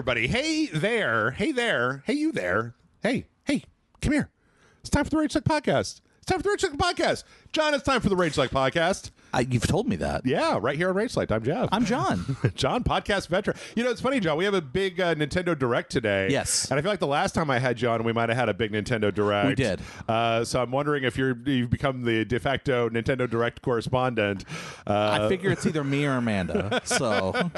everybody. Hey there. Hey there. Hey, you there. Hey, come here. It's time for the RageSelect podcast. It's time for the RageSelect podcast. John, it's time for the RageSelect podcast. You've told me that. Yeah, right here on RageSelect. I'm Jeff. I'm John. John, podcast veteran. You know, it's funny, John. We have a big Nintendo Direct today. Yes. And I feel like the last time I had you on, we might have had a big Nintendo Direct. We did. So I'm wondering if you've become the de facto Nintendo Direct correspondent. I figure it's either me or Amanda. So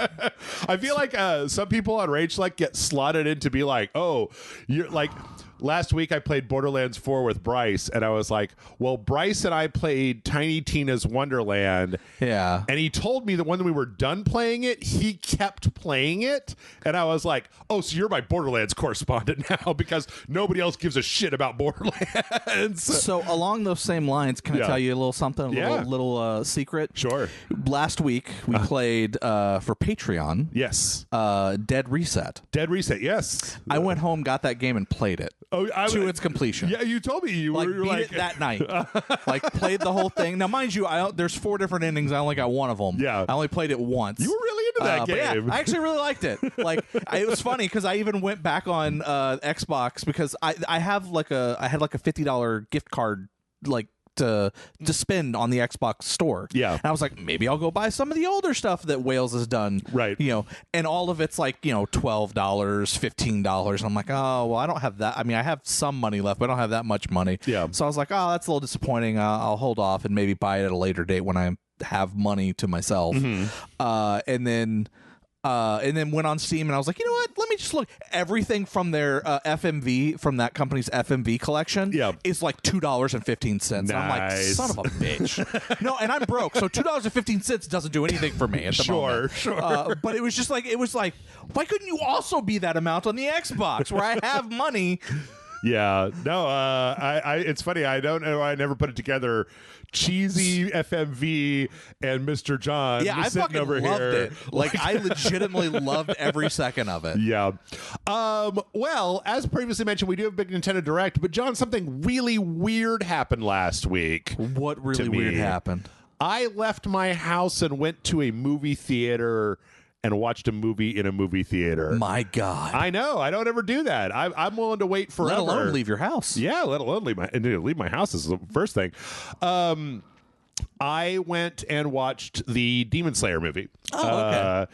I feel like some people on RageSelect get slotted in to be like, oh, you're like... Last week I played Borderlands 4 with Bryce, and I was like, well, Bryce and I played Tiny Tina's Wonderland. yeah. And he told me that when we were done playing it, he kept playing it. And I was like, oh, so you're my Borderlands correspondent now because nobody else gives a shit about Borderlands. So along those same lines, can I tell you a little something, a little secret? Sure. Last week we played for Patreon. Yes. Dead Reset. Dead Reset, yes. I went home, got that game, and played it. To its completion. Yeah, you told me you like, were beat like it that night. Like played the whole thing. Now, mind you, there's 4 different endings. I only got one of them. Yeah, I only played it once. You were really into that game. But yeah, I actually really liked it. Like it was funny because I even went back on Xbox because I had like a $50 gift card to spend on the Xbox store. Yeah. And I was like, maybe I'll go buy some of the older stuff that Wales has done. Right. You know, and all of it's like, $12, $15. And I'm like, oh, well, I don't have that. I mean, I have some money left, but I don't have that much money. Yeah. So I was like, oh, that's a little disappointing. I'll hold off and maybe buy it at a later date when I have money to myself. Mm-hmm. And then went on Steam and I was like, you know what? Let me just look. Everything from their FMV, from that company's FMV collection, is like $2.15. Nice. And I'm like, son of a bitch. No, and I'm broke, so $2.15 doesn't do anything for me at the moment. Sure. But it was just like, why couldn't you also be that amount on the Xbox where I have money? Yeah, no, it's funny. I don't know. I never put it together. Cheesy FMV and Mr. John. Yeah, I fucking over loved here. it. Like, I legitimately loved every second of it. Yeah. Well, as previously mentioned, we do have a big Nintendo Direct, but John, something really weird happened last week. What really weird happened? I left my house and went to a movie theater and watched a movie in a movie theater. My God. I know. I don't ever do that. I'm willing to wait forever. Let alone leave your house. Yeah, let alone leave my house is the first thing. I went and watched the Demon Slayer movie. Oh,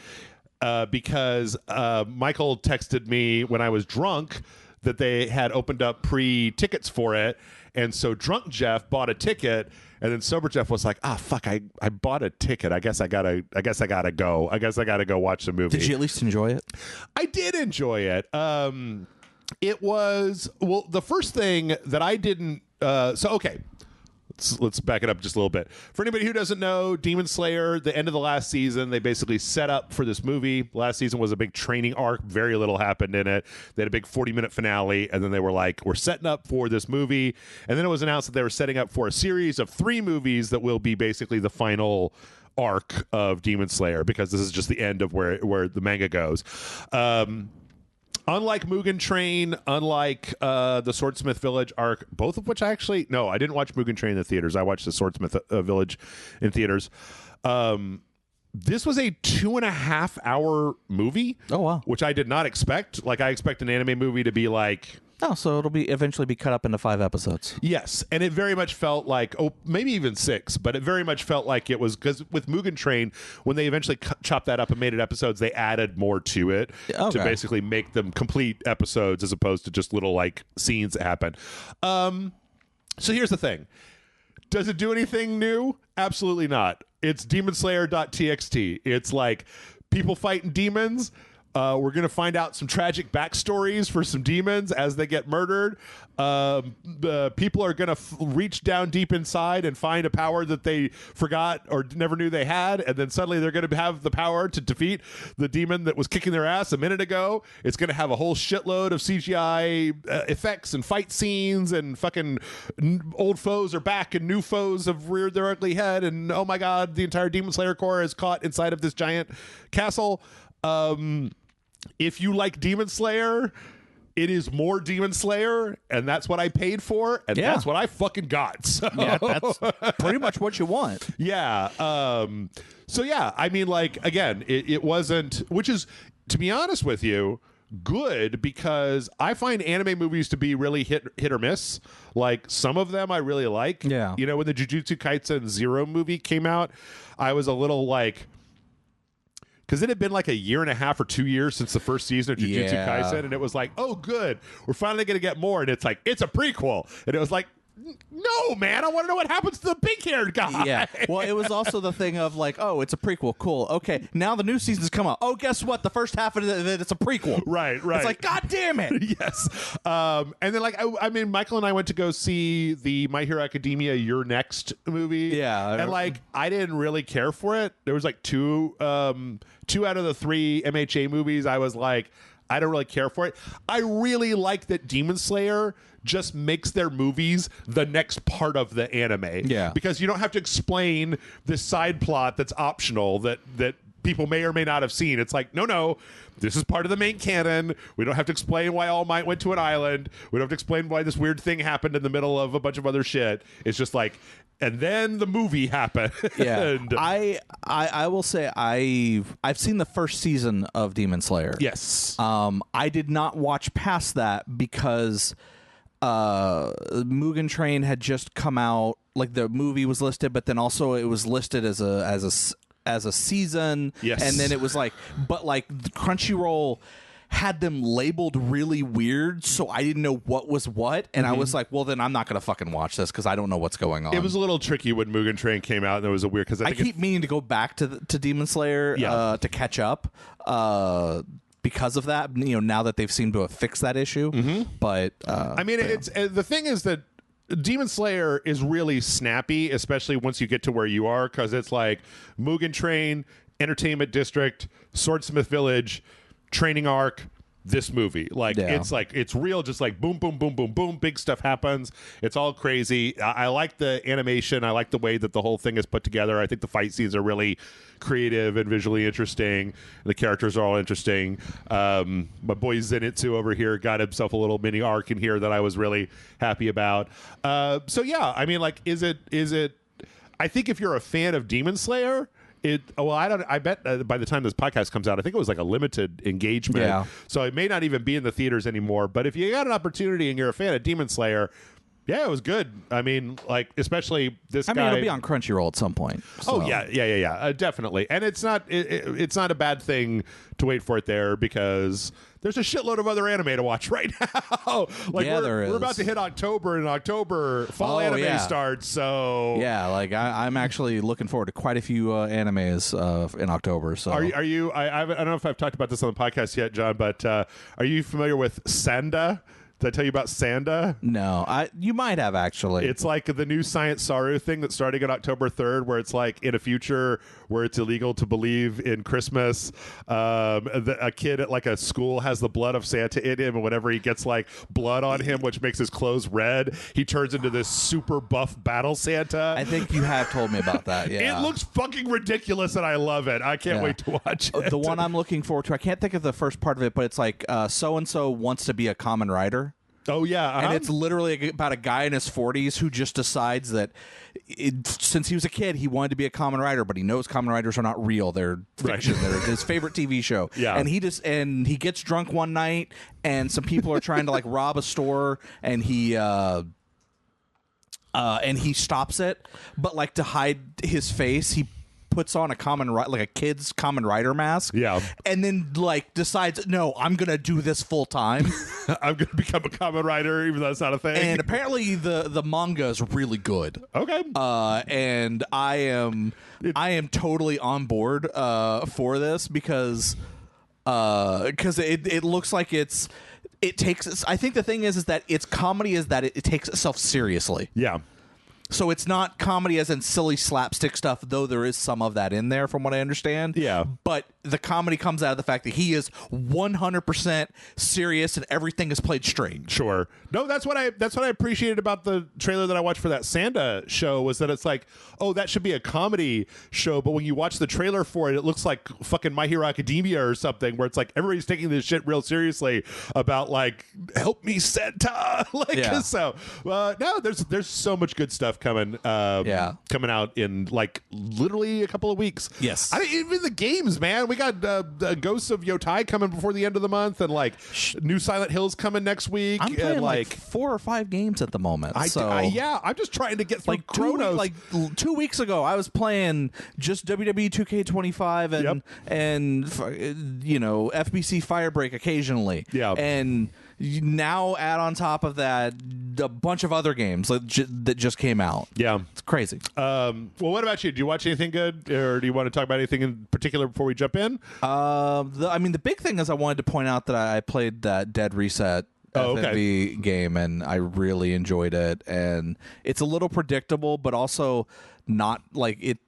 okay. Because Michael texted me when I was drunk that they had opened up pre-tickets for it. And so drunk Jeff bought a ticket, and then sober Jeff was like, fuck, I bought a ticket. I guess I gotta go. I guess I gotta go watch the movie. Did you at least enjoy it? I did enjoy it. It was, well, the first thing that I didn't, okay. Let's back it up just a little bit. For anybody who doesn't know, Demon Slayer, the end of the last season, they basically set up for this movie. Last season was a big training arc. Very little happened in it. They had a big 40-minute finale, and then they were like, we're setting up for this movie. And then it was announced that they were setting up for a series of 3 movies that will be basically the final arc of Demon Slayer, because this is just the end of where the manga goes. Unlike Mugen Train, unlike the Swordsmith Village arc, both of which I didn't watch Mugen Train in the theaters. I watched the Swordsmith Village in theaters. This was a 2.5-hour movie. Oh, wow. Which I did not expect. Like, I expect an anime movie to be like... Oh, so it'll eventually be cut up into 5 episodes. Yes, and it very much felt like, maybe even 6, but it very much felt like it was, because with Mugen Train, when they eventually chopped that up and made it episodes, they added more to it to basically make them complete episodes as opposed to just little like scenes that happen. So here's the thing. Does it do anything new? Absolutely not. It's demonslayer.txt. It's like people fighting demons. We're going to find out some tragic backstories for some demons as they get murdered. People are going to reach down deep inside and find a power that they forgot or never knew they had, and then suddenly they're going to have the power to defeat the demon that was kicking their ass a minute ago. It's going to have a whole shitload of CGI effects and fight scenes, and fucking old foes are back and new foes have reared their ugly head, and oh my god, the entire Demon Slayer Corps is caught inside of this giant castle. If you like Demon Slayer, it is more Demon Slayer, and that's what I paid for, and that's what I fucking got. So. Yeah, that's pretty much what you want. Yeah. So yeah, I mean, like, again, it wasn't, which is, to be honest with you, good because I find anime movies to be really hit or miss. Like some of them I really like. Yeah. You know, when the Jujutsu Kaisen Zero movie came out, I was a little like, because it had been like a year and a half or 2 years since the first season of Jujutsu Kaisen, and it was like, oh, good, we're finally going to get more. And it's like, it's a prequel. And it was like, no, man, I want to know what happens to the big-haired guy. Yeah. Well, it was also the thing of like, oh, it's a prequel. Cool. Okay, now the new season's come out. Oh, guess what? The first half of it, it's a prequel. Right. It's like, God damn it. Yes. And then, like, I mean, Michael and I went to go see the My Hero Academia Your Next movie. Yeah. And, like, I didn't really care for it. There was, like, two out of the 3 MHA movies I was like, I don't really care for it. I really like that Demon Slayer just makes their movies the next part of the anime. Yeah. Because you don't have to explain this side plot that's optional that people may or may not have seen. It's like, no, this is part of the main canon. We don't have to explain why All Might went to an island. We don't have to explain why this weird thing happened in the middle of a bunch of other shit. It's just like, and then the movie happened. Yeah. I will say I've seen the first season of Demon Slayer. Yes. I did not watch past that because Mugen Train had just come out. Like the movie was listed, but then also it was listed as a season. Yes. And then it was like, but like Crunchyroll had them labeled really weird, so I didn't know what was what, and I was like, well, then I'm not gonna fucking watch this because I don't know what's going on. It was a little tricky when Mugen Train came out, and it was a weird because I keep meaning to go back to Demon Slayer to catch up because of that. You know, now that they've seemed to have fixed that issue, but I mean, it's the thing is that Demon Slayer is really snappy, especially once you get to where you are, because it's like Mugen Train, Entertainment District, Swordsmith Village, training arc, this movie. Like, it's real, just like boom, boom, boom, boom, boom, big stuff happens. It's all crazy. I like the animation. I like the way that the whole thing is put together. I think the fight scenes are really creative and visually interesting. The characters are all interesting. My boy Zenitsu over here got himself a little mini arc in here that I was really happy about. So yeah, I mean, like, is it I think if you're a fan of Demon Slayer, I bet by the time this podcast comes out, I think it was like a limited engagement. Yeah. So it may not even be in the theaters anymore. But if you got an opportunity and you're a fan of Demon Slayer, yeah, it was good. I mean, like, especially this guy. I mean, it'll be on Crunchyroll at some point. So. Oh yeah, definitely. And it's not a bad thing to wait for it there because there's a shitload of other anime to watch right now. Like, we're about to hit October, and October fall anime starts. So yeah, like I'm actually looking forward to quite a few animes in October. So are you? I don't know if I've talked about this on the podcast yet, John, but are you familiar with Sanda? Did I tell you about Sanda? No, you might have actually. It's like the new Science Saru thing that's starting on October 3rd, where it's like in a future where it's illegal to believe in Christmas. A kid at like a school has the blood of Santa in him, and whenever he gets like blood on him, which makes his clothes red, he turns into this super buff battle Santa. I think you have told me about that. Yeah, it looks fucking ridiculous, and I love it. I can't wait to watch it. The one I'm looking forward to, I can't think of the first part of it, but it's like so and so wants to be a common writer. Oh, yeah. And it's literally about a guy in his 40s who just decides that since he was a kid, he wanted to be a common writer, but he knows common writers are not real. They're fiction. Right. They're his favorite TV show. Yeah. And he gets drunk one night, and some people are trying to like rob a store, and he stops it, but like to hide his face, he puts on a kid's common writer mask. Yeah. And then like decides, no, I'm going to do this full time. I'm going to become a common writer, even though it's not a thing. And apparently the manga is really good. Okay. And I am totally on board for this because it looks like I think the thing is that its comedy is that it takes itself seriously. Yeah. So it's not comedy as in silly slapstick stuff, though there is some of that in there from what I understand. Yeah. But the comedy comes out of the fact that he is 100% serious and everything is played straight. Sure. No, that's what I appreciated about the trailer that I watched for that Sanda show was that it's like, oh, that should be a comedy show, but when you watch the trailer for it, it looks like fucking My Hero Academia or something where it's like everybody's taking this shit real seriously about like, help me Santa. So no, there's so much good stuff stuff coming. Coming out in like literally a couple of weeks. Yes. I mean, even the games, man. We got Ghosts of Yotai coming before the end of the month, and like new Silent Hill's coming next week. I'm playing and, like 4 or 5 games at the moment. I'm just trying to get through like Chronos. 2 weeks ago, I was playing just WWE 2K25 and FBC Firebreak occasionally. Yeah. And now add on top of that a bunch of other games that just came out. Yeah. It's crazy. Well, what about you? Do you watch anything good, or do you want to talk about anything in particular before we jump in? The big thing is I wanted to point out that I played that Dead Reset FMV game, and I really enjoyed it. And it's a little predictable, but also not like it.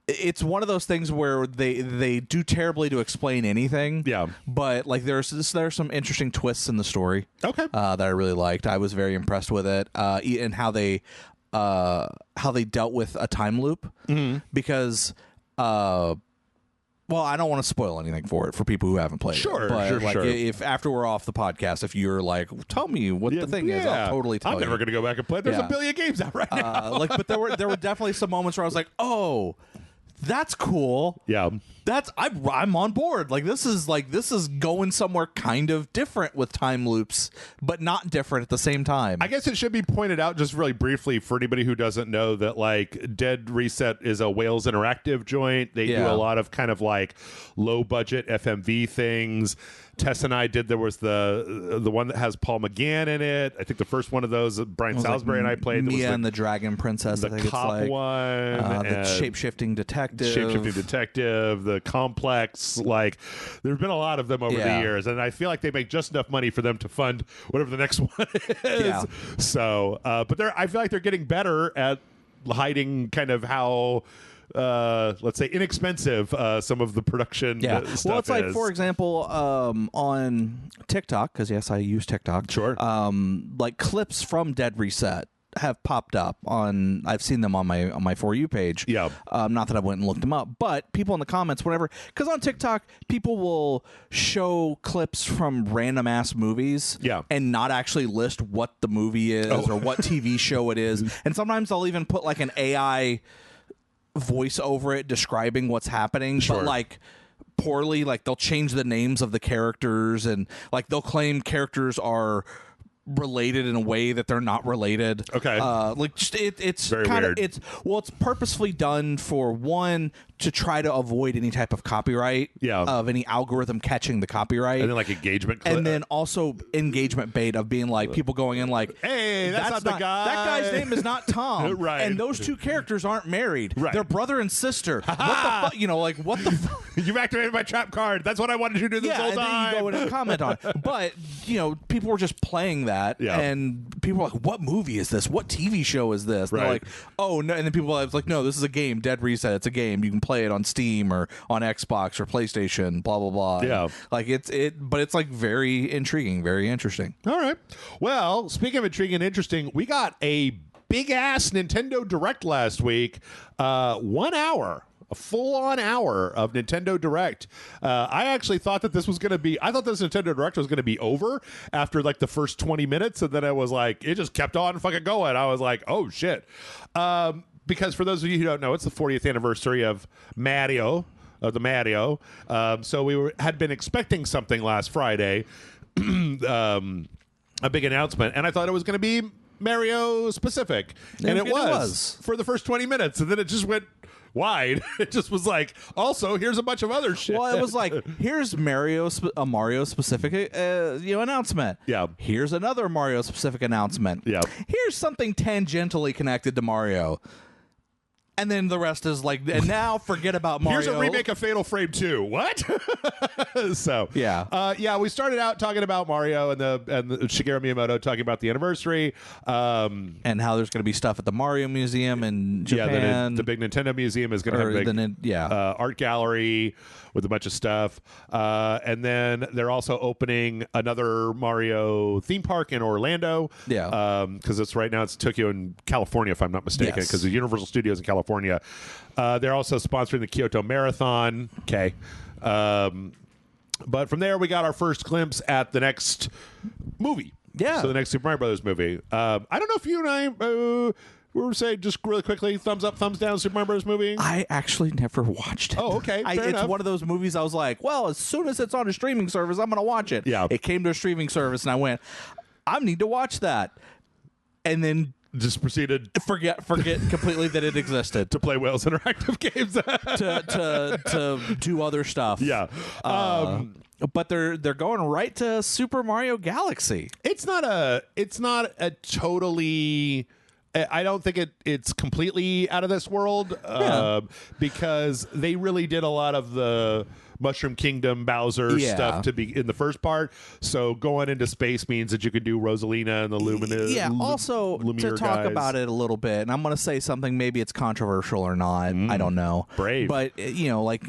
It's one of those things where they do terribly to explain anything. Yeah. But like there's some interesting twists in the story. Okay. That I really liked. I was very impressed with it. And how they dealt with a time loop. Mm-hmm. Because I don't want to spoil anything for people who haven't played it. But if after we're off the podcast, if you're like, tell me what the thing is, I'll totally tell you. I'm never going to go back and play it. There's a billion games out right now. But there were definitely some moments where I was like, oh, that's cool. Yeah. I'm on board. Like this is going somewhere kind of different with time loops, but not different at the same time. I guess it should be pointed out just really briefly for anybody who doesn't know that like Dead Reset is a Wales Interactive joint. They do a lot of kind of like low budget FMV things. Tess and I did. There was the one that has Paul McGann in it. I think the first one of those Brian Salisbury and I played. Mia and the Dragon Princess. The I think cop it's like. one. The shape-shifting detective. The complex. Like there's been a lot of them over the years, and I feel like they make just enough money for them to fund whatever the next one is. Yeah. So, but I feel like they're getting better at hiding kind of how. Let's say inexpensive some of the production stuff well, it's like is. for example on TikTok, because yes, I use TikTok. Sure. Like clips from Dead Reset have popped up on. I've seen them on my For You page. Yeah. Not that I went and looked them up, but people in the comments, whatever. Because on TikTok, people will show clips from random ass movies. Yeah. And not actually list what the movie is or what TV show it is, and sometimes they'll even put like an AI voice over it describing what's happening, but like poorly. Like they'll change the names of the characters, and like they'll claim characters are related in a way that they're not related. Okay. Like just it's very kind of weird. It's purposefully done for one to try to avoid any type of copyright. Yeah. Of any algorithm catching the copyright. And then like engagement and then also engagement bait of being like people going in like, hey, that's not the guy. That guy's name is not Tom. Right. And those two characters aren't married. Right. They're brother and sister. What the fuck? Like what the fuck? You've activated my trap card. That's what I wanted you to do this whole and time. then you go in and comment on it. But, people were just playing that, and people were like, what movie is this? What TV show is this? And they're like, oh, no. And then people are like, no, this is a game. Dead Reset. It's a game. You can play it on Steam or on Xbox or PlayStation, blah, blah, blah. Yeah. And like, but it's like very intriguing, very interesting. All right. Well, speaking of intriguing and interesting, we got a big-ass Nintendo Direct last week. 1 hour. A full-on hour of Nintendo Direct. I actually thought that this was going to be... I thought this Nintendo Direct was going to be over after, like, the first 20 minutes, and then it was like... It just kept on fucking going. I was like, oh, shit. Because for those of you who don't know, it's the 40th anniversary of Mario, so we had been expecting something last Friday, a big announcement, and I thought it was going to be Mario specific, and it was for the first 20 minutes, and then it just went wide. It just was like, also here's a bunch of other shit. Well, it was like, here's a Mario specific announcement. Yeah. Here's another Mario specific announcement. Yeah. Here's something tangentially connected to Mario. And then the rest is like, and now forget about Mario. Here's a remake of Fatal Frame 2. What? So we started out talking about Mario and the Shigeru Miyamoto talking about the anniversary, and how there's going to be stuff at the Mario Museum in Japan. The big Nintendo Museum is going to have a big art gallery with a bunch of stuff, and then they're also opening another Mario theme park in Orlando. Because it's right now it's Tokyo and California, if I'm not mistaken, because the Universal Studios in California. They're also sponsoring the Kyoto Marathon. Okay. But from there, we got our first glimpse at the next movie. Yeah. So the next Super Mario Brothers movie. I don't know if you and I we were saying just really quickly, thumbs up, thumbs down, Super Mario Bros. Movie? I actually never watched it. Oh, okay. It's one of those movies I was like, well, as soon as it's on a streaming service, I'm going to watch it. Yeah. It came to a streaming service, and I went, I need to watch that. And then just proceeded forget completely that it existed to play Wales Interactive Games to do other stuff. Yeah. But they're going right to Super Mario Galaxy. It's not a totally. I don't think it's completely out of this world because they really did a lot of the Mushroom Kingdom Bowser stuff to be in the first part. So going into space means that you can do Rosalina and the Luminous. Yeah. Also, to talk about it a little bit, and I'm going to say something. Maybe it's controversial or not. I don't know. Brave. But like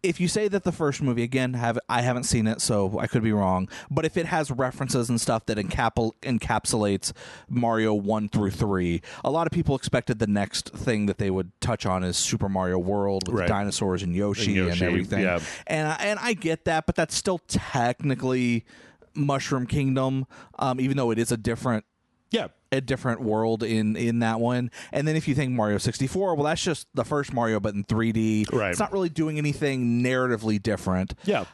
if you say that the first movie, again, I haven't seen it, so I could be wrong, but if it has references and stuff that encapsulates Mario 1 through 3, a lot of people expected the next thing that they would touch on is Super Mario World with dinosaurs and Yoshi and everything. Yeah. And I get that, but that's still technically Mushroom Kingdom, even though it is a different world in that one. And then if you think Mario 64, well, that's just the first Mario, but in 3D. Right. It's not really doing anything narratively different. Yeah.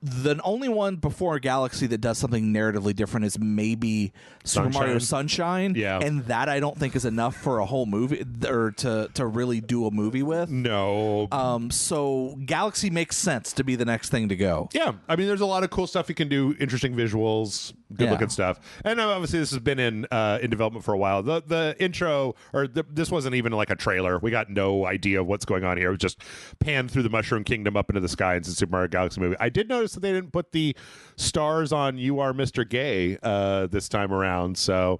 The only one before Galaxy that does something narratively different is maybe Super Mario Sunshine. Yeah. And that I don't think is enough for a whole movie or to really do a movie with. No. So Galaxy makes sense to be the next thing to go. Yeah. I mean, there's a lot of cool stuff you can do, interesting visuals, good looking stuff. And obviously this has been in development for a while. The intro, or this wasn't even like a trailer. We got no idea of what's going on here. It was just panned through the Mushroom Kingdom up into the sky. It's a Super Mario Galaxy movie. I did notice that they didn't put the stars on You Are Mr. Gay this time around. So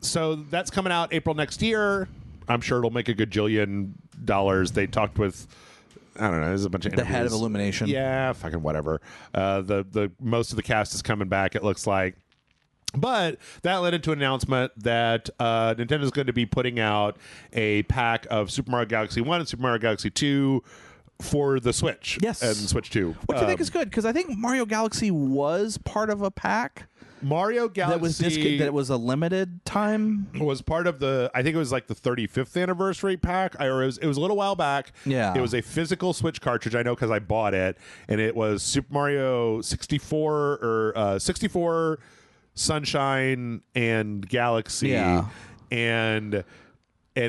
so that's coming out April next year. I'm sure it'll make a gajillion dollars. They talked with, I don't know, there's a bunch of interviews. The head of Illumination. Yeah, fucking whatever. The most of the cast is coming back, it looks like. But that led into an announcement that Nintendo's going to be putting out a pack of Super Mario Galaxy 1 and Super Mario Galaxy 2 for the Switch. Yes. And Switch 2. Which I think is good, because I think Mario Galaxy was part of a pack. Mario Galaxy that was a limited time. Was part of I think it was like the 35th anniversary pack. It was a little while back. Yeah. It was a physical Switch cartridge, I know, because I bought it, and it was Super Mario 64 or 64, Sunshine, and Galaxy. Yeah. And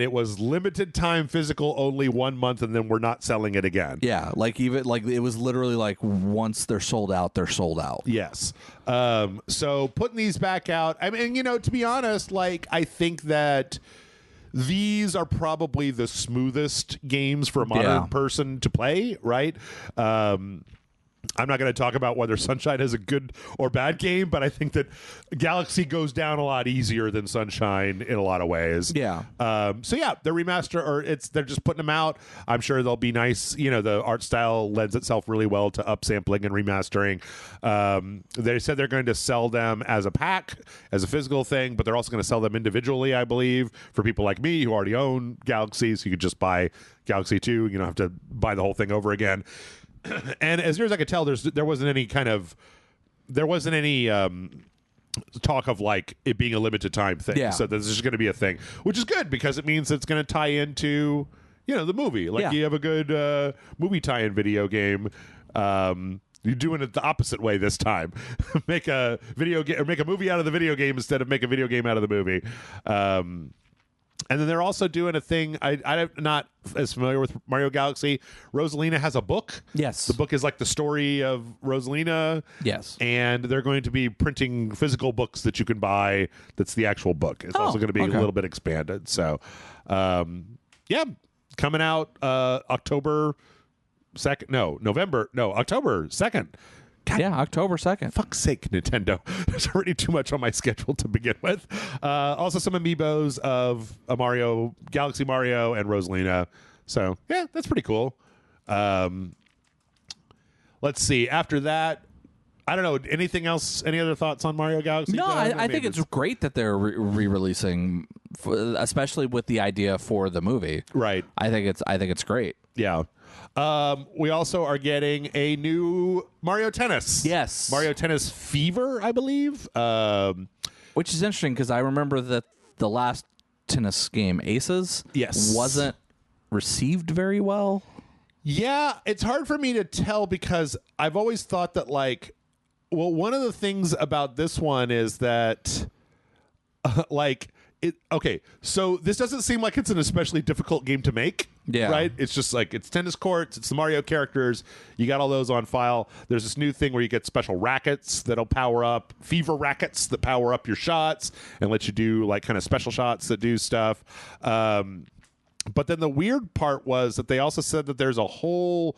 it was limited time physical, only 1 month, and then we're not selling it again. Yeah, it was literally like once they're sold out, they're sold out. Yes. So putting these back out, I mean, to be honest, I think that these are probably the smoothest games for a modern person to play, right? I'm not going to talk about whether Sunshine is a good or bad game, but I think that Galaxy goes down a lot easier than Sunshine in a lot of ways. Yeah. They're they're just putting them out. I'm sure they'll be nice. The art style lends itself really well to upsampling and remastering. They said they're going to sell them as a pack, as a physical thing, but they're also going to sell them individually, I believe, for people like me who already own Galaxy. So you could just buy Galaxy 2. You don't have to buy the whole thing over again. And as near as I could tell, there wasn't any talk of it being a limited time thing. Yeah. So this is going to be a thing, which is good because it means it's going to tie into the movie. You have a good movie tie-in video game. You're doing it the opposite way this time. Make a video game or make a movie out of the video game instead of make a video game out of the movie. And then they're also doing a thing. I'm not as familiar with Mario Galaxy. Rosalina has a book. Yes. The book is like the story of Rosalina. Yes. And they're going to be printing physical books that you can buy. That's the actual book. It's also going to be a little bit expanded. So, coming out October 2nd. God, October 2nd. Fuck's sake, Nintendo. There's already too much on my schedule to begin with. Also, some amiibos of a Mario, Galaxy Mario, and Rosalina. So, yeah, that's pretty cool. Let's see. After that, I don't know. Anything else? Any other thoughts on Mario Galaxy? No, I think it's great that they're re-releasing, especially with the idea for the movie. Right. I think it's great. Yeah. We also are getting a new Mario Tennis. Yes. Mario Tennis Fever, I believe. Which is interesting because I remember that the last tennis game, Aces, wasn't received very well. Yeah, it's hard for me to tell because I've always thought that, like, well, one of the things about this one is that, okay, so this doesn't seem like it's an especially difficult game to make. Yeah. Right? It's just like, it's tennis courts, it's the Mario characters, you got all those on file. There's this new thing where you get special rackets that'll power up, fever rackets that power up your shots and let you do, like, kind of special shots that do stuff. But then the weird part was that they also said that there's a whole,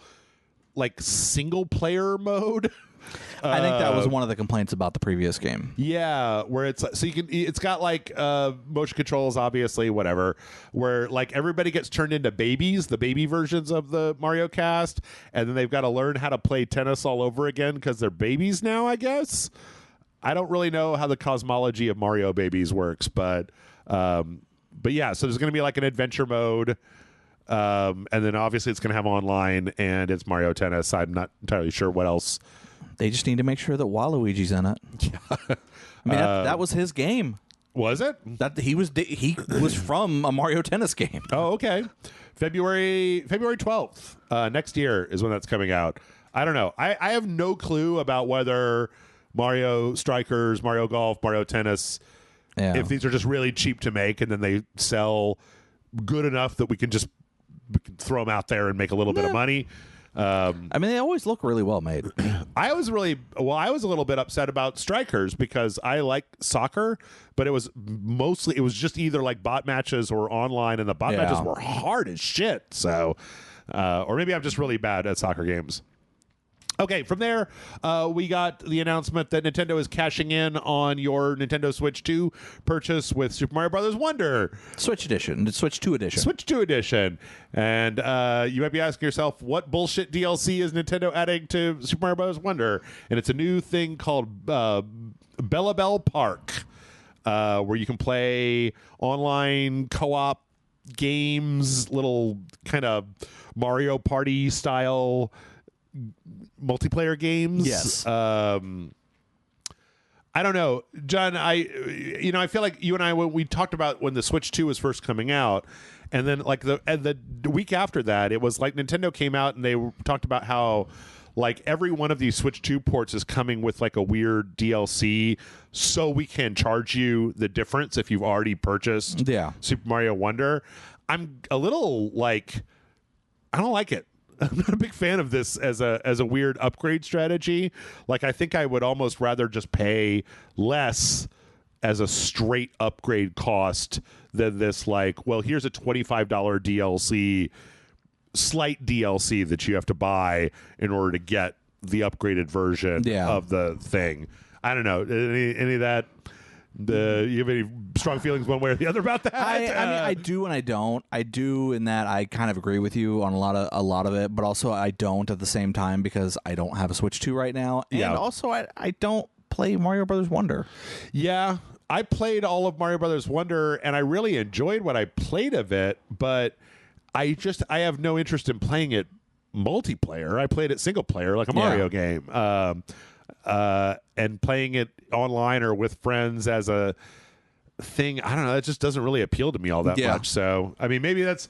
like, single player mode. I think that was one of the complaints about the previous game. Yeah, where it's so it's got like motion controls, obviously, whatever, where like everybody gets turned into babies, the baby versions of the Mario cast, and then they've got to learn how to play tennis all over again because they're babies now, I guess. I don't really know how the cosmology of Mario babies works, but yeah, so there's going to be like an adventure mode. And then obviously it's going to have online, and it's Mario Tennis. I'm not entirely sure what else. They just need to make sure that Waluigi's in it. Yeah. I mean, that was his game. Was it? That he was from a Mario Tennis game. Oh, okay. February 12th next year is when that's coming out. I don't know. I have no clue about whether Mario Strikers, Mario Golf, Mario Tennis, if these are just really cheap to make and then they sell good enough that we can throw them out there and make a little bit of money. I mean, they always look really well made. I was a little bit upset about Strikers because I like soccer, but it was just either like bot matches or online, and the bot matches were hard as shit. So, or maybe I'm just really bad at soccer games. Okay, from there, we got the announcement that Nintendo is cashing in on your Nintendo Switch 2 purchase with Super Mario Bros. Wonder. Switch 2 edition. Switch 2 edition. And you might be asking yourself, what bullshit DLC is Nintendo adding to Super Mario Bros. Wonder? And it's a new thing called Bella Bell Park, where you can play online co-op games, little kind of Mario Party style multiplayer games. Yes. I don't know, John. I feel like you and I, when we talked about when the Switch 2 was first coming out, and then like the week after that, it was like Nintendo came out and they talked about how like every one of these Switch 2 ports is coming with like a weird DLC, so we can charge you the difference if you've already purchased Super Mario Wonder. I'm a little like, I don't like it. I'm not a big fan of this as a weird upgrade strategy. Like, I think I would almost rather just pay less as a straight upgrade cost than this, like, well, here's a $25 DLC, slight DLC that you have to buy in order to get the upgraded version of the thing. I don't know. Any of that? You have any strong feelings one way or the other about that? I mean, I do and I don't. I do in that I kind of agree with you on a lot of it, but also I don't at the same time because I don't have a Switch 2 right now, and also I don't play Mario Brothers Wonder. Yeah, I played all of Mario Brothers Wonder, and I really enjoyed what I played of it, but I have no interest in playing it multiplayer. I played it single player like a Mario game. And playing it online or with friends as a thing, I don't know, that just doesn't really appeal to me all that much. So I mean, maybe that's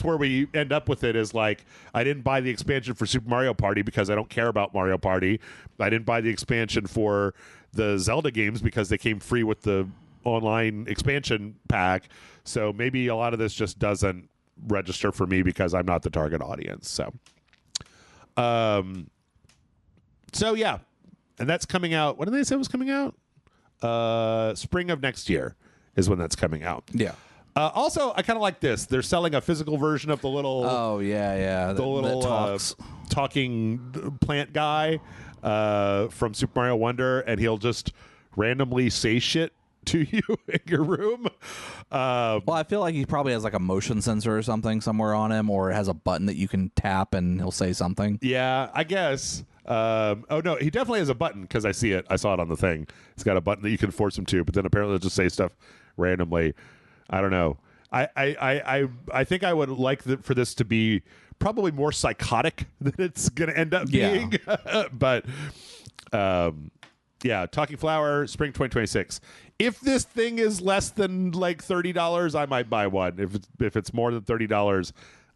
where we end up with it, is like, I didn't buy the expansion for Super Mario Party because I don't care about Mario Party. I didn't buy the expansion for the Zelda games because they came free with the online expansion pack. So maybe a lot of this just doesn't register for me because I'm not the target audience. So yeah. And that's coming out. When did they say it was coming out? Spring of next year is when that's coming out. Yeah. Also, I kind of like this. They're selling a physical version of the little. Oh yeah. The little talking plant guy from Super Mario Wonder, and he'll just randomly say shit to you in your room. Well, I feel like he probably has like a motion sensor or something somewhere on him, or has a button that you can tap and he'll say something. Yeah, I guess. Oh no, he definitely has a button because I see it. I saw it on the thing. It's got a button that you can force him to, but then apparently it'll just say stuff randomly. I don't know. I think I would like for this to be probably more psychotic than it's going to end up being. But Yeah, Talking Flower, spring 2026. If this thing is less than like $30, I might buy one. If it's more than $30,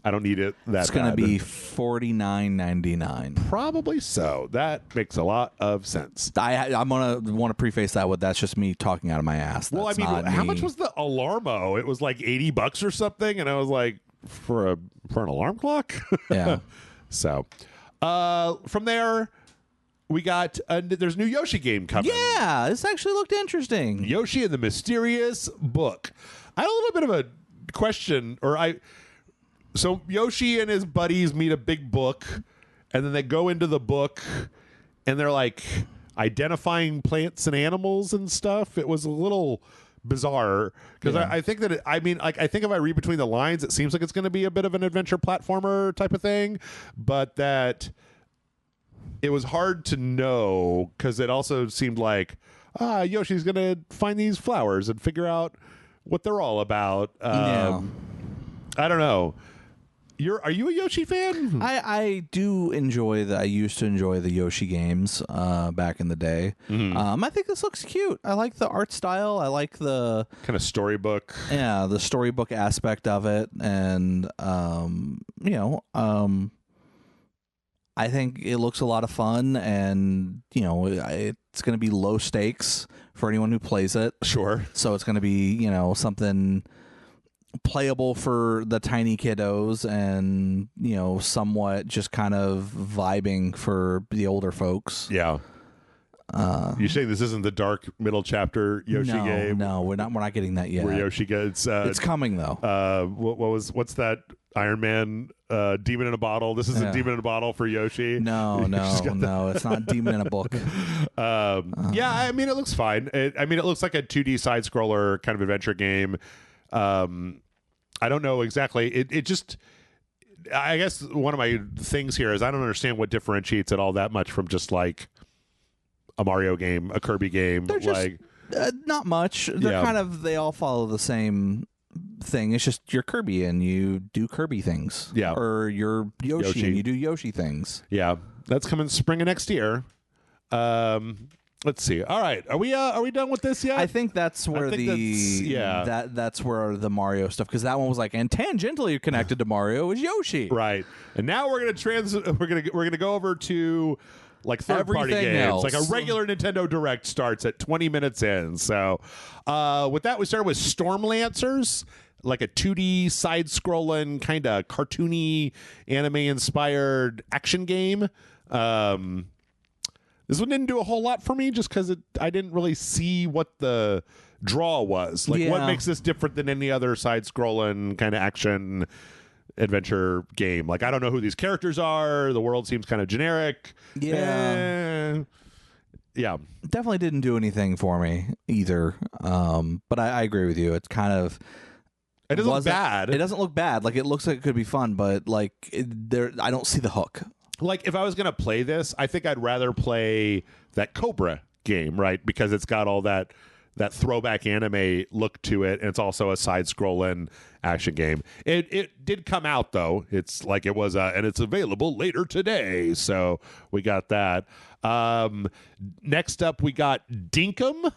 I don't need it that It's going to bad. be $49.99. Probably so. That makes a lot of sense. I'm going to want to preface that with that's just me talking out of my ass. Well, That's I mean, not how me. much was the Alarmo? It was like $80 or something, and I was like, for an alarm clock? Yeah. So, from there, we got there's a new Yoshi game coming. Yeah, this actually looked interesting. Yoshi and the Mysterious Book. I had a little bit of a question, so Yoshi and his buddies meet a big book, and then they go into the book, and they're like identifying plants and animals and stuff. It was a little bizarre because I think that I think if I read between the lines, it seems like it's going to be a bit of an adventure platformer type of thing, but that it was hard to know because it also seemed like Yoshi's going to find these flowers and figure out what they're all about. I don't know. Are you a Yoshi fan? I do enjoy I used to enjoy the Yoshi games back in the day. I think this looks cute. I like the art style. I like the kind of storybook. Yeah, the storybook aspect of it, and I think it looks a lot of fun, and it's going to be low stakes for anyone who plays it. Sure. So it's going to be something playable for the tiny kiddos, and somewhat just kind of vibing for the older folks. Yeah. You're saying this isn't the dark middle chapter Yoshi game? No, we're not getting that yet. Where Yoshi gets it's coming though. What's that Iron Man demon in a bottle? This isn't demon in a bottle for Yoshi. No, it's not demon in a book. Yeah, I mean it looks fine. It looks like a 2D side scroller kind of adventure game. I don't know exactly. It just, I guess one of my things here is I don't understand what differentiates it all that much from just like a Mario game, a Kirby game. They're just, not much. They're they all follow the same thing. It's just you're Kirby and you do Kirby things. Yeah. Or you're Yoshi and you do Yoshi things. Yeah. That's coming spring of next year. Let's see. All right, are we done with this yet? I think that's where that's where the Mario stuff, because that one was like, and tangentially connected to Mario is Yoshi, right? And now we're gonna go over to like third-party games, else. like a regular Nintendo Direct starts at 20 minutes in. So with that, we started with Stormlancers, like a 2D side-scrolling kind of cartoony, anime-inspired action game. This one didn't do a whole lot for me just because I didn't really see what the draw was. Like, what makes this different than any other side-scrolling kind of action adventure game? Like, I don't know who these characters are. The world seems kind of generic. Yeah. Yeah. Definitely didn't do anything for me either. But I agree with you. It's kind of... It doesn't look bad. It doesn't look bad. Like, it looks like it could be fun, but like I don't see the hook. Like, if I was going to play this, I think I'd rather play that Cobra game, right? Because it's got all that throwback anime look to it, and it's also a side-scrolling action game. It did come out, though. It's like it was, and it's available later today. So we got that. Next up, we got Dinkum.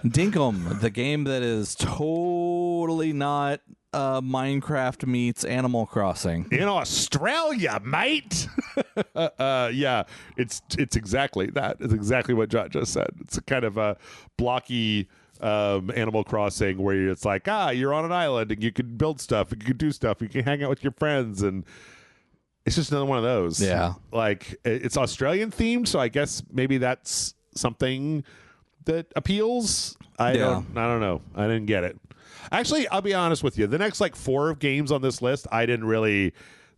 Dinkum, the game that is totally not Minecraft meets Animal Crossing in Australia, mate. Yeah, it's exactly that. It's exactly what John just said. It's a kind of a blocky Animal Crossing where it's like, you're on an island and you can build stuff, and you can do stuff, you can hang out with your friends, and it's just another one of those. Yeah, like it's Australian themed, so I guess maybe that's something that appeals. I don't know. I didn't get it. Actually, I'll be honest with you. The next like 4 games on this list, they didn't really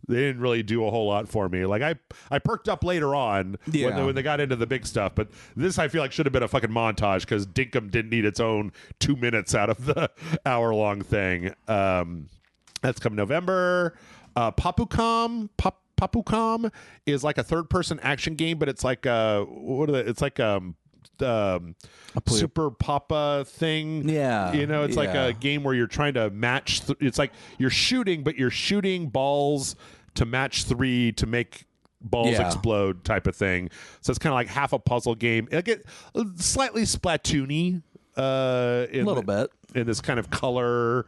do a whole lot for me. Like I perked up later on when they got into the big stuff, but this I feel like should have been a fucking montage because Dinkum didn't need its own 2 minutes out of the hour-long thing. That's coming November. Papukam is like a third-person action game, but it's like it's like Super Papa thing. Yeah. It's like a game where you're trying to match. It's like you're shooting, but you're shooting balls to match 3 to make balls explode type of thing. So it's kind of like half a puzzle game. It'll get slightly Splatoon-y. A little bit. In this kind of color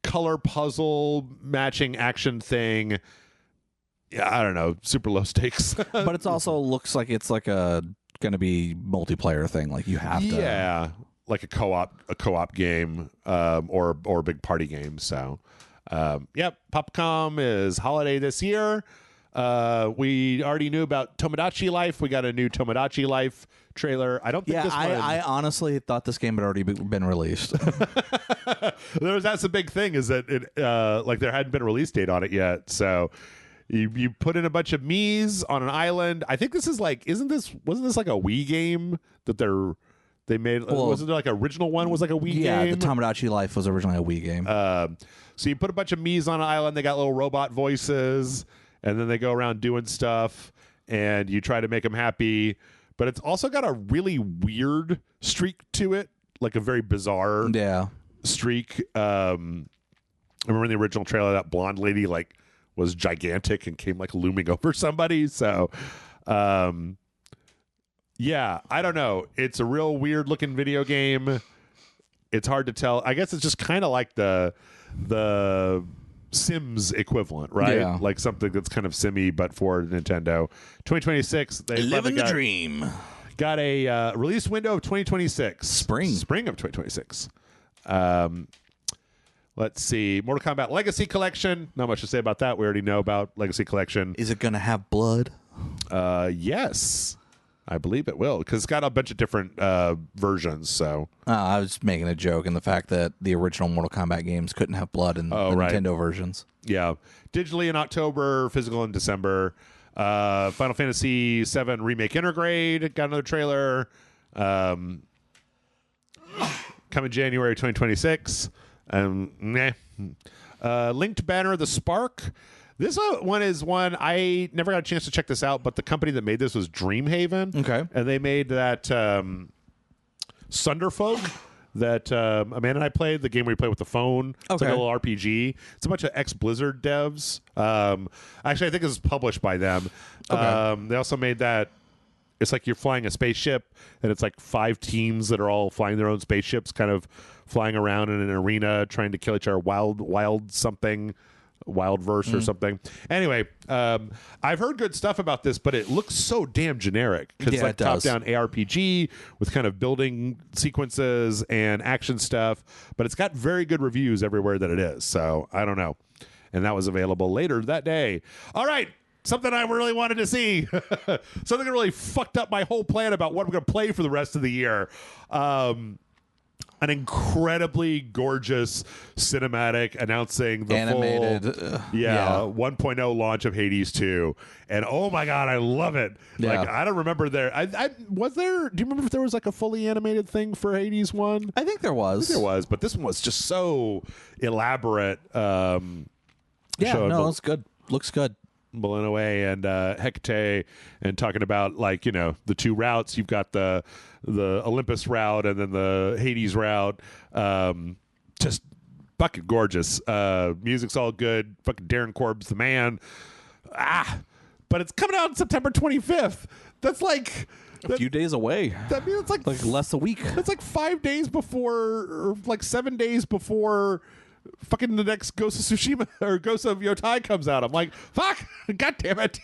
puzzle matching action thing. Yeah, I don't know. Super low stakes. But it's also looks like it's like a going to be multiplayer thing. Like you have to. Yeah, like a co-op game or a big party game. So, yep, Popcom is holiday this year. We already knew about Tomodachi Life. We got a new Tomodachi Life trailer. I don't think this one... I honestly thought this game had already been released. That's the big thing is that it like there hadn't been a release date on it yet. So you put in a bunch of Miis on an island. I think this is like wasn't this like a Wii game that they made? Well, wasn't there like original one was like a Wii game? Yeah, the Tomodachi Life was originally a Wii game. So you put a bunch of Miis on an island. They got little robot voices. And then they go around doing stuff, and you try to make them happy. But it's also got a really weird streak to it, like a very bizarre streak. I remember in the original trailer, that blonde lady like was gigantic and came like looming over somebody. So, yeah, I don't know. It's a real weird looking video game. It's hard to tell. I guess it's just kind of like the Sims equivalent, right? Yeah. Like something that's kind of simmy, but for Nintendo. 2026. They living the dream. Got a release window of 2026. Spring of 2026. Let's see. Mortal Kombat Legacy Collection. Not much to say about that. We already know about Legacy Collection. Is it going to have blood? Yes. I believe it will, because it's got a bunch of different versions. So I was making a joke in the fact that the original Mortal Kombat games couldn't have blood in the Nintendo versions. Yeah, digitally in October, physical in December. Final Fantasy VII Remake Intergrade got another trailer. Coming January 2026. Linked Banner: The Spark. This one is one I never got a chance to check this out, but the company that made this was Dreamhaven. Okay. And they made that Sunderfolk that Amanda and I played, the game where you play with the phone. It's like a little RPG. It's a bunch of ex-Blizzard devs. Actually, I think it was published by them. They also made that. It's like you're flying a spaceship, and it's like 5 teams that are all flying their own spaceships, kind of flying around in an arena, trying to kill each other. Wild something. Wildverse or something. Anyway, I've heard good stuff about this, but it looks so damn generic because it's like top-down ARPG with kind of building sequences and action stuff, but it's got very good reviews everywhere that it is. So I don't know. And that was available later that day. All right. Something I really wanted to see. Something that really fucked up my whole plan about what I'm going to play for the rest of the year. An incredibly gorgeous cinematic announcing the animated full 1.0 launch of Hades 2, and oh my god, I love it. Like I don't remember there. I was there. Do you remember if there was like a fully animated thing for Hades 1? I think there was. But this one was just so elaborate. It's good. Looks good. Blown away, and Hecate, and talking about like the 2 routes. You've got the Olympus route and then the Hades route. Just fucking gorgeous. Music's all good. Fucking Darren Korb's the man. But it's coming out on September 25th. That's like a few days away. That means it's like less a week. That's like 5 days before, or like 7 days before fucking the next Ghost of Tsushima or Ghost of Yotai comes out. I'm like, fuck, god damn it.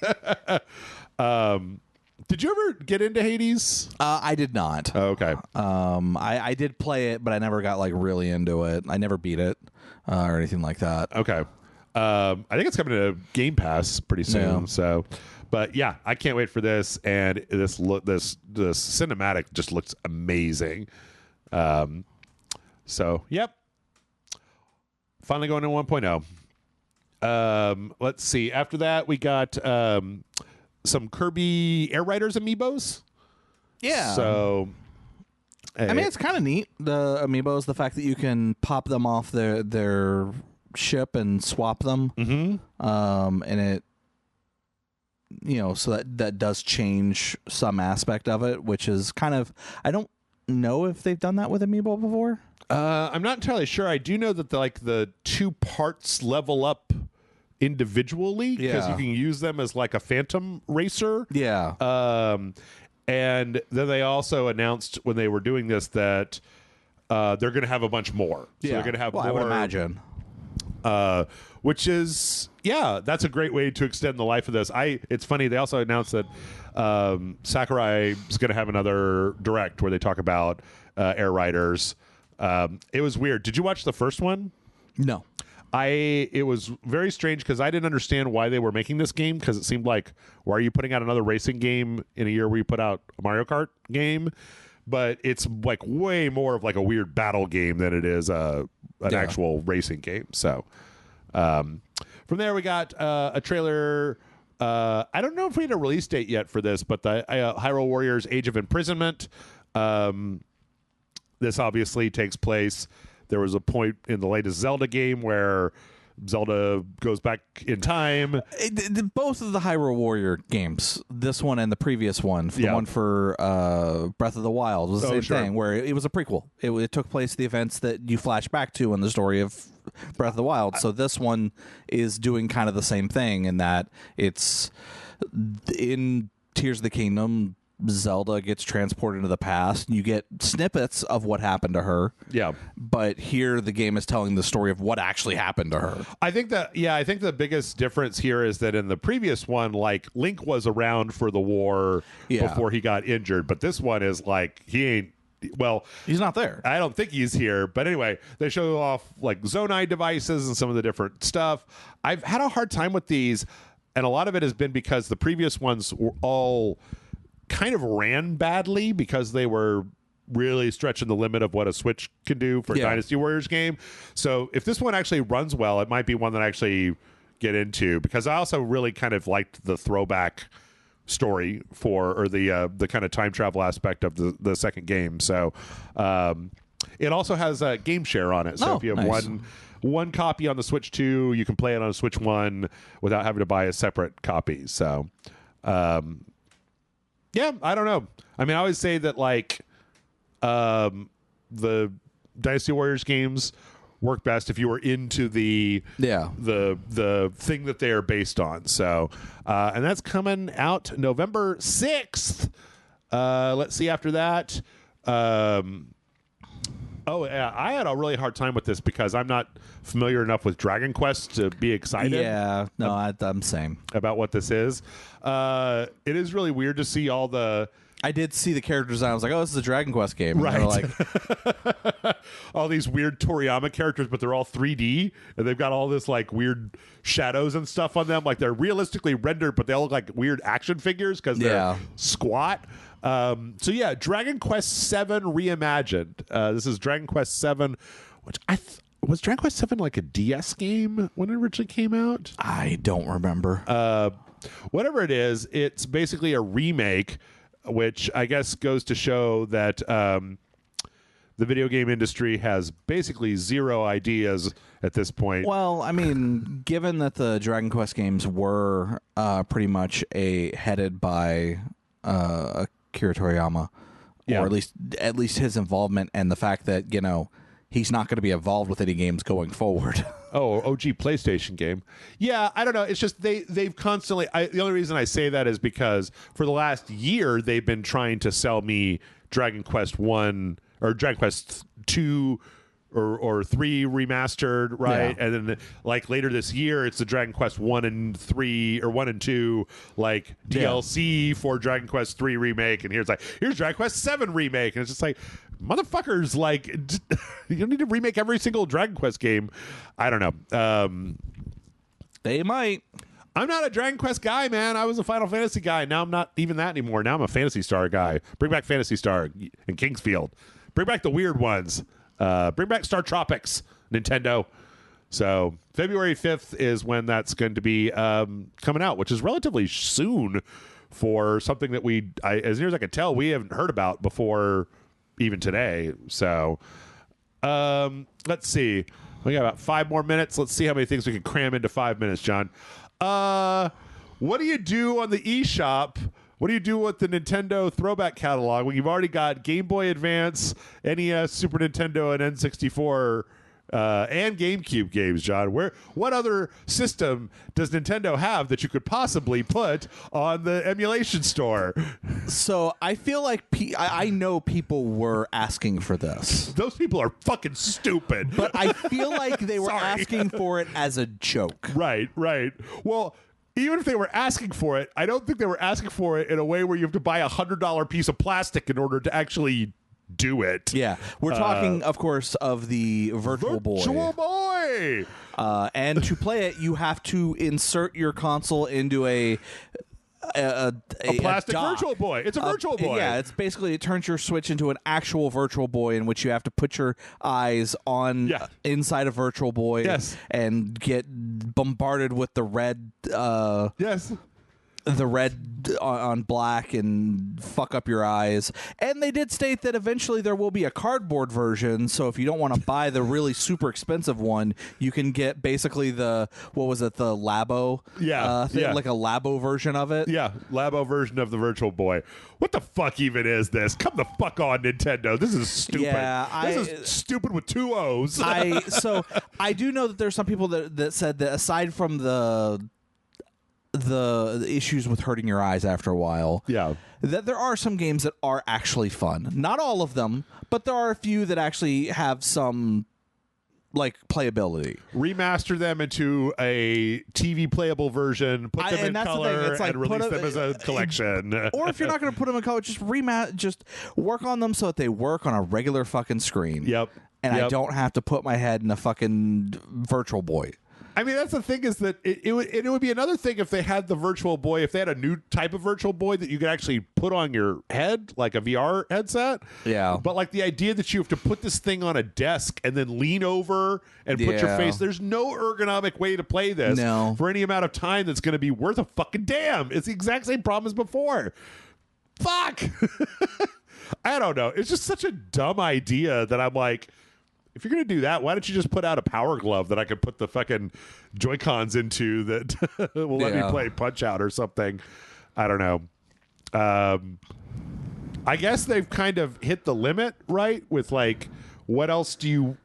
Did you ever get into Hades? I did not. Oh, okay. I did play it, but I never got like really into it. I never beat it or anything like that. Okay. I think it's coming to Game Pass pretty soon. Yeah. So, but yeah, I can't wait for this. And this cinematic just looks amazing. So, yep. Finally going to 1.0. Let's see. After that, we got some Kirby Air Riders amiibos. Yeah. So, I mean, it's kind of neat. The amiibos, the fact that you can pop them off their ship and swap them. Mm-hmm. And it, so that does change some aspect of it, which is kind of, I don't know if they've done that with amiibo before. I'm not entirely sure. I do know that the 2 parts level up individually because you can use them as like a phantom racer. And then they also announced when they were doing this that they're going to have a bunch more. So they're going to have more. I would imagine. Which is, that's a great way to extend the life of this. It's funny, they also announced that Sakurai is going to have another direct where they talk about Air Riders. It was weird. Did you watch the first one? No. It was very strange because I didn't understand why they were making this game, because it seemed like, why are you putting out another racing game in a year where you put out a Mario Kart game? But it's like way more of like a weird battle game than it is an actual racing game. So from there we got a trailer. I don't know if we had a release date yet for this, but the Hyrule Warriors Age of Imprisonment. This obviously takes place. There was a point in the latest Zelda game where Zelda goes back in time. Both of the Hyrule Warrior games, this one and the previous one, the one for Breath of the Wild, was the same thing, where it was a prequel. It took place the events that you flash back to in the story of Breath of the Wild. So this one is doing kind of the same thing in that it's in Tears of the Kingdom. Zelda gets transported into the past. You get snippets of what happened to her. Yeah. But here the game is telling the story of what actually happened to her. I think the biggest difference here is that in the previous one, like, Link was around for the war before he got injured. But this one is like, he's not there. I don't think he's here. But anyway, they show off like Zonai devices and some of the different stuff. I've had a hard time with these, and a lot of it has been because the previous ones were all kind of ran badly because they were really stretching the limit of what a Switch can do for a Dynasty Warriors game. So if this one actually runs well, it might be one that I actually get into, because I also really kind of liked the throwback story or the kind of time travel aspect of the second game. So it also has a game share on it. So if you have one copy on the Switch 2, you can play it on a Switch 1 without having to buy a separate copy. So I don't know. I mean, I always say that like the Dynasty Warriors games work best if you were into the thing that they are based on. So and that's coming out November 6th. Let's see after that. I had a really hard time with this because I'm not familiar enough with Dragon Quest to be excited. Yeah, no, I'm same about what this is. It is really weird to see all the. I did see the character design. I was like, "Oh, this is a Dragon Quest game." Right. And like all these weird Toriyama characters, but they're all 3D, and they've got all this like weird shadows and stuff on them. Like they're realistically rendered, but they all look like weird action figures because they're squat. Dragon Quest 7 reimagined. This is Dragon Quest 7, which was Dragon Quest 7 like a DS game when it originally came out? I don't remember. Whatever it is, it's basically a remake, which I guess goes to show that the video game industry has basically zero ideas at this point. Well, I mean, given that the Dragon Quest games were pretty much headed by Akira Toriyama, or at least his involvement, and the fact that he's not going to be involved with any games going forward. OG PlayStation game. Yeah, I don't know. It's just they've constantly. The only reason I say that is because for the last year they've been trying to sell me Dragon Quest 1 or Dragon Quest 2 or 3 remastered, right? Yeah. And then like later this year, it's the Dragon Quest 1 and 3 or 1 and 2 like DLC for Dragon Quest 3 remake, and here's Dragon Quest 7 remake, and it's just like, motherfuckers, like you don't need to remake every single Dragon Quest game. I don't know. They might. I'm not a Dragon Quest guy, man. I was a Final Fantasy guy. Now I'm not even that anymore. Now I'm a Phantasy Star guy. Bring back Phantasy Star and Kingsfield. Bring back the weird ones. Bring back Star Tropics, Nintendo. So February 5th is when that's going to be coming out, which is relatively soon for something that as near as I can tell, we haven't heard about before even today. So let's see. We got about 5 more minutes. Let's see how many things we can cram into 5 minutes, John. What do you do on the eShop? What do you do with the Nintendo throwback catalog when you've already got Game Boy Advance, NES, Super Nintendo, and N64 and GameCube games, John. What other system does Nintendo have that you could possibly put on the emulation store? So I feel like I know people were asking for this. Those people are fucking stupid. But I feel like they were asking for it as a joke. Right. Well, even if they were asking for it, I don't think they were asking for it in a way where you have to buy a $100 piece of plastic in order to actually do it. Yeah. We're talking, of course, of the Virtual Boy. Virtual Boy! And to play it, you have to insert your console into a plastic Virtual Boy. It's a Virtual Boy. Yeah, it's basically, it turns your Switch into an actual Virtual Boy in which you have to put your eyes on inside a Virtual Boy and get bombarded with the red the red on black and fuck up your eyes. And they did state that eventually there will be a cardboard version, so if you don't want to buy the really super expensive one, you can get basically the the Labo thing, like a Labo version of it. Yeah, Labo version of the Virtual Boy. What the fuck even is this? Come the fuck on, Nintendo. This is stupid. Yeah, this is stupid with two O's. So I do know that there's some people that said that aside from the issues with hurting your eyes after a while, that there are some games that are actually fun. Not all of them, but there are a few that actually have some like playability. Remaster them into a TV playable version, put them in color, and release them as a collection. Or if you're not going to put them in color, just work on them so that they work on a regular fucking screen. Yep. And I don't have to put my head in a fucking Virtual Boy. I mean, that's the thing, is that it would be another thing if they had the Virtual Boy, if they had a new type of Virtual Boy that you could actually put on your head, like a VR headset. Yeah. But like the idea that you have to put this thing on a desk and then lean over and put your face, there's no ergonomic way to play this for any amount of time that's going to be worth a fucking damn. It's the exact same problem as before. Fuck. I don't know. It's just such a dumb idea that I'm like, if you're going to do that, why don't you just put out a Power Glove that I could put the fucking Joy-Cons into that will let me play Punch-Out or something? I don't know. I guess they've kind of hit the limit, right? With like, what else do you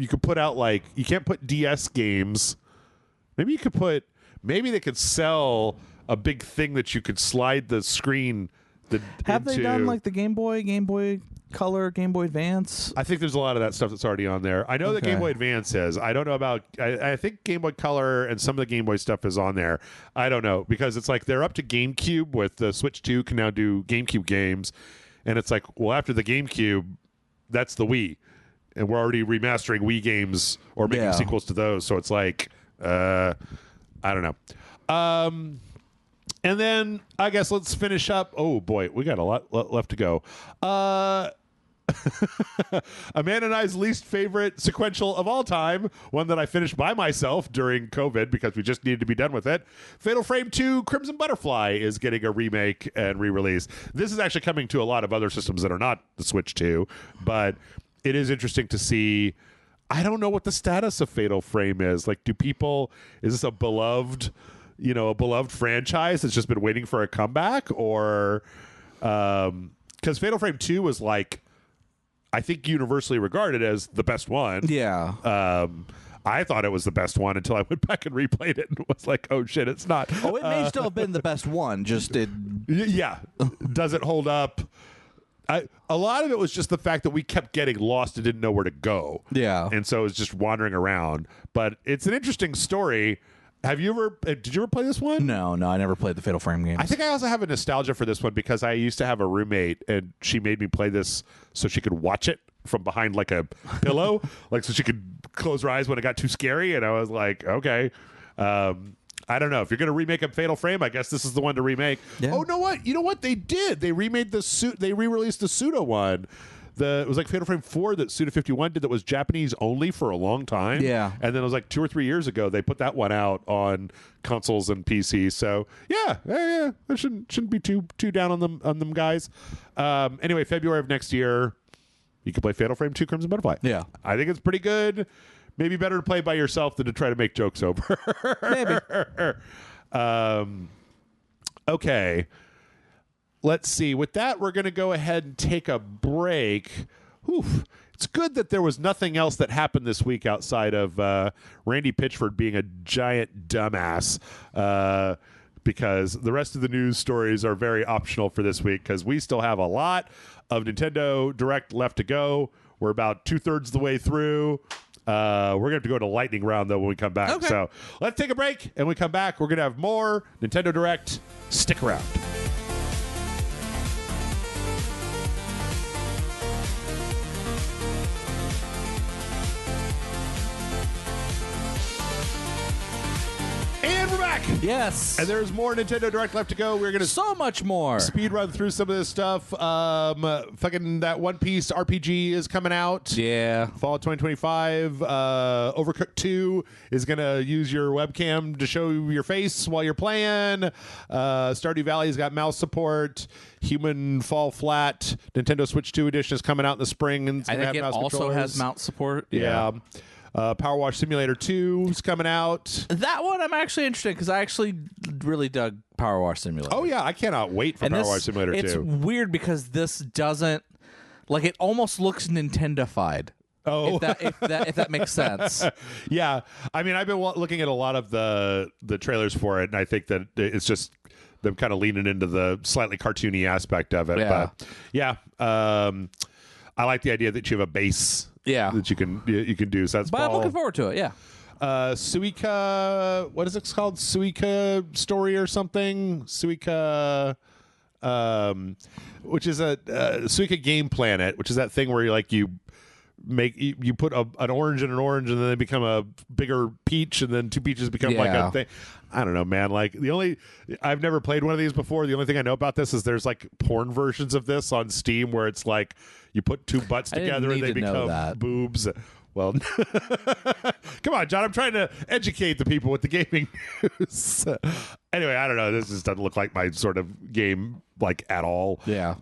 could put out? Like, you can't put DS games. Maybe you could maybe they could sell a big thing that you could slide the screen Have they done like the Game Boy Color, Game Boy Advance? I think there's a lot of that stuff that's already on there. I know that Game Boy Advance is. I don't know about... I think Game Boy Color and some of the Game Boy stuff is on there. I don't know, because it's like they're up to GameCube with the Switch 2 can now do GameCube games. And it's like, well, after the GameCube, that's the Wii. And we're already remastering Wii games or making sequels to those. So it's like, I don't know. And then I guess let's finish up. Oh, boy, we got a lot left to go. Amanda and I's least favorite sequential of all time, one that I finished by myself during COVID because we just needed to be done with it. Fatal Frame 2 Crimson Butterfly is getting a remake and re-release. This is actually coming to a lot of other systems that are not the Switch 2, but it is interesting to see. I don't know what the status of Fatal Frame is. Like, is this a beloved franchise that's just been waiting for a comeback? Or because Fatal Frame 2 was like, I think universally regarded as the best one. Yeah. I thought it was the best one until I went back and replayed it and was like, oh shit, it's not. Oh, it may still have been the best one. Just it. Yeah. Does it hold up? A lot of it was just the fact that we kept getting lost and didn't know where to go. Yeah. And so it was just wandering around. But it's an interesting story. Did you ever play this one? No, I never played the Fatal Frame games. I think I also have a nostalgia for this one because I used to have a roommate and she made me play this so she could watch it from behind like a pillow, like so she could close her eyes when it got too scary. And I was like, okay. I don't know. If you're going to remake a Fatal Frame, I guess this is the one to remake. Yeah. Oh, You know what? They did. They remade they re-released the Suda one. It was like Fatal Frame 4 that Suda51 did that was Japanese only for a long time. Yeah. And then it was like 2 or 3 years ago they put that one out on consoles and PC. So yeah. I shouldn't be too down on them guys. Anyway, February of next year, you can play Fatal Frame 2 Crimson Butterfly. Yeah. I think it's pretty good. Maybe better to play by yourself than to try to make jokes over. Maybe. Okay. Let's see. With that, we're going to go ahead and take a break. Whew. it's good that there was nothing else that happened this week outside of Randy Pitchford being a giant dumbass. Because the rest of the news stories are very optional for this week because we still have a lot of Nintendo Direct left to go. We're about 2/3 of the way through. We're going to have to go to lightning round, though, when we come back. Okay. So let's take a break, and when we come back, we're going to have more Nintendo Direct. Stick around. And we're back. Yes. And there's more Nintendo Direct left to go. We're going to so much more speed run through some of this stuff. Fucking that One Piece RPG is coming out. Yeah. Fall of 2025. Overcooked 2 is going to use your webcam to show your face while you're playing. Stardew Valley's got mouse support. Human Fall Flat Nintendo Switch 2 edition is coming out in the spring. And I think it also has mouse support. Yeah. Power Wash Simulator 2 is coming out. That one I'm actually interested because I actually really dug Power Wash Simulator. Oh, yeah. I cannot wait for Power Wash Simulator 2. It's weird because this doesn't... Like, it almost looks Nintendo-fied. Oh. If that makes sense. Yeah. I mean, I've been looking at a lot of the trailers for it, and I think that it's just them kind of leaning into the slightly cartoony aspect of it. Yeah. But, yeah. I like the idea that you have a base... Yeah, that you can do. So that's. But I'm looking forward to it. Yeah. Suika, what is it called? Suika Story or something? Suika, which is a Suika Game Planet, which is that thing where you put an orange in an orange, and then they become a bigger peach, and then two peaches become like a thing. I don't know, man. Like I've never played one of these before. The only thing I know about this is there's like porn versions of this on Steam where it's like you put two butts together and they become boobs. Well, come on, John. I'm trying to educate the people with the gaming news. Anyway, I don't know. This just doesn't look like my sort of game, like, at all. Yeah.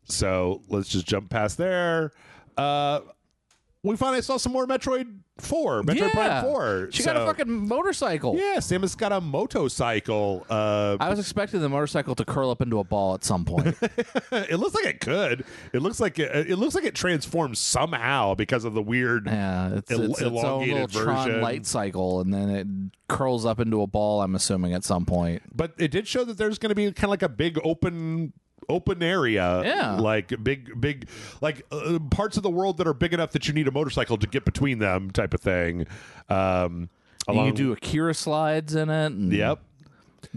So let's just jump past there. We finally saw some more Metroid Prime 4. She got a fucking motorcycle. Yeah, Samus got a motorcycle. I was expecting the motorcycle to curl up into a ball at some point. It looks like it could. It looks like it transforms somehow because of the weird, it's its own little Tron light cycle, and then it curls up into a ball. I'm assuming at some point. But it did show that there's going to be kind of like a big open area, like big like parts of the world that are big enough that you need a motorcycle to get between them, type of thing. You can do Akira slides in it. And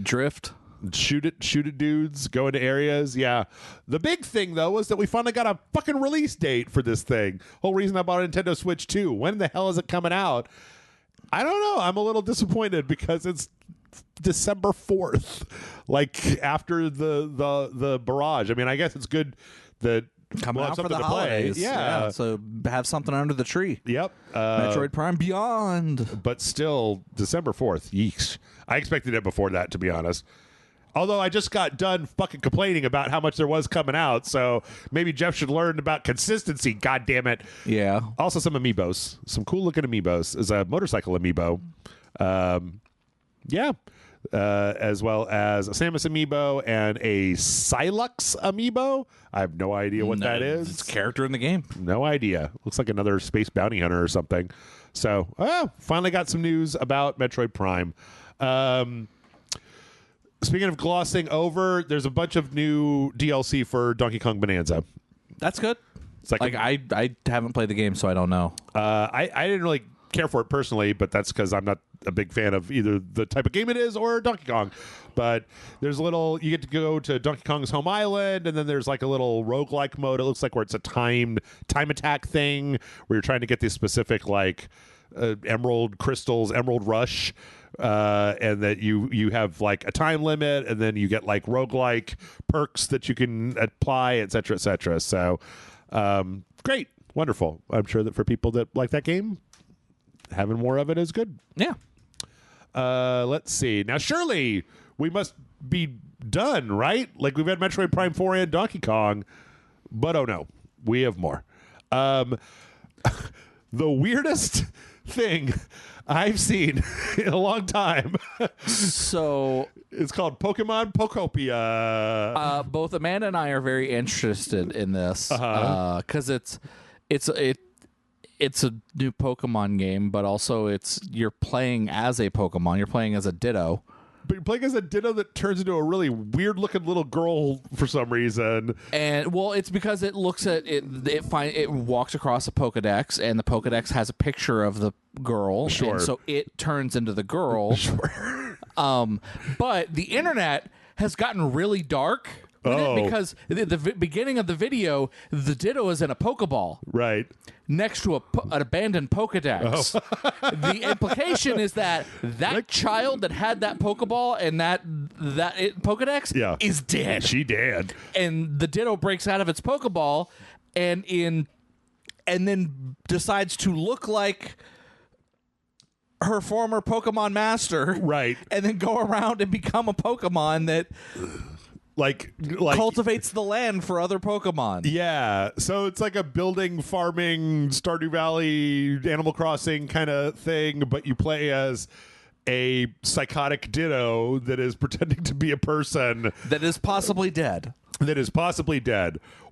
drift. Shoot it, dudes. Go into areas. Yeah. The big thing though was that we finally got a fucking release date for this thing. Whole reason I bought a Nintendo Switch 2. When the hell is it coming out? I don't know. I'm a little disappointed because it's December 4th, like after the barrage. I mean, I guess it's good that coming out for the holidays. Yeah, so have something under the tree. Yep. Metroid Prime Beyond. But still, December 4th. Yeesh. I expected it before that, to be honest. Although I just got done fucking complaining about how much there was coming out, so maybe Jeff should learn about consistency. God damn it. Yeah. Also, some amiibos, some cool looking amiibos. Is a motorcycle amiibo. Yeah. As well as a Samus amiibo and a Silux amiibo. I have no idea what that is. It's a character in the game. No idea. Looks like another space bounty hunter or something. So, finally got some news about Metroid Prime. Speaking of glossing over, there's a bunch of new DLC for Donkey Kong Bonanza. That's good. It's like I haven't played the game, so I don't know. I didn't really care for it personally, but that's because I'm not a big fan of either the type of game it is or Donkey Kong. But there's you get to go to Donkey Kong's home island, and then there's like a little roguelike mode. It looks like where it's a time attack thing where you're trying to get these specific like emerald crystals, Emerald Rush, and that you have like a time limit, and then you get like roguelike perks that you can apply, et cetera. So great, wonderful. I'm sure that for people that like that game, having more of it is good. Yeah. Let's see. Now, surely we must be done, right? Like we've had Metroid Prime 4 and Donkey Kong, but oh no, we have more. The weirdest thing I've seen in a long time. So it's called Pokemon Pokopia. Both Amanda and I are very interested in this because it's a new Pokemon game, but also you're playing as a Pokemon. You're playing as a Ditto. But you're playing as a Ditto that turns into a really weird-looking little girl for some reason. And well, it's because it looks at it. It walks across a Pokedex, and the Pokedex has a picture of the girl. Sure. And so it turns into the girl. Sure. But the internet has gotten really dark with it because the beginning of the video, the Ditto is in a Pokeball. Right. Next to an abandoned Pokedex. The implication is that child that had that Pokeball and Pokedex is dead. She dead. And the Ditto breaks out of its Pokeball and then decides to look like her former Pokemon master. Right. And then go around and become a Pokemon that like cultivates the land for other Pokemon. Yeah. So it's like a building, farming, Stardew Valley, Animal Crossing kind of thing, but you play as a psychotic Ditto that is pretending to be a person. That is possibly dead.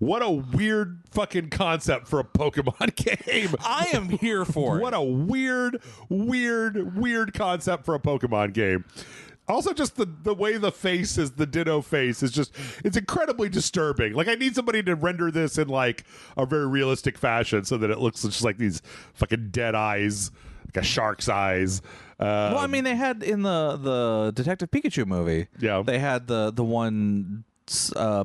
What a weird fucking concept for a Pokemon game. I am here for it. What a weird concept for a Pokemon game. Also, just the way the face is, the Ditto face is just, it's incredibly disturbing. Like, I need somebody to render this in like a very realistic fashion so that it looks just like these fucking dead eyes, like a shark's eyes. Well, I mean, they had in the Detective Pikachu movie. Yeah, they had the one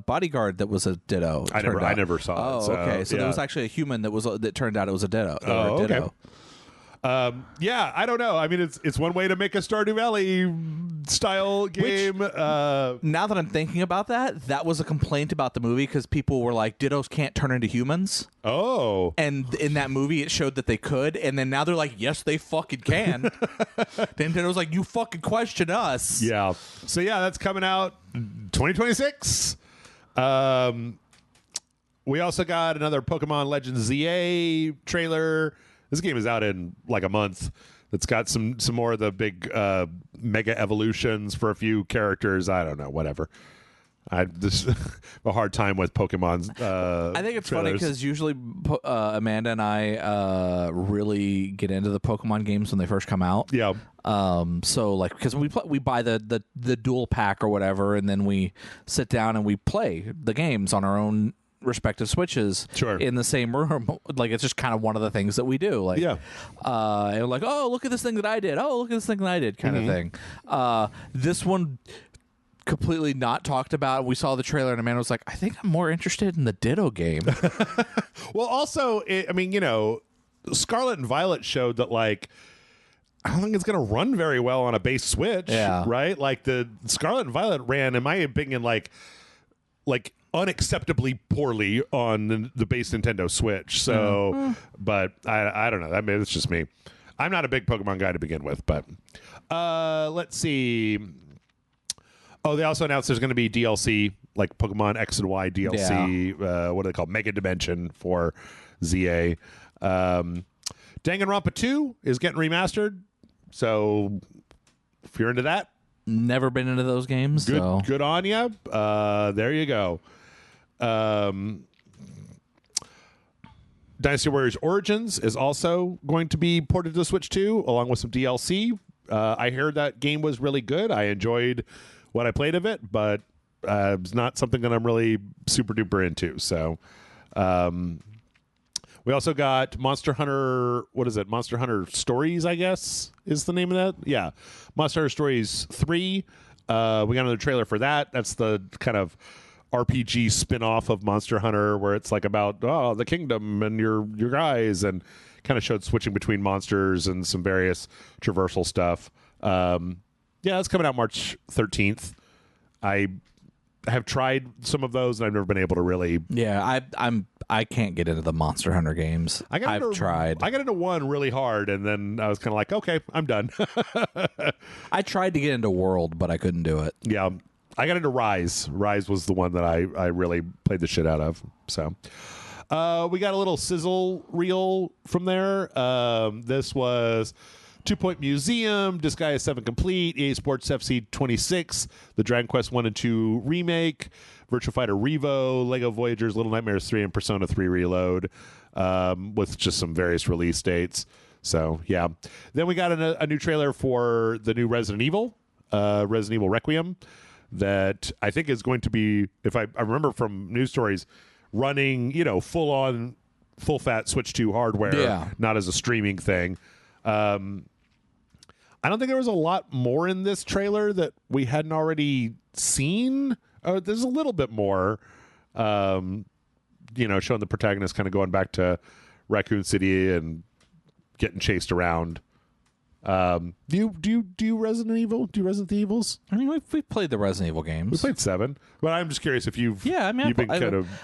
bodyguard that was a Ditto. I never saw it. So, okay. So there was actually a human that turned out it was a Ditto. Ditto. Okay. Yeah, I don't know. I mean, it's one way to make a Stardew Valley style game. Now that I'm thinking about that was a complaint about the movie because people were like, Dittos can't turn into humans. Oh. And in that movie, it showed that they could. And then now they're like, yes, they fucking can. Then Ditto's like, you fucking question us. Yeah. So, yeah, that's coming out 2026. We also got another Pokemon Legends ZA trailer. This game is out in like a month. It's got some more of the big mega evolutions for a few characters. I don't know, whatever. I just have a hard time with Pokemon's I think it's trailers. funny because usually Amanda and I really get into the Pokemon games when they first come out. Yeah. So like because we buy the dual pack or whatever, and then we sit down and we play the games on our own respective Switches in the same room. Like, it's just kind of one of the things that we do. Like, and like, oh, look at this thing that I did. Oh, look at this thing that I did, kind of thing. This one completely not talked about. We saw the trailer and Amanda was like, I think I'm more interested in the Ditto game. Well, also, I mean, you know, Scarlet and Violet showed that, like, I don't think it's going to run very well on a base Switch, right? Like, the Scarlet and Violet ran, in my opinion, like unacceptably poorly on the base Nintendo Switch. So, but I don't know. I mean, it's just me. I'm not a big Pokemon guy to begin with, but let's see. Oh, they also announced there's going to be DLC, like Pokemon X and Y DLC. What are they called? Mega Dimension for ZA. Danganronpa 2 is getting remastered. So if you're into that, never been into those games. Good on you. There you go. Dynasty Warriors Origins is also going to be ported to the Switch 2, along with some DLC. I heard that game was really good. I enjoyed what I played of it, but it's not something that I'm really super duper into. So, we also got Monster Hunter. What is it? Monster Hunter Stories, I guess, is the name of that. Yeah, Monster Hunter Stories 3. We got another trailer for that. That's the kind of RPG spin-off of Monster Hunter, where it's like about the kingdom and your guys, and kind of showed switching between monsters and some various traversal stuff. Yeah, it's coming out March 13th. I have tried some of those, and I've never been able to really. Yeah, I can't get into the Monster Hunter games. I've tried. I got into one really hard, and then I was kind of like, okay, I'm done. I tried to get into World, but I couldn't do it. Yeah, I got into Rise. Rise was the one that I really played the shit out of. So we got a little sizzle reel from there. This was 2 Point Museum, Disgaea 7 Complete, EA Sports FC 26, the Dragon Quest 1 and 2 remake, Virtua Fighter Revo, Lego Voyagers, Little Nightmares 3, and Persona 3 Reload, with just some various release dates. So, yeah. Then we got a new trailer for the new Resident Evil Requiem, that I think is going to be, if I remember from news stories, running, full fat Switch 2 hardware, not as a streaming thing. I don't think there was a lot more in this trailer that we hadn't already seen. There's a little bit more, showing the protagonist kind of going back to Raccoon City and getting chased around. Do you Resident Evil? Do you Resident Evils? I mean, we've played the Resident Evil games. We played 7, but I'm just curious if you've I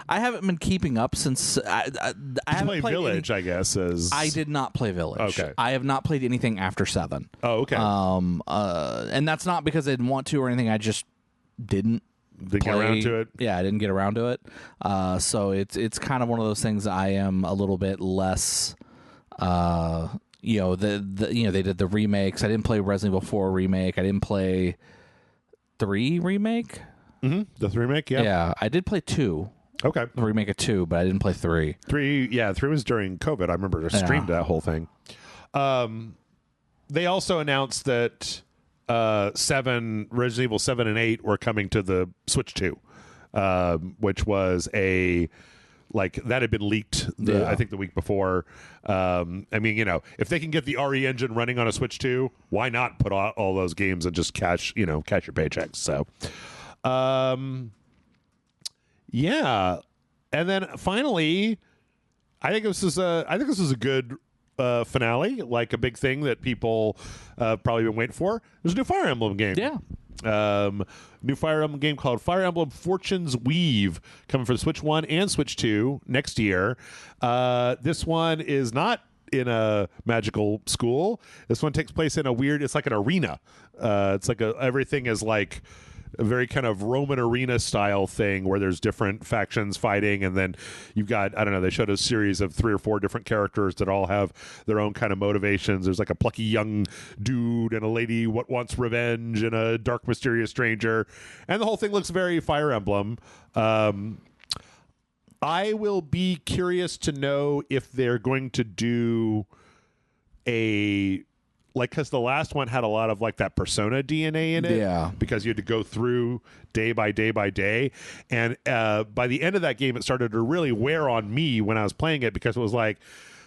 haven't been keeping up since I haven't played Village. I guess I did not play Village. Okay, I have not played anything after 7. Oh, okay. And that's not because I didn't want to or anything. I just didn't get around to it. Yeah, I didn't get around to it. So it's kind of one of those things I am a little bit less. They did the remakes. I didn't play Resident Evil 4 remake. I didn't play 3 remake. Mm-hmm. The 3 remake, yeah. Yeah, I did play 2. Okay. The remake of 2, but I didn't play 3. 3 was during COVID. I remember I streamed that whole thing. They also announced that Resident Evil 7 and 8 were coming to the Switch 2, which was that had been leaked, I think, the week before. If they can get the RE engine running on a Switch 2, why not put all those games and just cash your paychecks? So, yeah. And then finally, I think this is a good finale, like a big thing that people probably been waiting for. There's a new Fire Emblem game. Yeah. New Fire Emblem game called Fire Emblem Fortune's Weave, coming for the Switch 1 and Switch 2 next year. This one is not in a magical school. This one takes place in it's like an arena. It's like everything is like a very kind of Roman arena style thing where there's different factions fighting, and then you've got, I don't know, they showed a series of 3 or 4 different characters that all have their own kind of motivations. There's like a plucky young dude and a lady what wants revenge and a dark mysterious stranger, and the whole thing looks very Fire Emblem. I will be curious to know if they're going to do because the last one had a lot of like that Persona DNA in it, because you had to go through day by day by day, and by the end of that game, it started to really wear on me when I was playing it, because it was like,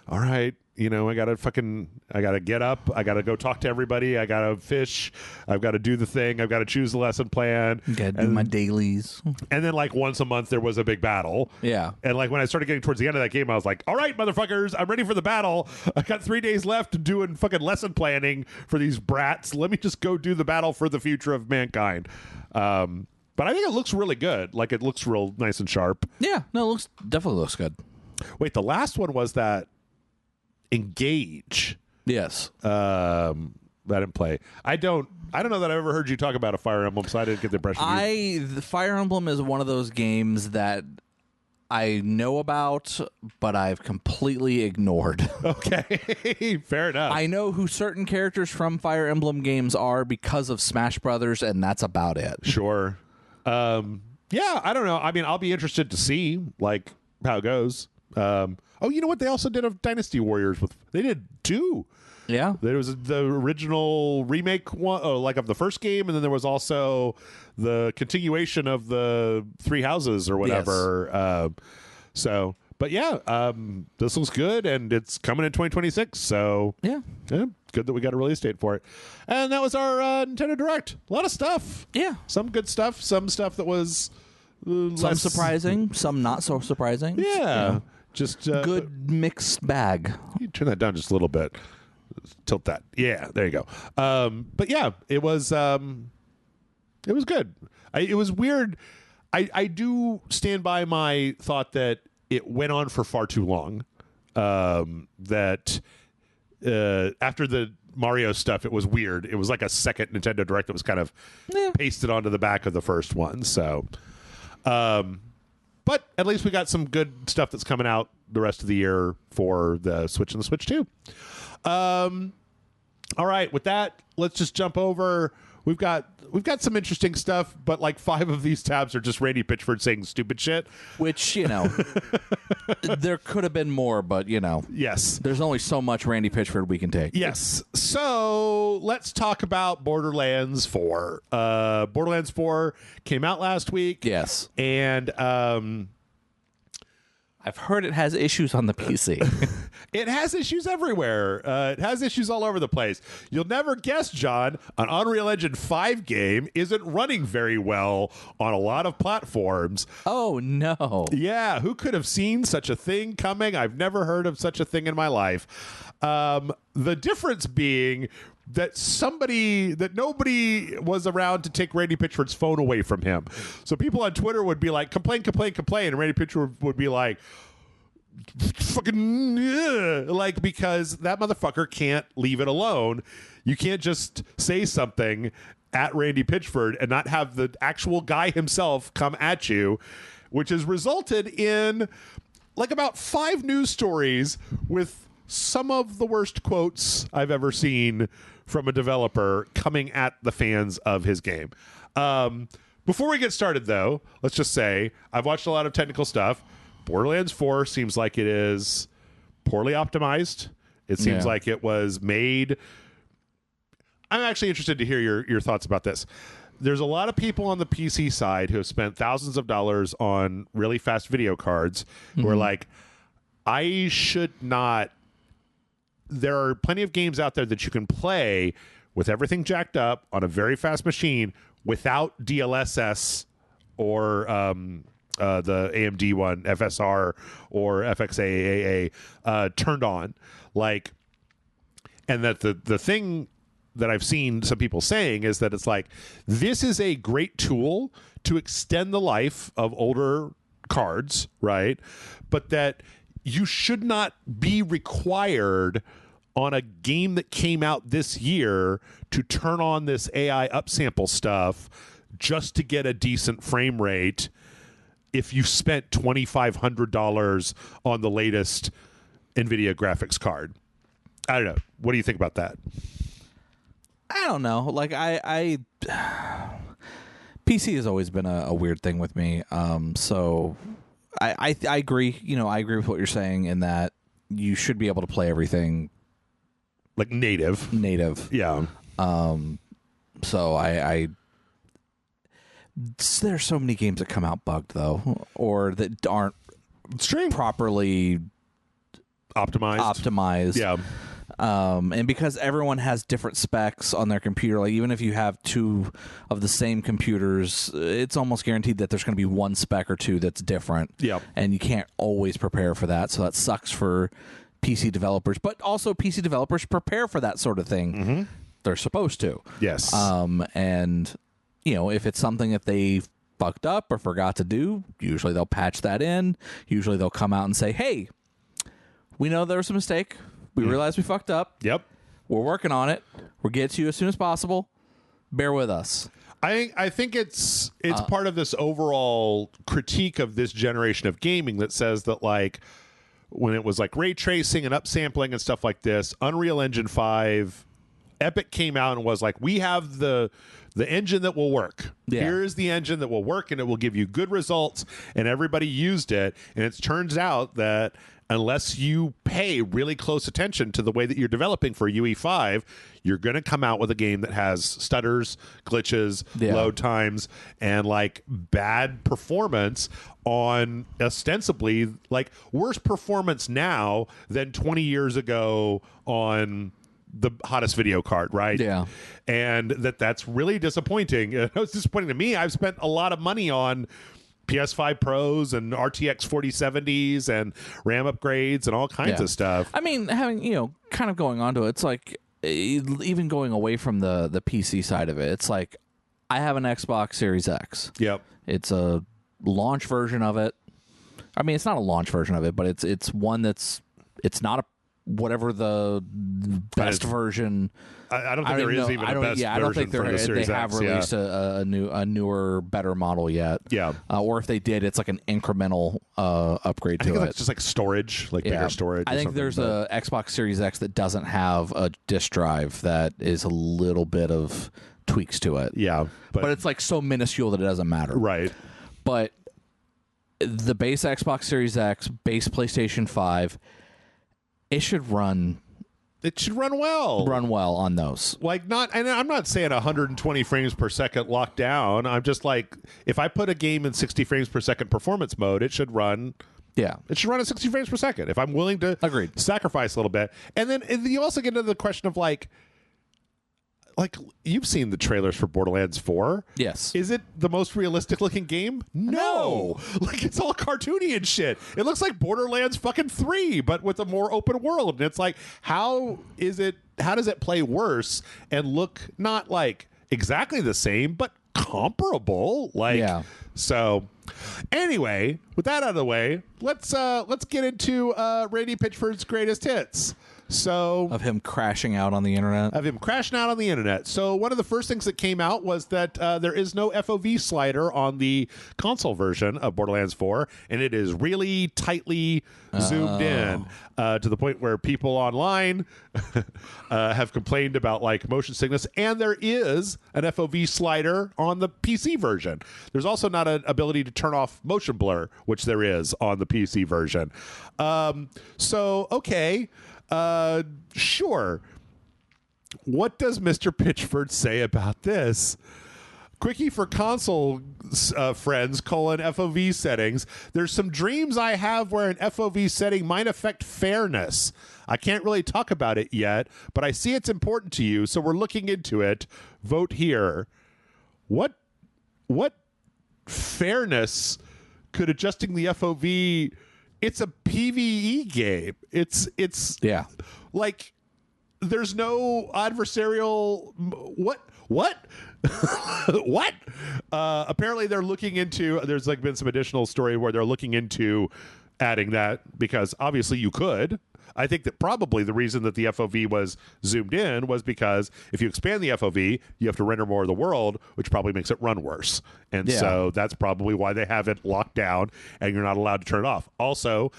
all right, I gotta get up, I gotta go talk to everybody, I gotta fish, I've got to do the thing, I've got to choose the lesson plan, gotta do my dailies, and then like once a month there was a big battle. Yeah. And like when I started getting towards the end of that game, I was like, all right, motherfuckers, I'm ready for the battle. I got 3 days left doing fucking lesson planning for these brats. Let me just go do the battle for the future of mankind. But I think it looks really good. Like, it looks real nice and sharp. Yeah, no, it definitely looks good. Wait, the last one was that Engage. Yes. I didn't play. I don't know that I've ever heard you talk about a Fire Emblem, so I didn't get the impression. The Fire Emblem is one of those games that I know about, but I've completely ignored. Okay, fair enough. I know who certain characters from Fire Emblem games are because of Smash Brothers, and that's about it. Sure. Yeah, I don't know. I mean, I'll be interested to see like how it goes. You know what? They also did a Dynasty Warriors they did 2. Yeah. There was the original remake one, of the first game, and then there was also the continuation of the 3 Houses or whatever. Yes. But yeah, this looks good, and it's coming in 2026. So yeah, good that we got a release date for it. And that was our Nintendo Direct. A lot of stuff. Yeah, some good stuff, some stuff that was some surprising, some not so surprising. Yeah, just good mixed bag. You turn that down just a little bit. Tilt that. Yeah, there you go. But yeah, it was good. It was weird. I do stand by my thought that it went on for far too long. That after the Mario stuff, it was weird. It was like a second Nintendo Direct that was kind of pasted onto the back of the first one. So, but at least we got some good stuff that's coming out the rest of the year for the Switch and the Switch 2. All right, with that, let's just jump over. We've got some interesting stuff, but like 5 of these tabs are just Randy Pitchford saying stupid shit. Which, there could have been more, but, Yes. There's only so much Randy Pitchford we can take. Yes. So let's talk about Borderlands 4. Borderlands 4 came out last week. Yes. And I've heard it has issues on the PC. it has issues everywhere. It has issues all over the place. You'll never guess, John, an Unreal Engine 5 game isn't running very well on a lot of platforms. Oh, no. Yeah, who could have seen such a thing coming? I've never heard of such a thing in my life. The difference being that nobody was around to take Randy Pitchford's phone away from him. So people on Twitter would be like, complain, complain, complain. And Randy Pitchford would be like, fucking, like, because that motherfucker can't leave it alone. You can't just say something at Randy Pitchford and not have the actual guy himself come at you, which has resulted in like about 5 news stories with some of the worst quotes I've ever seen from a developer coming at the fans of his game. Before we get started, though, let's just say I've watched a lot of technical stuff. Borderlands 4 seems like it is poorly optimized. It seems like it was made... I'm actually interested to hear your thoughts about this. There's a lot of people on the PC side who have spent thousands of dollars on really fast video cards who are like, I should not... There are plenty of games out there that you can play with everything jacked up on a very fast machine without DLSS or the AMD one, FSR or FXAA turned on. Like, and that the thing that I've seen some people saying is that it's like, this is a great tool to extend the life of older cards, right? But that you should not be required on a game that came out this year to turn on this AI upsample stuff just to get a decent frame rate if you spent $2,500 on the latest NVIDIA graphics card. I don't know. What do you think about that? I don't know. Like, I PC has always been a weird thing with me. So I agree. I agree with what you're saying in that you should be able to play everything like native. Yeah. So there's so many games that come out bugged though, or that aren't properly optimized. Yeah. And because everyone has different specs on their computer, like even if you have 2 of the same computers, it's almost guaranteed that there's going to be 1 spec or 2 that's different. Yeah. And you can't always prepare for that. So that sucks for PC developers, but also PC developers prepare for that sort of thing. They're supposed to. Yes. And if it's something that they fucked up or forgot to do, usually they'll patch that in. Usually they'll come out and say, hey, we know there was a mistake. We realized we fucked up. Yep. We're working on it. We'll get to you as soon as possible. Bear with us. I think it's part of this overall critique of this generation of gaming that says that, like, when it was like ray tracing and upsampling and stuff like this, Unreal Engine 5, Epic came out and was like, we have the engine that will work. Yeah. Here is the engine that will work and it will give you good results, and everybody used it. And it turns out that unless you pay really close attention to the way that you're developing for UE5, you're going to come out with a game that has stutters, glitches, load times, and like bad performance on ostensibly like worse performance now than 20 years ago on the hottest video card, right? Yeah. And that's really disappointing. It's disappointing to me. I've spent a lot of money on PS5 Pros and RTX 4070s and RAM upgrades and all kinds of stuff. I mean, having, kind of going on to it, it's like, even going away from the PC side of it, it's like, I have an Xbox Series X. Yep. It's a launch version of it. I mean, it's not a launch version of it, but it's one it's not a whatever the best version. I don't think there is even a best version. I don't think for the Series they have X, released a newer, better model yet. Yeah, or if they did, it's like an incremental upgrade to it. It's just like storage, like bigger storage. I think there's a Xbox Series X that doesn't have a disk drive that is a little bit of tweaks to it. Yeah, but it's like so minuscule that it doesn't matter. Right. But the base Xbox Series X, base PlayStation 5, it should run. It should run well. Run well on those. Like and I'm not saying 120 frames per second lockdown. I'm just like, if I put a game in 60 frames per second performance mode, it should run. Yeah. It should run at 60 frames per second. If I'm willing to sacrifice a little bit. And then you also get into the question of like you've seen the trailers for Borderlands 4. Yes. Is it the most realistic looking game? No. Like, it's all cartoony and shit. It looks like Borderlands fucking 3, but with a more open world. And it's like, how does it play worse and look not like exactly the same, but comparable? Like, so anyway, with that out of the way, let's get into Randy Pitchford's greatest hits. So of him crashing out on the internet. So one of the first things that came out was that there is no FOV slider on the console version of Borderlands 4, and it is really tightly zoomed in to the point where people online have complained about like motion sickness. And there is an FOV slider on the PC version. There's also not an ability to turn off motion blur, which there is on the PC version. Sure. What does Mr. Pitchford say about this? Quickie for console friends, FOV settings. There's some dreams I have where an FOV setting might affect fairness. I can't really talk about it yet, but I see it's important to you, so we're looking into it. Vote here. What fairness could adjusting the FOV... It's a PvE game. It's like there's no adversarial. What? What? Apparently, they're looking into. There's like been some additional story where they're looking into adding that because obviously you could. I think that probably the reason that the FOV was zoomed in was because if you expand the FOV, you have to render more of the world, which probably makes it run worse. And so that's probably why they have it locked down and you're not allowed to turn it off. Also,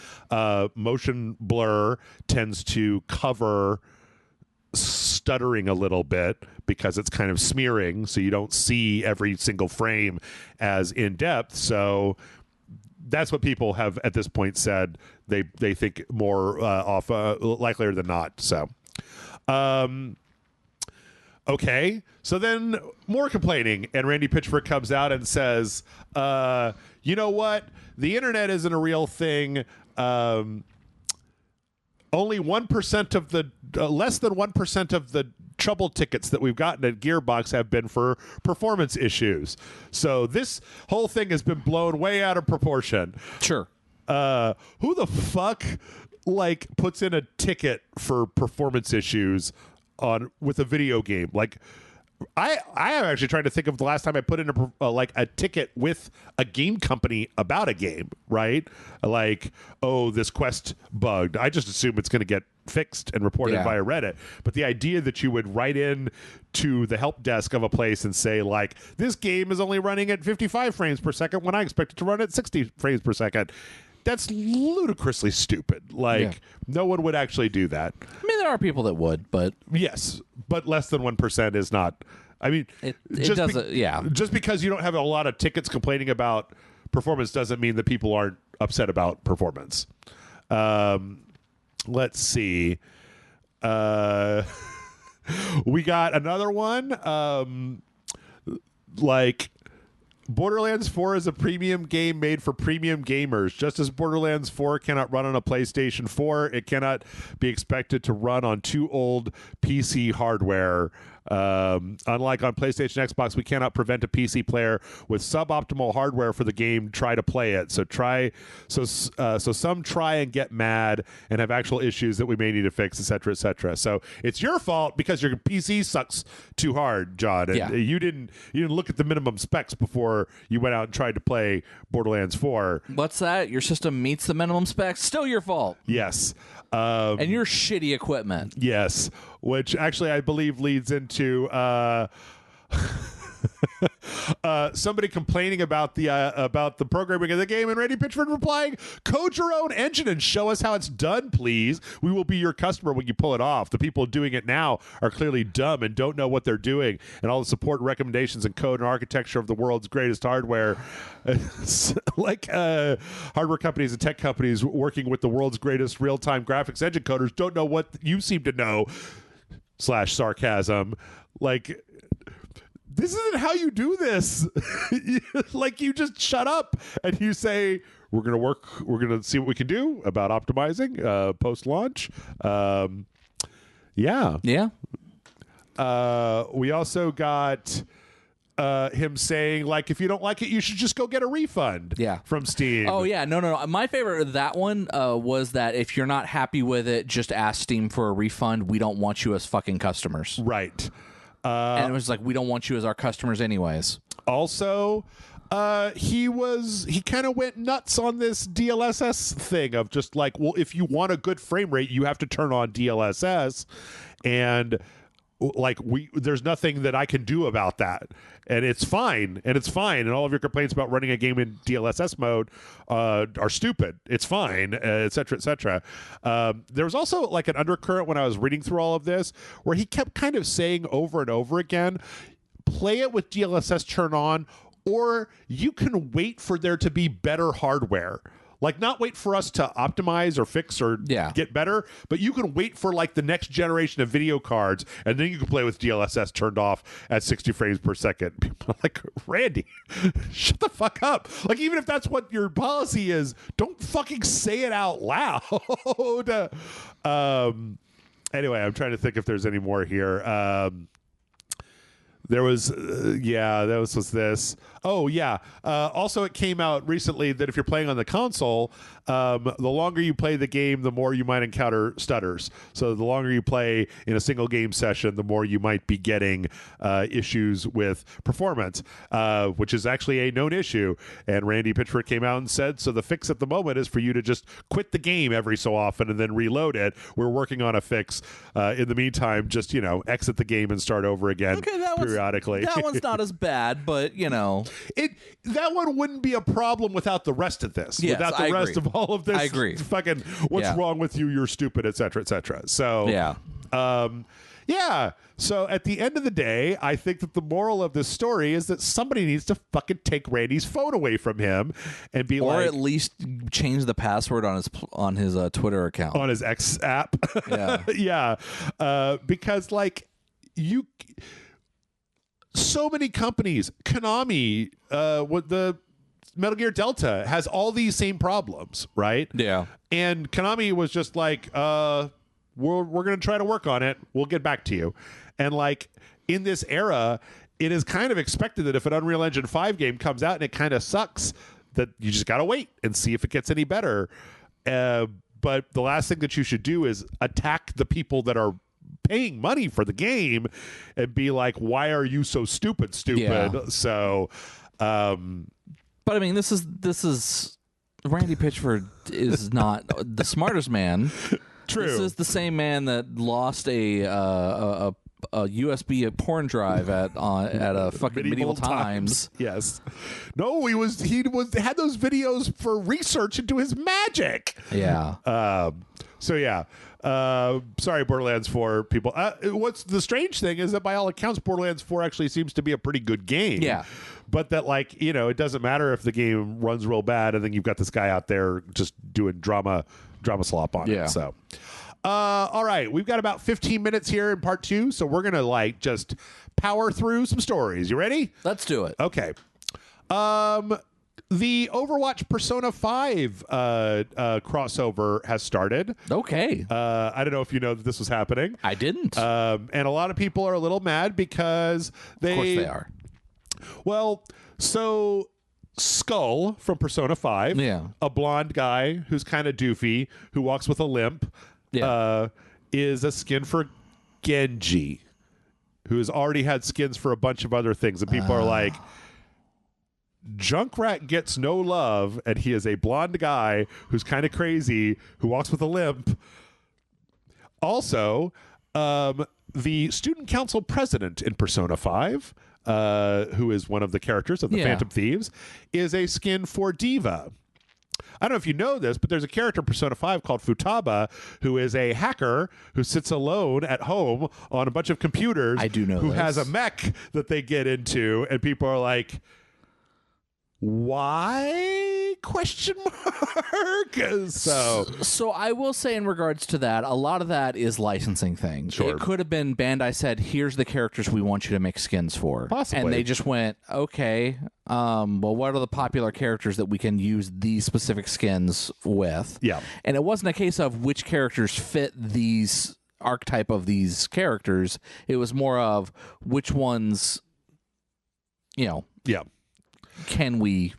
motion blur tends to cover stuttering a little bit because it's kind of smearing, so you don't see every single frame as in depth. So that's what people have at this point said they think more likelier than not. So, okay. So then more complaining, and Randy Pitchford comes out and says, "You know what? The internet isn't a real thing. Only 1% of the less than 1% of the trouble tickets that we've gotten at Gearbox have been for performance issues. So this whole thing has been blown way out of proportion." Sure. Who the fuck like puts in a ticket for performance issues with a video game? Like, I am actually trying to think of the last time I put in a ticket with a game company about a game, right? Like, oh, this quest bugged. I just assume it's going to get fixed and reported via Reddit. But the idea that you would write in to the help desk of a place and say, like, this game is only running at 55 frames per second when I expect it to run at 60 frames per second. That's ludicrously stupid. Like, no one would actually do that. I mean, there are people that would, but... Yes, but less than 1% is not... I mean, just because you don't have a lot of tickets complaining about performance doesn't mean that people aren't upset about performance. Let's see. We got another one. Like... Borderlands 4 is a premium game made for premium gamers. Just as Borderlands 4 cannot run on a PlayStation 4, it cannot be expected to run on too old PC hardware. Unlike on PlayStation, Xbox, we cannot prevent a PC player with suboptimal hardware for the game try to play it. So some try and get mad and have actual issues that we may need to fix, etc., etc. So it's your fault because your PC sucks too hard, John. And you didn't look at the minimum specs before you went out and tried to play Borderlands 4. What's that? Your system meets the minimum specs? Still your fault. Yes. And your shitty equipment. Yes, which actually I believe leads into somebody complaining about the programming of the game, and Randy Pitchford replying, "Code your own engine and show us how it's done, please. We will be your customer when you pull it off. The people doing it now are clearly dumb and don't know what they're doing, and all the support and recommendations and code and architecture of the world's greatest hardware." Like hardware companies and tech companies working with the world's greatest real-time graphics engine coders don't know what you seem to know. /sarcasm. Like, this isn't how you do this. Like, you just shut up and you say, we're going to see what we can do about optimizing post-launch. Yeah. We also got him saying, like, if you don't like it, you should just go get a refund from Steam. Oh, yeah. No. My favorite of that one was that if you're not happy with it, just ask Steam for a refund. We don't want you as fucking customers. Right. And it was like, we don't want you as our customers anyways. Also, he kind of went nuts on this DLSS thing of just like, well, if you want a good frame rate, you have to turn on DLSS, and like there's nothing that I can do about that, and it's fine, and all of your complaints about running a game in DLSS mode are stupid. It's fine, etc., etc. There was also like an undercurrent when I was reading through all of this where he kept kind of saying over and over again, play it with DLSS turned on, or you can wait for there to be better hardware. Like, not wait for us to optimize or fix or get better, but you can wait for like the next generation of video cards, and then you can play with DLSS turned off at 60 frames per second. People are like, Randy, shut the fuck up. Like, even if that's what your policy is, don't fucking say it out loud. Anyway, I'm trying to think if there's any more here. There was, was this. Oh, yeah. Also, it came out recently that if you're playing on the console, the longer you play the game, the more you might encounter stutters. So the longer you play in a single game session, the more you might be getting issues with performance, which is actually a known issue. And Randy Pitchford came out and said, so the fix at the moment is for you to just quit the game every so often and then reload it. We're working on a fix. In the meantime, just, exit the game and start over again periodically. That one's not as bad, but, that one wouldn't be a problem without the rest of this. Yes, without the rest of all of this. I agree. Fucking, what's wrong with you? You're stupid, etc., etc. So, So at the end of the day, I think that the moral of this story is that somebody needs to fucking take Randy's phone away from him and be or at least change the password on his Twitter account, on his X app. Because like so many companies, Konami, with the Metal Gear Delta has all these same problems, right? Yeah. And Konami was just like, we're going to try to work on it. We'll get back to you. And like in this era, it is kind of expected that if an Unreal Engine 5 game comes out and it kind of sucks, that you just got to wait and see if it gets any better. But the last thing that you should do is attack the people that are paying money for the game and be like, why are you so stupid? Yeah. So, but I mean, this is Randy Pitchford is not the smartest man. True. This is the same man that lost a USB porn drive at a fucking medieval times. Yes. No, he had those videos for research into his magic. Yeah. Sorry, Borderlands 4 people. What's the strange thing is that by all accounts, Borderlands 4 actually seems to be a pretty good game. Yeah. But that, like, it doesn't matter if the game runs real bad and then you've got this guy out there just doing drama slop on it. So, all right, we've got about 15 minutes here in part 2, so we're gonna like just power through some stories. You ready? Let's do it. Okay. The Overwatch Persona 5 crossover has started. Okay. I don't know if you know that this was happening. I didn't. And a lot of people are a little mad because they... Of course they are. Well, so Skull from Persona 5, a blonde guy who's kind of doofy, who walks with a limp, is a skin for Genji, who's already had skins for a bunch of other things. And people are like... Junkrat gets no love, and he is a blonde guy who's kind of crazy, who walks with a limp. Also, the student council president in Persona 5, who is one of the characters of the Phantom Thieves, is a skin for Diva. I don't know if you know this, but there's a character in Persona 5 called Futaba, who is a hacker who sits alone at home on a bunch of computers. I do know who this. has a mech that they get into, and people are like... Why? Question mark. So I will say in regards to that, a lot of that is licensing things. Sure. It could have been Bandai said, "Here's the characters we want you to make skins for," possibly, and they just went, "Okay, well, what are the popular characters that we can use these specific skins with?" Yeah, and it wasn't a case of which characters fit these archetype of these characters. It was more of which ones, can we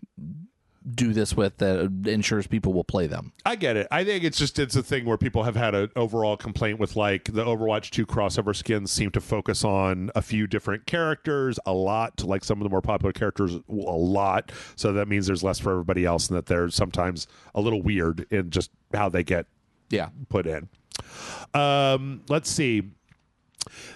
do this with that ensures people will play them? I get it. I think it's a thing where people have had an overall complaint with, like, the Overwatch 2 crossover skins seem to focus on a few different characters a lot, like some of the more popular characters a lot. So that means there's less for everybody else, and that they're sometimes a little weird in just how they get put in. Let's see.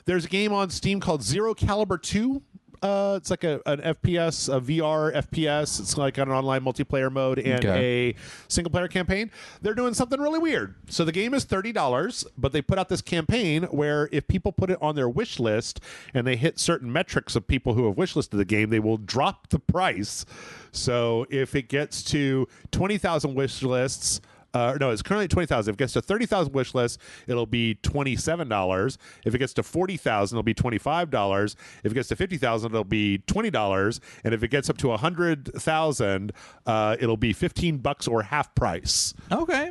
There's a game on Steam called Zero Caliber 2. It's like an FPS, a VR FPS. It's like an online multiplayer mode and a single-player campaign. They're doing something really weird. So the game is $30, but they put out this campaign where if people put it on their wish list and they hit certain metrics of people who have wishlisted the game, they will drop the price. So if it gets to 20,000 wish lists... no, it's currently 20,000. If it gets to 30,000 wish lists, it'll be $27. If it gets to 40,000, it'll be $25. If it gets to 50,000, it'll be $20. And if it gets up to 100,000, it'll be $15 or half price. Okay.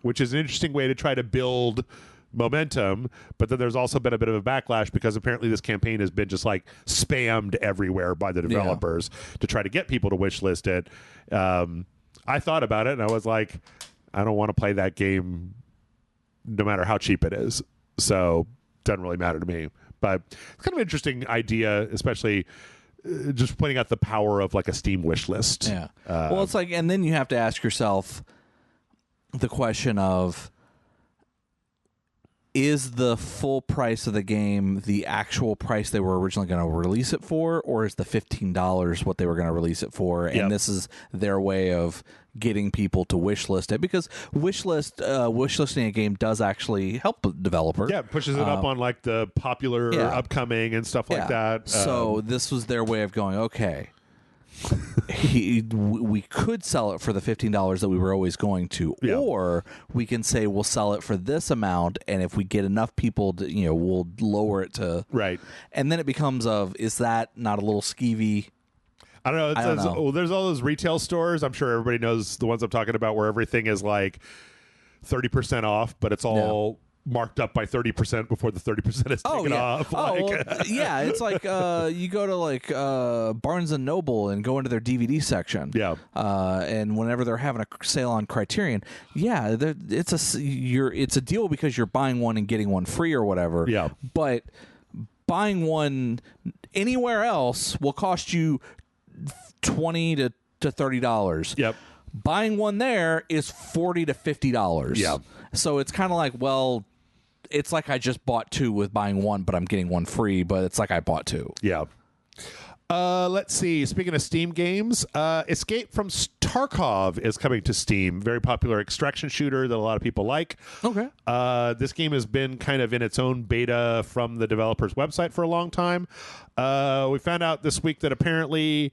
Which is an interesting way to try to build momentum, but then there's also been a bit of a backlash because apparently this campaign has been just like spammed everywhere by the developers to try to get people to wish list it. I thought about it and I was like, I don't want to play that game no matter how cheap it is. So it doesn't really matter to me. But it's kind of an interesting idea, especially just pointing out the power of like a Steam wish list. Yeah. Well, it's like, and then you have to ask yourself the question of, is the full price of the game the actual price they were originally going to release it for, or is the $15 what they were going to release it for? And this is their way of getting people to wishlist it, because wishlisting a game does actually help the developer. Yeah, it pushes it up on like the popular upcoming and stuff like that. So this was their way of going, okay, we could sell it for the $15 that we were always going to, or we can say we'll sell it for this amount, and if we get enough people to, we'll lower it to and then it becomes is that not a little skeevy? I don't know. Oh, there's all those retail stores. I'm sure everybody knows the ones I'm talking about, where everything is like 30% off, but it's all marked up by 30% before the 30% is taken off. It's like you go to like Barnes and Noble and go into their DVD section. And whenever they're having a sale on Criterion, it's a deal because you're buying one and getting one free or whatever. But buying one anywhere else will cost you $20 to $30. Buying one there is $40 to $50. So it's kind of like, well, it's like I just bought two with buying one, but I'm getting one free, but it's like I bought two. Let's see. Speaking of Steam games, Escape from Tarkov is coming to Steam. Very popular extraction shooter that a lot of people like. Okay. This game has been kind of in its own beta from the developer's website for a long time. We found out this week that apparently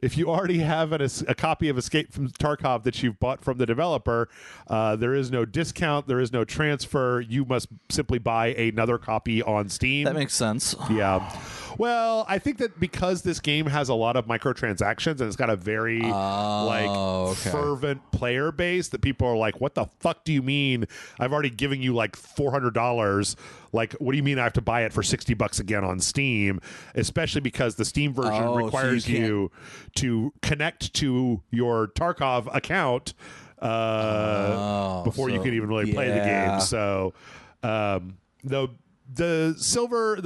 if you already have a copy of Escape from Tarkov that you've bought from the developer, there is no discount, there is no transfer. You must simply buy another copy on Steam. That makes sense. Yeah. Well, I think that because this game has a lot of microtransactions and it's got a very fervent player base, that people are like, what the fuck do you mean I've already given you like $400? Like, what do you mean I have to buy it for $60 again on Steam? Especially because the Steam version requires you to connect to your Tarkov account before you can even really play the game. So the silver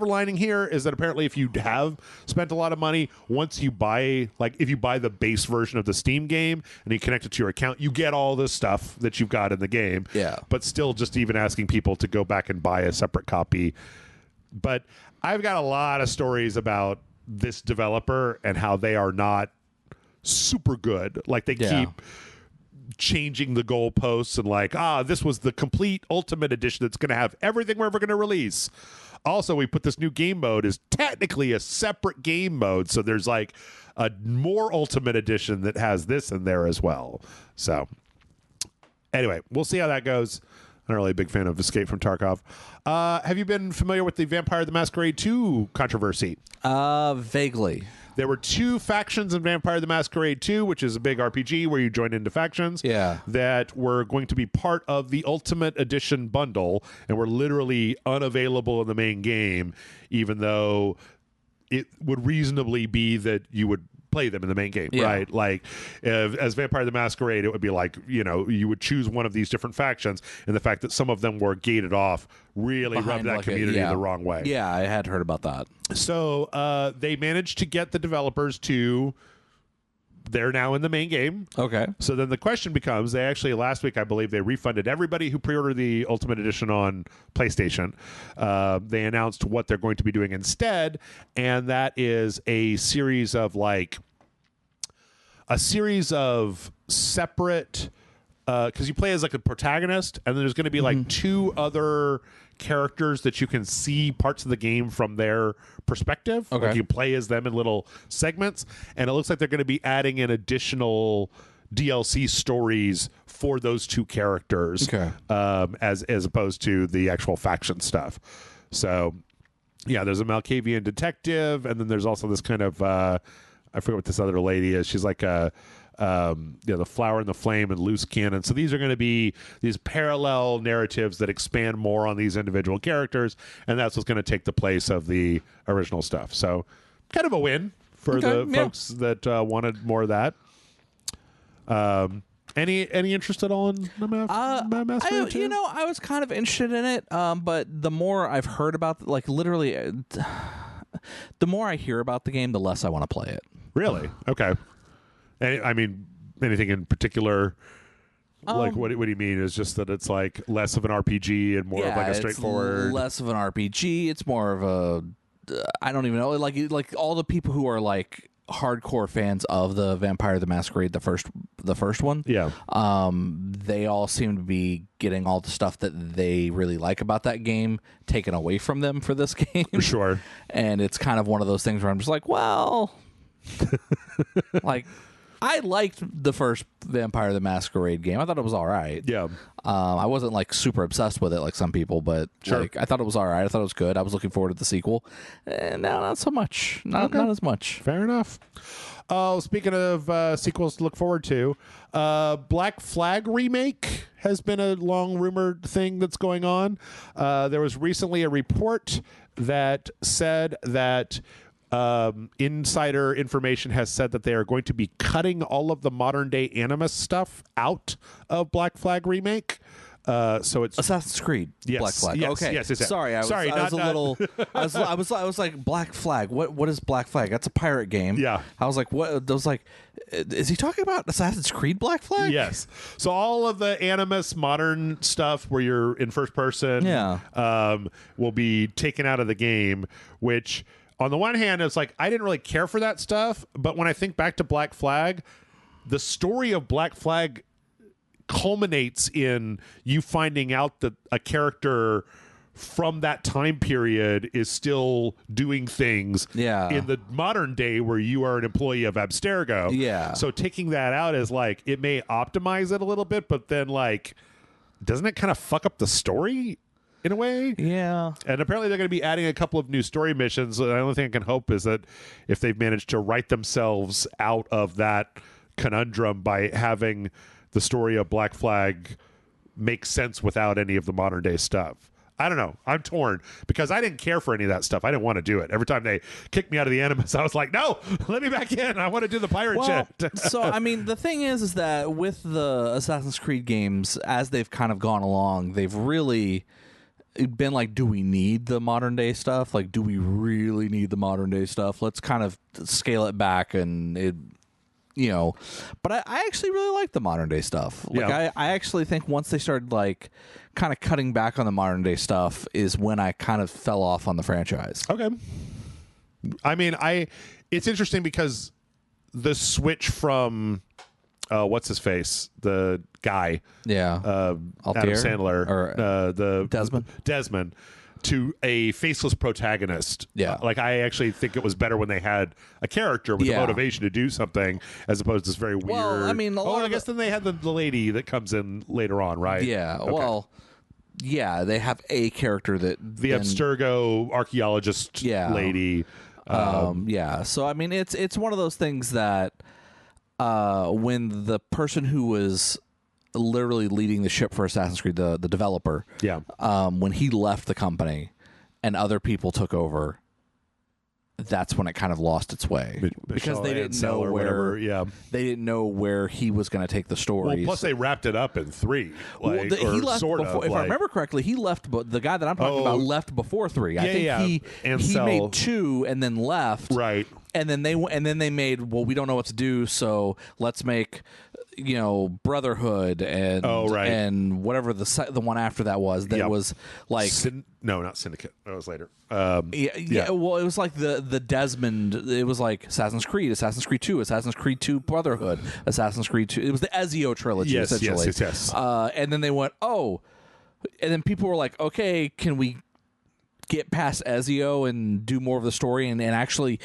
lining here is that apparently if you have spent a lot of money, once you buy, like if you buy the base version of the Steam game and you connect it to your account, you get all the stuff that you've got in the game. Yeah. But still just even asking people to go back and buy a separate copy. But I've got a lot of stories about this developer and how they are not super good. Like they keep changing the goalposts and like, this was the complete ultimate edition that's going to have everything we're ever going to release. Also, we put this new game mode is technically a separate game mode, so there's like a more ultimate edition that has this in there as well. So anyway, we'll see how that goes. I'm not really a big fan of Escape from Tarkov. Have you been familiar with the Vampire the Masquerade 2 controversy? Vaguely. There were 2 factions in Vampire the Masquerade 2, which is a big RPG where you join into factions, that were going to be part of the Ultimate Edition bundle and were literally unavailable in the main game, even though it would reasonably be that you would play them in the main game, right? Like as Vampire the Masquerade, it would be like, you would choose one of these different factions, and the fact that some of them were gated off really rubbed that community the wrong way. Yeah, I had heard about that. So they managed to get the developers to, they're now in the main game. Okay. So then the question becomes, they actually last week, I believe, they refunded everybody who pre-ordered the Ultimate Edition on PlayStation. They announced what they're going to be doing instead, and that is a series of separate, because you play as like a protagonist, and then there's going to be like 2 other characters that you can see parts of the game from their perspective. Okay. Like you play as them in little segments, and it looks like they're going to be adding in additional DLC stories for those 2 characters, as opposed to the actual faction stuff. So yeah, there's a Malkavian detective, and then there's also this kind of I forget what this other lady is. She's like a the Flower and the Flame and Loose Cannon. So these are going to be these parallel narratives that expand more on these individual characters, and that's what's going to take the place of the original stuff. So kind of a win for the folks that wanted more of that. Any interest at all in Masquerade 2? I was kind of interested in it, but the more I've heard about, like literally, the more I hear about the game, the less I want to play it. Really? Okay. I mean, anything in particular? Like, what do you mean? Is just that it's like less of an RPG and more of like a straightforward. It's less of an RPG. It's more of a I don't even know. Like all the people who are like hardcore fans of the Vampire the Masquerade, the first one. Yeah. They all seem to be getting all the stuff that they really like about that game taken away from them for this game. Sure. And it's kind of one of those things where I'm just like, well, like. I liked the first Vampire the Masquerade game. I thought it was all right. Yeah. I wasn't like super obsessed with it like some people, but like I thought it was all right. I thought it was good. I was looking forward to the sequel. And now not so much. Not as much. Fair enough. Speaking of sequels to look forward to, Black Flag remake has been a long rumored thing that's going on. There was recently a report that said that insider information has said that they are going to be cutting all of the modern day Animus stuff out of Black Flag remake. So it's Assassin's Creed. Yes, Black Flag. yes, okay. yes. Sorry, I was like Black Flag. What is Black Flag? That's a pirate game. Yeah. I was like, what? I was like, is he talking about Assassin's Creed Black Flag? Yes. So all of the Animus modern stuff where you're in first person, will be taken out of the game. Which, on the one hand, it's like I didn't really care for that stuff, but when I think back to Black Flag, the story of Black Flag culminates in you finding out that a character from that time period is still doing things in the modern day where you are an employee of Abstergo. Yeah. So taking that out is like, it may optimize it a little bit, but then like, doesn't it kind of fuck up the story in a way? Yeah. And apparently they're going to be adding a couple of new story missions. The only thing I can hope is that if they've managed to write themselves out of that conundrum by having the story of Black Flag make sense without any of the modern day stuff. I don't know. I'm torn because I didn't care for any of that stuff. I didn't want to do it. Every time they kicked me out of the Animus, I was like, no, let me back in. I want to do the pirate shit. So, I mean, the thing is that with the Assassin's Creed games, as they've kind of gone along, they've really been like, do we need the modern day stuff? Like, do we really need the modern day stuff? Let's kind of scale it back and it, but I actually really like the modern day stuff. Like, I actually think once they started like kind of cutting back on the modern day stuff is when I kind of fell off on the franchise. Okay. I mean, it's interesting because the switch from what's his face, the guy, Adam Sandler, or the Desmond, to a faceless protagonist. Like, I actually think it was better when they had a character with the motivation to do something as opposed to this very weird. Well, I mean, I guess then they had the lady that comes in later on, right? Yeah. Okay. Well, yeah, they have a character that the Abstergo archaeologist lady. So I mean, it's one of those things that when the person who was literally leading the ship for Assassin's Creed, the developer, when he left the company and other people took over, that's when it kind of lost its way because they didn't know where they didn't know where he was going to take the story. Well, plus they wrapped it up in 3. Like, he left before, if I remember correctly, he left. But the guy that I'm talking about left before 3. I think he made 2 and then left. Right. And then they made, well, we don't know what to do, so let's make Brotherhood and and whatever the one after that was was like not Syndicate. That was later. Well, it was like the Desmond. It was like Assassin's Creed 2, Assassin's Creed 2 Brotherhood, Assassin's Creed 2. It was the Ezio trilogy, essentially. Yes. And then they went, and then people were like, okay, can we get past Ezio and do more of the story and actually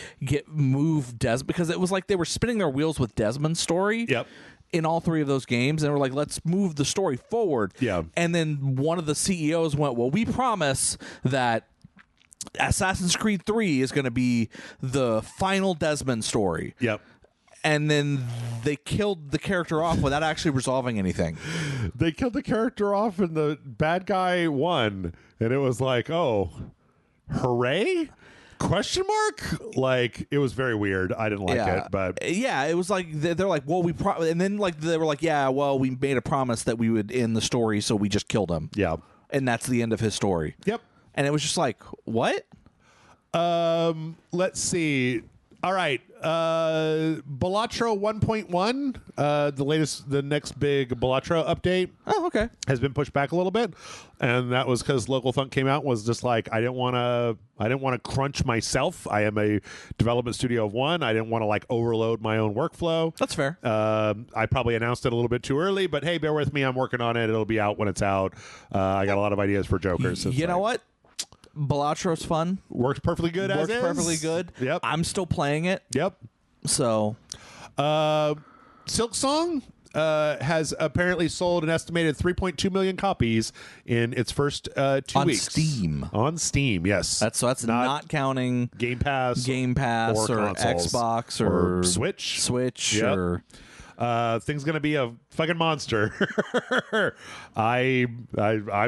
move Desmond, because it was like they were spinning their wheels with Desmond's story. Yep. In all 3 of those games, and we're like, let's move the story forward. Yeah. And then one of the CEOs went, well, we promise that Assassin's Creed 3 is going to be the final Desmond story. Yep. And then they killed the character off without actually resolving anything. They killed the character off and the bad guy won. And it was like, oh, hooray? Question mark? Like, it was very weird. I didn't like it, but it was like they're like, well, and then like they were like, yeah, well, we made a promise that we would end the story, so we just killed him. Yeah, and that's the end of his story. Yep. And it was just like, what? Let's see. All right, Balatro 1.1, the next big Balatro update. Oh, okay. Has been pushed back a little bit, and that was because Local Thunk came out and was just like, I didn't want to crunch myself. I am a development studio of 1. I didn't want to like overload my own workflow. That's fair. I probably announced it a little bit too early, but hey, bear with me. I'm working on it. It'll be out when it's out. I got a lot of ideas for Jokers. You know what? Balatro's fun. Works perfectly good as is. Works perfectly good. Yep. I'm still playing it. Yep. So, Silksong has apparently sold an estimated 3.2 million copies in its first 2 weeks. On Steam, yes. That's not counting Game Pass, or Xbox or Switch. Yep. Or thing's gonna be a fucking monster. I'm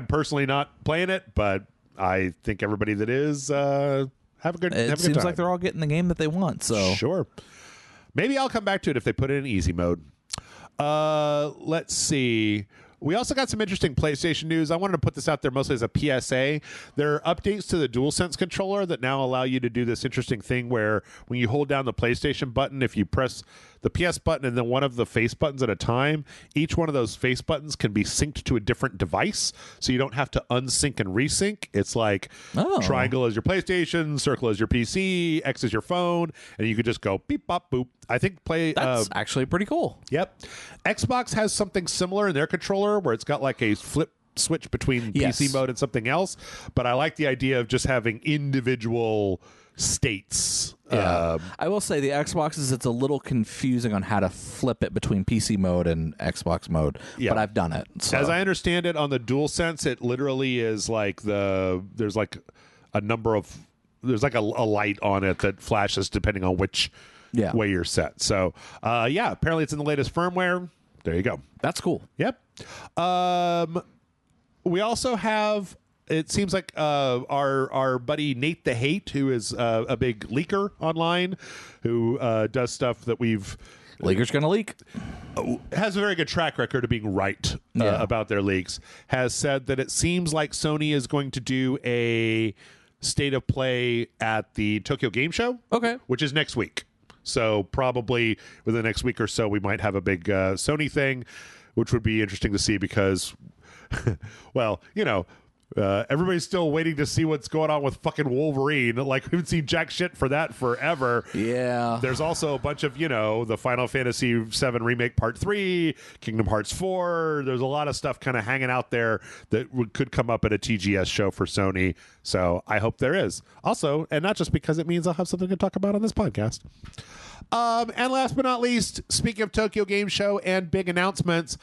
personally not playing it, but I think everybody that is have a good. It seems like they're all getting the game that they want. So sure, maybe I'll come back to it if they put it in easy mode. Let's see. We also got some interesting PlayStation news. I wanted to put this out there mostly as a PSA. There are updates to the DualSense controller that now allow you to do this interesting thing where when you hold down the PlayStation button, if you press the PS button and then one of the face buttons at a time, each one of those face buttons can be synced to a different device, so you don't have to unsync and resync. It's like triangle is your PlayStation, circle is your PC, X is your phone, and you could just go beep, bop, boop. I think that's actually pretty cool. Yep. Xbox has something similar in their controller where it's got like a flip switch between PC mode and something else, but I like the idea of just having individual states. Yeah. I will say the Xboxes, it's a little confusing on how to flip it between PC mode and Xbox mode, but I've done it. So. As I understand it, on the DualSense, it literally is like there's like a number of there's like a light on it that flashes depending on which way you're set. So apparently it's in the latest firmware. There you go. That's cool. Yep. We also have. It seems like our buddy Nate the Hate, who is a big leaker online, who does stuff that Leaker's gonna leak. Has a very good track record of being right about their leaks. Has said that it seems like Sony is going to do a state of play at the Tokyo Game Show. Okay, which is next week. So probably within the next week or so, we might have a big Sony thing, which would be interesting to see because, well, everybody's still waiting to see what's going on with fucking Wolverine. Like, we haven't seen jack shit for that forever. Yeah. There's also a bunch of, the Final Fantasy VII Remake Part 3, Kingdom Hearts 4. There's a lot of stuff kind of hanging out there that could come up at a TGS show for Sony. So I hope there is. Also, and not just because it means I'll have something to talk about on this podcast. And last but not least, speaking of Tokyo Game Show and big announcements,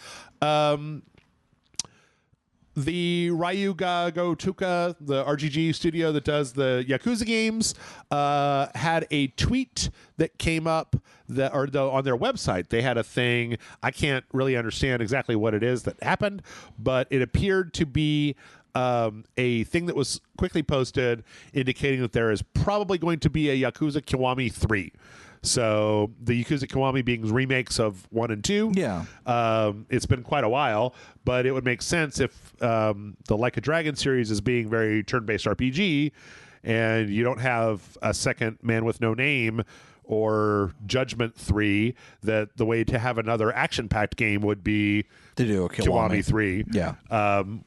the Ryuga Gotoku, the RGG studio that does the Yakuza games, had a tweet that came up on their website. They had a thing. I can't really understand exactly what it is that happened, but it appeared to be a thing that was quickly posted indicating that there is probably going to be a Yakuza Kiwami 3. So the Yakuza Kiwami being remakes of 1 and 2. Yeah. It's been quite a while, but it would make sense if the Like a Dragon series is being very turn-based RPG and you don't have a second Man with No Name or Judgment 3, that the way to have another action-packed game would be to do a Kiwami 3. Yeah.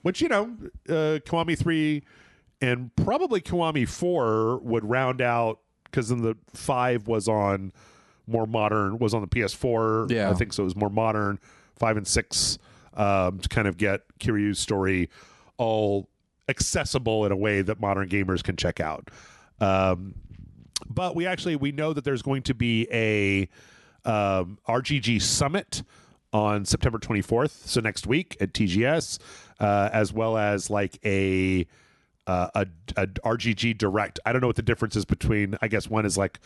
Which, Kiwami 3 and probably Kiwami 4 would round out, because then the 5 was on the PS4. Yeah. I think so. It was more modern. 5 and 6 to kind of get Kiryu's story all accessible in a way that modern gamers can check out. But we know that there's going to be a RGG Summit on September 24th, so next week at TGS, as well as like a RGG Direct. I don't know what the difference is between. I guess one is like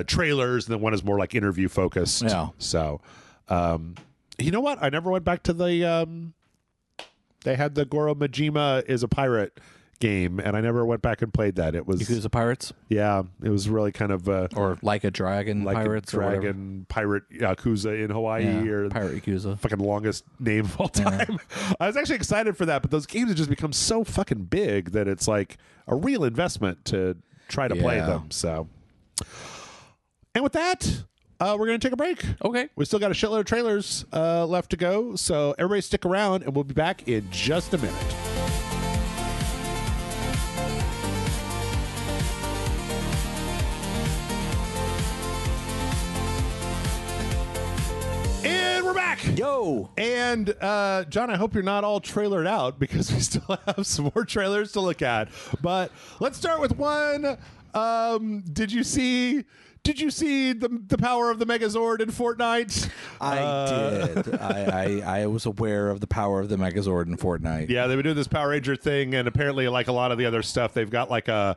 trailers, and then one is more like interview focused. Yeah. So, you know what? I never went back to the. They had the Goro Majima is a pirate game, and I never went back and played that. It was Yakuza Pirates. Yeah, it was really kind of or Like a Dragon Pirates, pirate Yakuza in Hawaii, or Pirate Yakuza. Fucking longest name of all time. Yeah. I was actually excited for that, but those games have just become so fucking big that it's like a real investment to try to play them. So, and with that, we're going to take a break. Okay. We still got a shitload of trailers left to go, so everybody stick around, and we'll be back in just a minute. And we're back. Yo. And John, I hope you're not all trailered out, because we still have some more trailers to look at. But let's start with one. Did you see the power of the Megazord in Fortnite? I did. I was aware of the power of the Megazord in Fortnite. Yeah, they've been doing this Power Ranger thing, and apparently, like a lot of the other stuff, they've got like a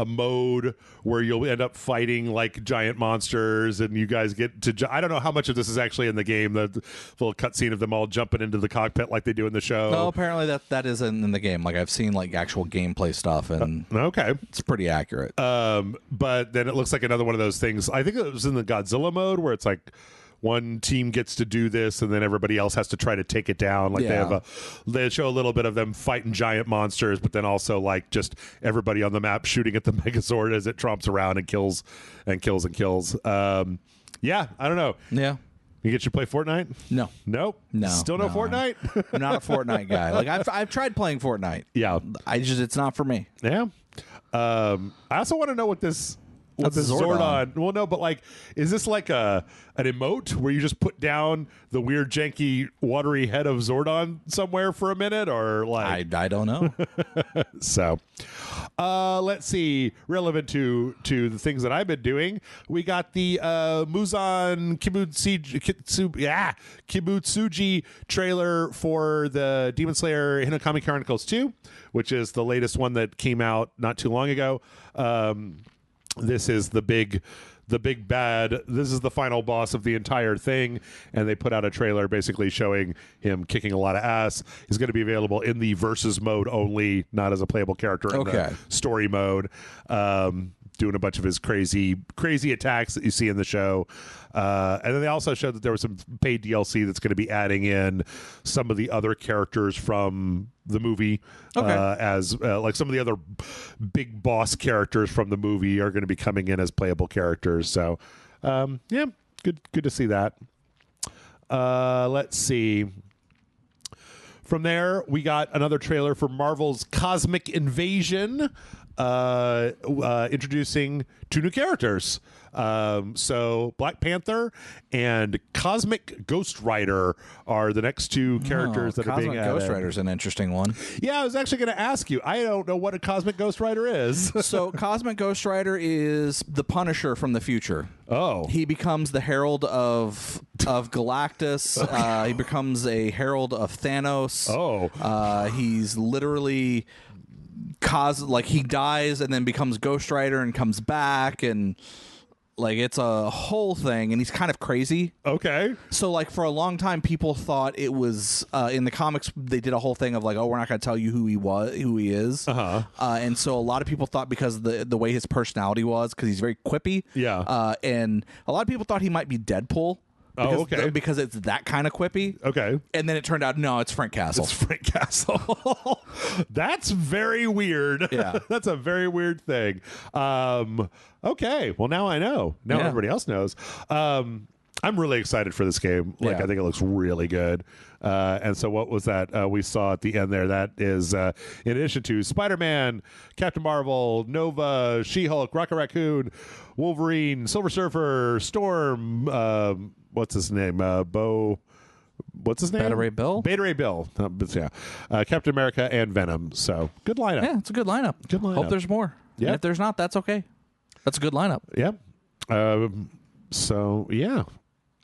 mode where you'll end up fighting like giant monsters, and you guys get to. I don't know how much of this is actually in the game. The little cutscene of them all jumping into the cockpit like they do in the show. No, apparently that isn't in the game. Like, I've seen like actual gameplay stuff, and okay, it's pretty accurate. But then it looks like another one of those things. I think it was in the Godzilla mode where it's like one team gets to do this and then everybody else has to try to take it down. Like they show a little bit of them fighting giant monsters, but then also like just everybody on the map shooting at the Megazord as it tromps around and kills and kills and kills. Yeah, I don't know. Yeah. You get you play Fortnite? No. Nope. No. Still no Fortnite? I'm not a Fortnite guy. Like I've tried playing Fortnite. Yeah. It's not for me. Yeah. I also want to know what this with the Zordon. Well, no, but like, is this like an emote where you just put down the weird, janky, watery head of Zordon somewhere for a minute, or like I don't know. So, let's see. Relevant to the things that I've been doing, we got the Muzan Kibutsuji trailer for the Demon Slayer Hinokami Chronicles 2, which is the latest one that came out not too long ago. This is the big bad. This is the final boss of the entire thing, and they put out a trailer basically showing him kicking a lot of ass. He's going to be available in the versus mode only, not as a playable character in the story mode. Doing a bunch of his crazy attacks that you see in the show. And then they also showed that there was some paid DLC that's going to be adding in some of the other characters from the movie. As like some of the other big boss characters from the movie are going to be coming in as playable characters. So, yeah, good to see that. Let's see. From there, we got another trailer for Marvel's Cosmic Invasion, introducing 2 new characters. So Black Panther and Cosmic Ghost Rider are the next 2 characters that are being added. Cosmic Ghost Rider's an interesting one. Yeah, I was actually going to ask you. I don't know what a Cosmic Ghost Rider is. So Cosmic Ghost Rider is the Punisher from the future. Oh. He becomes the herald of Galactus. Okay. He becomes a herald of Thanos. Oh. He's literally he dies and then becomes Ghost Rider and comes back, and like it's a whole thing, and he's kind of crazy. Okay. So like for a long time people thought it was in the comics they did a whole thing of like, oh, we're not going to tell you who he is. And so a lot of people thought because the way his personality was, because he's very quippy. Yeah. And a lot of people thought he might be Deadpool. Because it's that kind of quippy. Okay. And then it turned out, no, it's Frank Castle. It's Frank Castle. That's very weird. Yeah. That's a very weird thing. Okay. Well, now I know. Now everybody else knows. I'm really excited for this game. Like, I think it looks really good. And so what was that we saw at the end there? That is in addition to Spider-Man, Captain Marvel, Nova, She-Hulk, Rocket Raccoon, Wolverine, Silver Surfer, Storm, what's his name? What's his name? Beta Ray Bill. Captain America and Venom. So good lineup. Yeah, it's a good lineup. Good lineup. Hope there's more. Yeah. And if there's not, that's okay. That's a good lineup. Yeah. So yeah,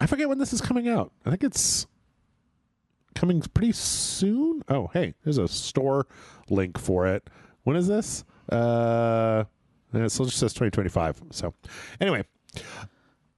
I forget when this is coming out. I think it's coming pretty soon. Oh, hey, there's a store link for it. When is this? It still just says 2025. So anyway.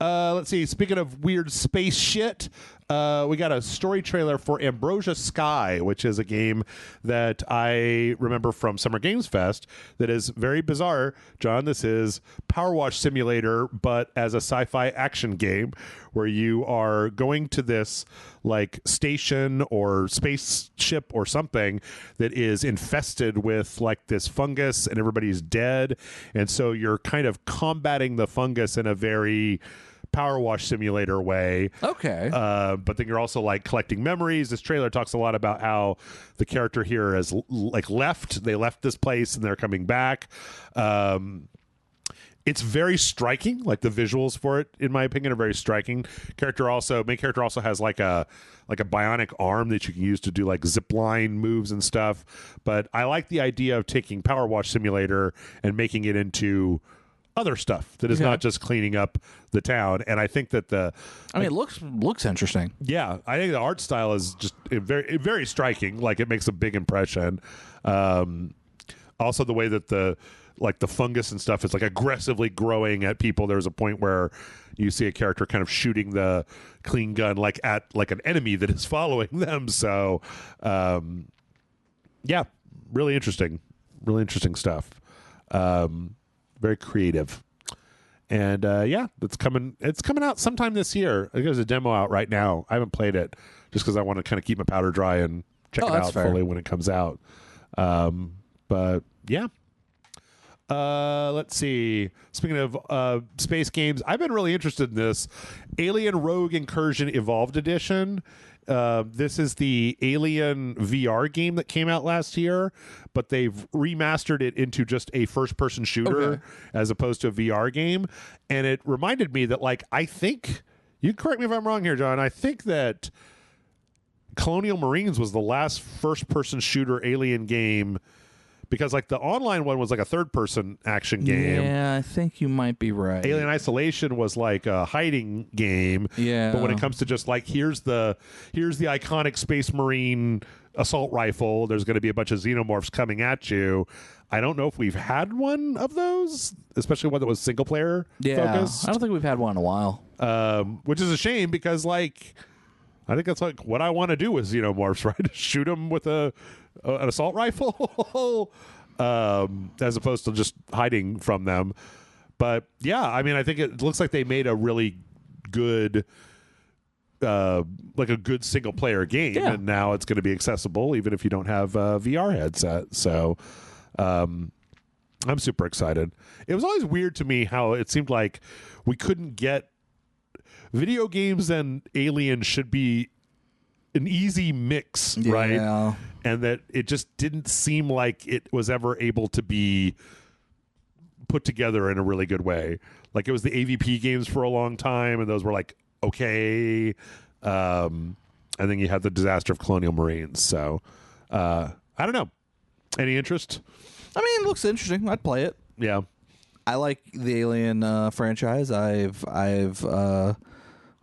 Let's see. Speaking of weird space shit, we got a story trailer for Ambrosia Sky, which is a game that I remember from Summer Games Fest that is very bizarre. John, this is Power Wash Simulator, but as a sci-fi action game where you are going to this like station or spaceship or something that is infested with like this fungus and everybody's dead. And so you're kind of combating the fungus in a very Power Wash Simulator way. Okay. But then you're also like collecting memories. This trailer talks a lot about how the character here has they left this place and they're coming back. It's very striking. Like the visuals for it, in my opinion, are very striking. Main character also has like a bionic arm that you can use to do like zip line moves and stuff. But I like the idea of taking Power Wash Simulator and making it into other stuff that is not just cleaning up the town. And I think that it looks interesting. Yeah, I think the art style is just very, very striking. Like it makes a big impression. Also, the way that the fungus and stuff is like aggressively growing at people. There's a point where you see a character kind of shooting the clean gun like at like an enemy that is following them. So, yeah, really interesting stuff. Very creative. And it's coming out sometime this year. I think there's a demo out right now. I haven't played it just because I want to kind of keep my powder dry and check it out fully when it comes out. But yeah. Let's see. Speaking of space games, I've been really interested in this Alien Rogue Incursion Evolved Edition. This is the Alien VR game that came out last year, but they've remastered it into just a first-person shooter as opposed to a VR game. And it reminded me that, like, I think, you correct me if I'm wrong here, John, I think that Colonial Marines was the last first-person shooter Alien game, because like the online one was like a third-person action game. Yeah, I think you might be right. Alien Isolation was like a hiding game. Yeah. But when it comes to just like here's the iconic Space Marine assault rifle, there's going to be a bunch of xenomorphs coming at you. I don't know if we've had one of those, especially one that was single player focused. I don't think we've had one in a while. Which is a shame, because like I think that's like what I want to do with xenomorphs, right? Shoot them with an assault rifle, as opposed to just hiding from them. But yeah, I mean, I think it looks like they made a really good, like a good single player game, and now it's going to be accessible even if you don't have a VR headset. So I'm super excited. It was always weird to me how it seemed like we couldn't get video games, and Alien should be an easy mix, right? And that it just didn't seem like it was ever able to be put together in a really good way. Like it was the AVP games for a long time, and those were like okay. And then you had the disaster of Colonial Marines. So I don't know. Any interest? I mean, it looks interesting. I'd play it. Yeah. I like the Alien franchise. I've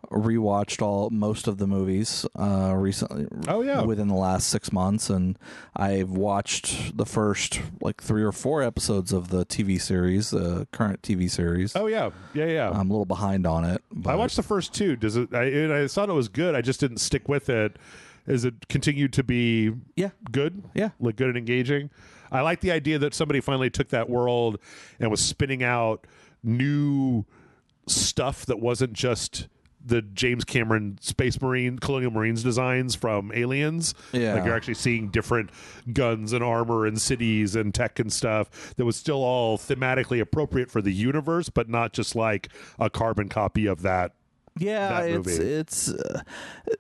rewatched most of the movies recently. Oh yeah, within the last 6 months, and I've watched the first like 3 or 4 episodes of the TV series, the current TV series. Oh yeah. I'm a little behind on it. I watched the first 2. Does it? I thought it was good. I just didn't stick with it. Is it continued to be good? Yeah, like good and engaging. I like the idea that somebody finally took that world and was spinning out new stuff that wasn't just the James Cameron Space Marine Colonial Marines designs from Aliens. Like you're actually seeing different guns and armor and cities and tech and stuff that was still all thematically appropriate for the universe, but not just like a carbon copy of that. Yeah, it's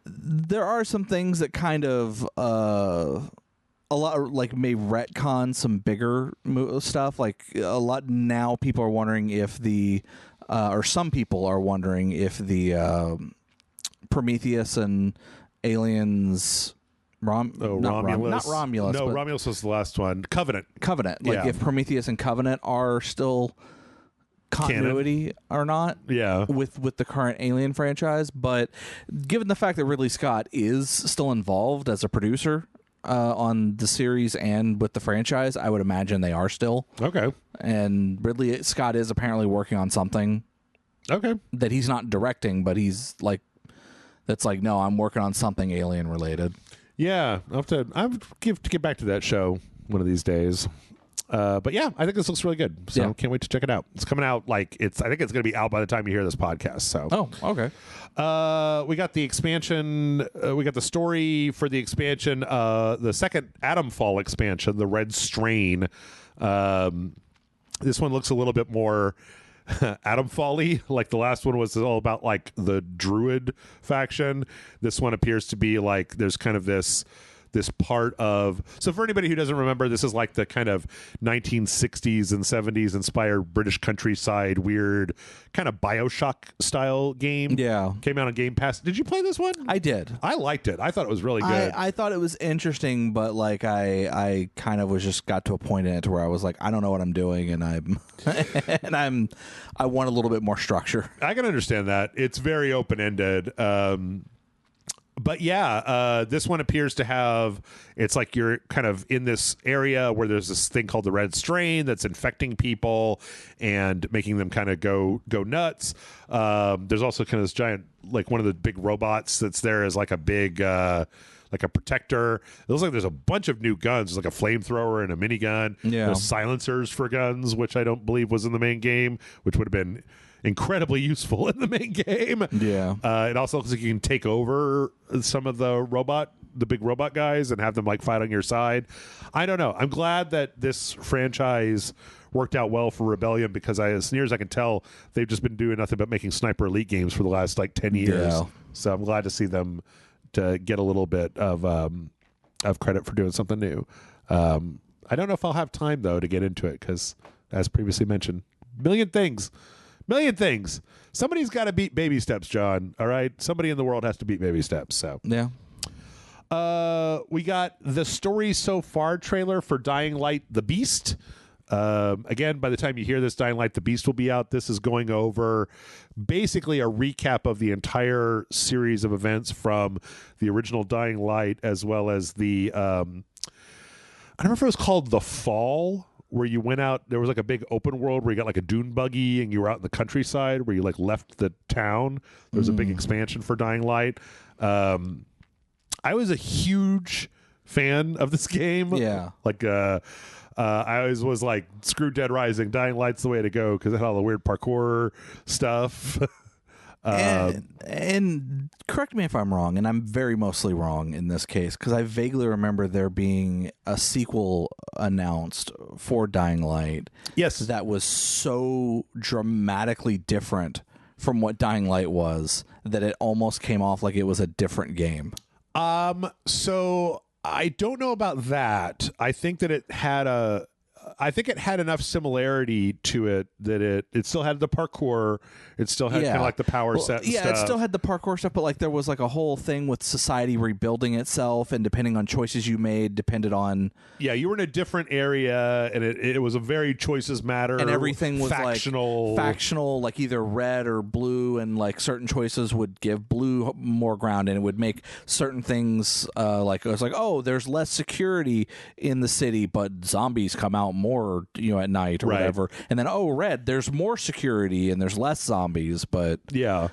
there are some things that kind of a lot like may retcon some bigger stuff. Like a lot now, people are wondering if the or some people are wondering if the Prometheus and Aliens Romulus. Not Romulus. No, Romulus was the last one. Covenant. Like if Prometheus and Covenant are still continuity canon or not with the current Alien franchise. But given the fact that Ridley Scott is still involved as a producer on the series and with the franchise, I would imagine they are still. Okay. And Ridley Scott is apparently working on something that he's not directing, but he's like, that's like, no, I'm working on something Alien related. Yeah, I'll have to get back to that show one of these days. But yeah, I think this looks really good. So can't wait to check it out. It's coming out I think it's going to be out by the time you hear this podcast. So okay. We got the expansion. We got the story for the expansion. The second Atomfall expansion, the Red Strain. This one looks a little bit more Atomfall-y. Like the last one was all about like the Druid faction. This one appears to be like there's kind of this part of, so for anybody who doesn't remember, this is like the kind of 1960s and 70s inspired British countryside weird kind of BioShock style game. Came out on Game Pass. Did you play this one? I did. I liked it. I thought it was really good. I thought it was interesting, but like I kind of was just got to a point in it where I was like, I don't know what I'm doing, and I want a little bit more structure. I can understand that. It's very open-ended. But yeah, this one appears to have, it's like you're kind of in this area where there's this thing called the Red Strain that's infecting people and making them kind of go nuts. There's also kind of this giant, like one of the big robots that's there is like a big, like a protector. It looks like there's a bunch of new guns. There's like a flamethrower and a minigun. There's silencers for guns, which I don't believe was in the main game, which would have been incredibly useful in the main game. It also looks like you can take over some of the big robot guys and have them like fight on your side. I don't know. I'm glad that this franchise worked out well for Rebellion, because as near as I can tell, they've just been doing nothing but making Sniper Elite games for the last like 10 years. So I'm glad to see them to get a little bit of credit for doing something new. I don't know if I'll have time though to get into it because, as previously mentioned, million things. Somebody's got to beat Baby Steps, John. All right, somebody in the world has to beat Baby Steps. So yeah. We got the story so far trailer for Dying Light: The Beast. Again, by the time you hear this, Dying Light: The Beast will be out. This is going over basically a recap of the entire series of events from the original Dying Light, as well as the I don't remember if it was called The Fall, where you went out. There was like a big open world where you got like a dune buggy and you were out in the countryside where you like left the town. There was a big expansion for Dying Light. I was a huge fan of this game. Yeah. Like, I always was like, screw Dead Rising. Dying Light's the way to go because it had all the weird parkour stuff. And correct me if I'm wrong, and I'm very mostly wrong in this case, because I vaguely remember there being a sequel announced for Dying Light. Yes. That was so dramatically different from what Dying Light was that it almost came off like it was a different game. So I don't know about that. I think that it had enough similarity to it that it still had the parkour. It still had kind of like the power set and stuff. It still had the parkour stuff, but like there was like a whole thing with society rebuilding itself, and depending on choices you made, depended on... Yeah, you were in a different area, and it was a very choices matter. And everything was factional. Like either red or blue, and like certain choices would give blue more ground, and it would make certain things like, it was like, oh, there's less security in the city, but zombies come out more, at night or whatever. And then, oh, red, there's more security and there's less zombies, but or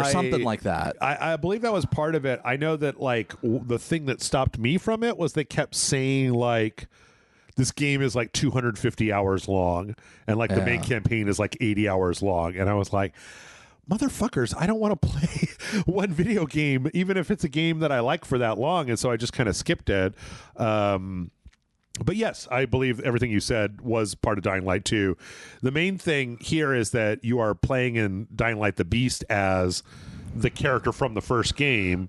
something like that. I believe that was part of it. I know that like the thing that stopped me from it was they kept saying like this game is like 250 hours long and like the main campaign is like 80 hours long, and I was like, motherfuckers, I don't want to play one video game even if it's a game that I like for that long, and so I just kind of skipped it. But yes, I believe everything you said was part of Dying Light 2. The main thing here is that you are playing in Dying Light: The Beast as the character from the first game,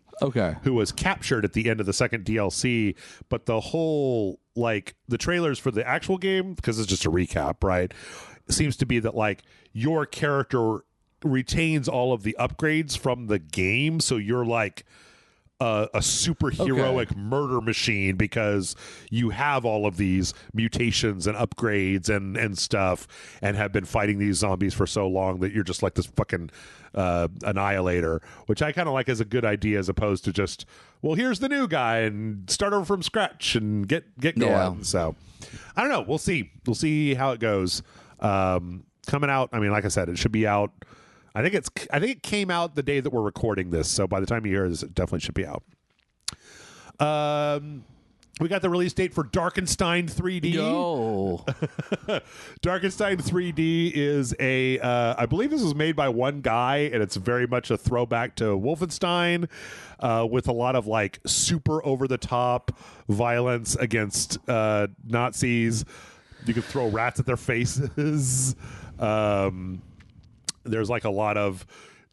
who was captured at the end of the second DLC. But the whole, like, the trailers for the actual game, because it's just a recap, right, seems to be that, like, your character retains all of the upgrades from the game, so you're, like, a super heroic murder machine because you have all of these mutations and upgrades and stuff, and have been fighting these zombies for so long that you're just like this fucking annihilator, which I kind of like as a good idea, as opposed to just, well, here's the new guy and start over from scratch and get going. So I don't know. We'll see how it goes. Coming out, I mean, like I said, it should be out. I think it came out the day that we're recording this, so by the time you hear this, it definitely should be out. We got the release date for Darkenstein 3D. Yo. Darkenstein 3D is I believe this was made by one guy, and it's very much a throwback to Wolfenstein, with a lot of like super over the top violence against Nazis. You can throw rats at their faces. There's like a lot of,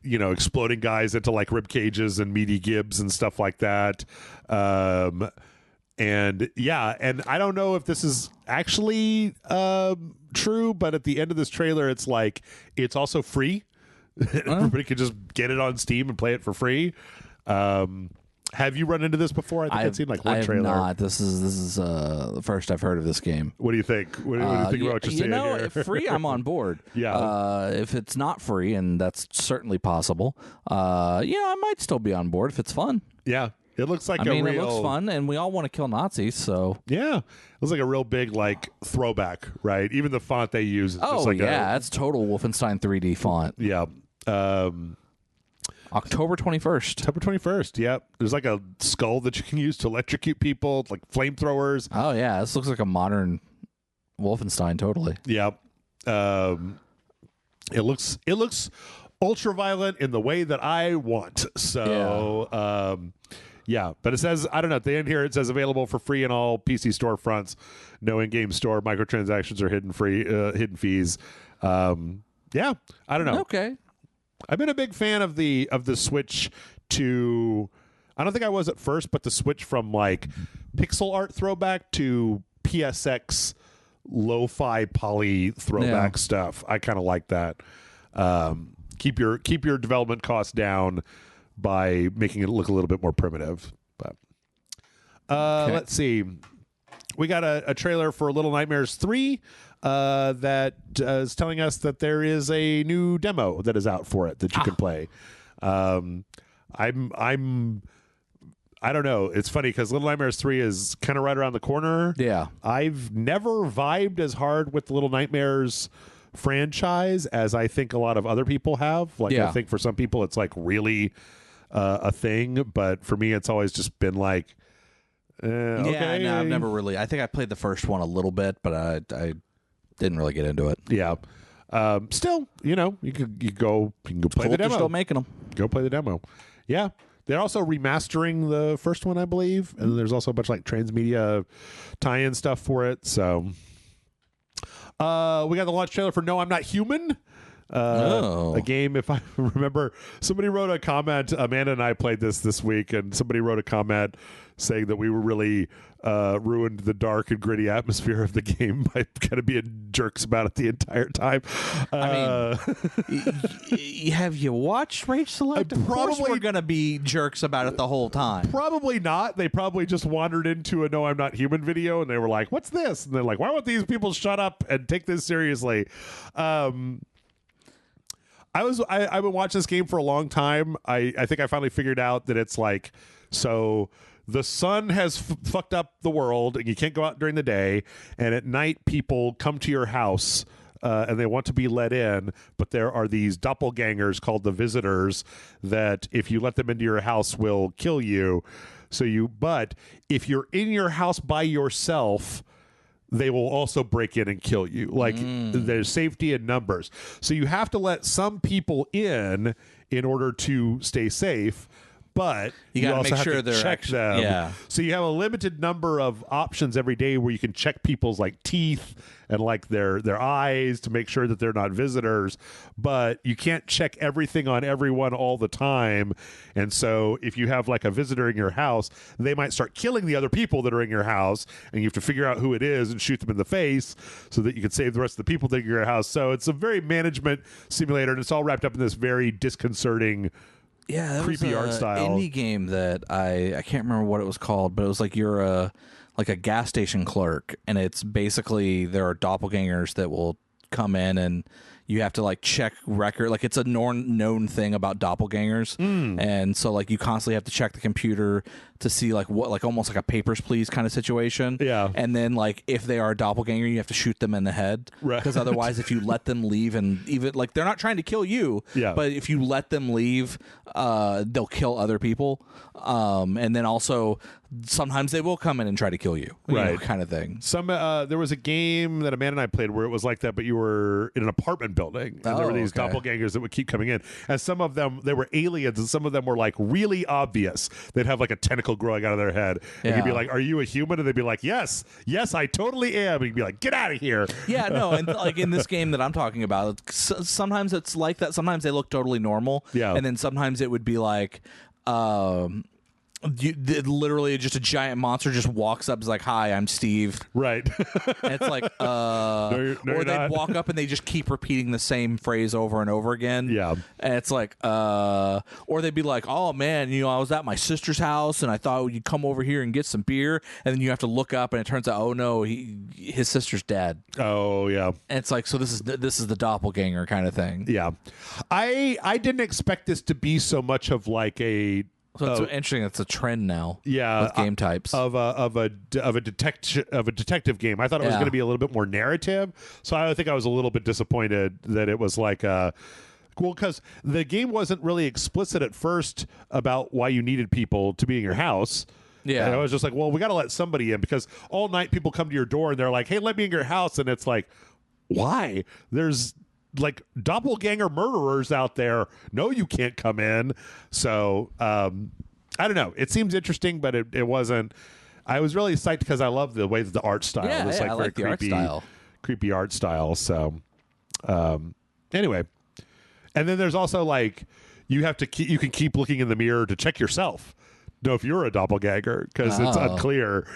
exploding guys into like rib cages and meaty gibs and stuff like that. And I don't know if this is actually true, but at the end of this trailer, it's like it's also free. Everybody can just get it on Steam and play it for free. Have you run into this before? I think I've seen like one trailer. I have not. This is the first I've heard of this game. What do you think? What do you think about what you're saying here? If free, I'm on board. Yeah. If it's not free, and that's certainly possible, I might still be on board if it's fun. Yeah. It looks like it looks fun, and we all want to kill Nazis, so... Yeah. It looks like a real big, like, throwback, right? Even the font they use is just like that's total Wolfenstein 3D font. Yeah. October 21st. October 21st, yep. There's like a skull that you can use to electrocute people, like flamethrowers. Oh, yeah. This looks like a modern Wolfenstein, totally. Yep. It looks ultra violent in the way that I want. So, yeah. But it says, I don't know, at the end here it says available for free in all PC storefronts. No in-game store. Microtransactions or hidden fees. Yeah. I don't know. Okay. I've been a big fan of the Switch to, I don't think I was at first, but to switch from like pixel art throwback to PSX lo-fi poly throwback stuff. I kind of like that. Keep your development costs down by making it look a little bit more primitive. But let's see. We got a trailer for Little Nightmares 3 that is telling us that there is a new demo that is out for it that you can play. I don't know. It's funny because Little Nightmares 3 is kind of right around the corner. Yeah. I've never vibed as hard with the Little Nightmares franchise as I think a lot of other people have. Like, I think for some people it's like really a thing, but for me it's always just been like, okay. Yeah, no, I've never really. I think I played the first one a little bit, but I didn't really get into it. Yeah. Still, you can go play the demo. They're still making them. Go play the demo. Yeah. They're also remastering the first one, I believe, and there's also a bunch of like transmedia tie-in stuff for it. So, we got the launch trailer for No, I'm Not Human. A game, if I remember, somebody wrote a comment. Amanda and I played this week, and somebody wrote a comment saying that we were really ruined the dark and gritty atmosphere of the game by kind of being jerks about it the entire time. I mean, have you watched RageSelect? Of course we're going to be jerks about it the whole time. Probably not. They probably just wandered into a No, I'm Not Human video, and they were like, what's this? And they're like, why won't these people shut up and take this seriously? I've been watching this game for a long time. I think I finally figured out that it's like, so the sun has fucked up the world and you can't go out during the day, and at night people come to your house and they want to be let in, but there are these doppelgangers called the visitors that if you let them into your house will kill you. But if you're in your house by yourself, they will also break in and kill you. Like, there's safety in numbers. So you have to let some people in order to stay safe, but you gotta also make have sure to they're check them. Yeah. So you have a limited number of options every day where you can check people's like teeth and like their eyes to make sure that they're not visitors, but you can't check everything on everyone all the time. And so if you have like a visitor in your house, they might start killing the other people that are in your house, and you have to figure out who it is and shoot them in the face so that you can save the rest of the people that are in your house. So it's a very management simulator, and it's all wrapped up in this very disconcerting creepy art style. Indie game that I can't remember what it was called, but it was like you're a gas station clerk, and it's basically there are doppelgangers that will come in and you have to like check record, like it's a known thing about doppelgangers, and so like you constantly have to check the computer to see like what, like almost like a Papers, Please kind of situation. Yeah. And then like if they are a doppelganger, you have to shoot them in the head, right? Because otherwise, if you let them leave, and even like they're not trying to kill you, but if you let them leave, they'll kill other people. And then also sometimes they will come in and try to kill you, right? Kind of thing. There was a game that Amanda and I played where it was like that, but you were in an apartment building, and there were these doppelgangers that would keep coming in, and some of them, they were aliens, and some of them were like really obvious. They'd have like a tentacle growing out of their head, and you'd be like, are you a human? And they'd be like, yes, I totally am. And you'd be like, get out of here. Yeah, no, and like in this game that I'm talking about, sometimes it's like that. Sometimes they look totally normal, and then sometimes it would be like literally just a giant monster just walks up, is like, hi, I'm Steve, right? And it's like or they'd walk up and they just keep repeating the same phrase over and over again, and it's like or they'd be like, oh man, I was at my sister's house and I thought you'd come over here and get some beer, and then you have to look up and it turns out, oh no, his sister's dead. Oh yeah. And it's like, so this is the doppelganger kind of thing. Yeah. I didn't expect this to be so much of like a So it's interesting. It's a trend now. Yeah, with game types of a detective game. I thought it was going to be a little bit more narrative. So I think I was a little bit disappointed that it was like because the game wasn't really explicit at first about why you needed people to be in your house. Yeah, and I was just like, well, we got to let somebody in, because all night people come to your door and they're like, hey, let me in your house, and it's like, why? There's like doppelganger murderers out there. No, you can't come in. So I don't know. It seems interesting, but it wasn't. I was really psyched because I love the way that the art style. Yeah, it's like I like the art style. Creepy art style. So anyway, and then there's also like you can keep looking in the mirror to check yourself, know if you're a doppelganger, because it's unclear.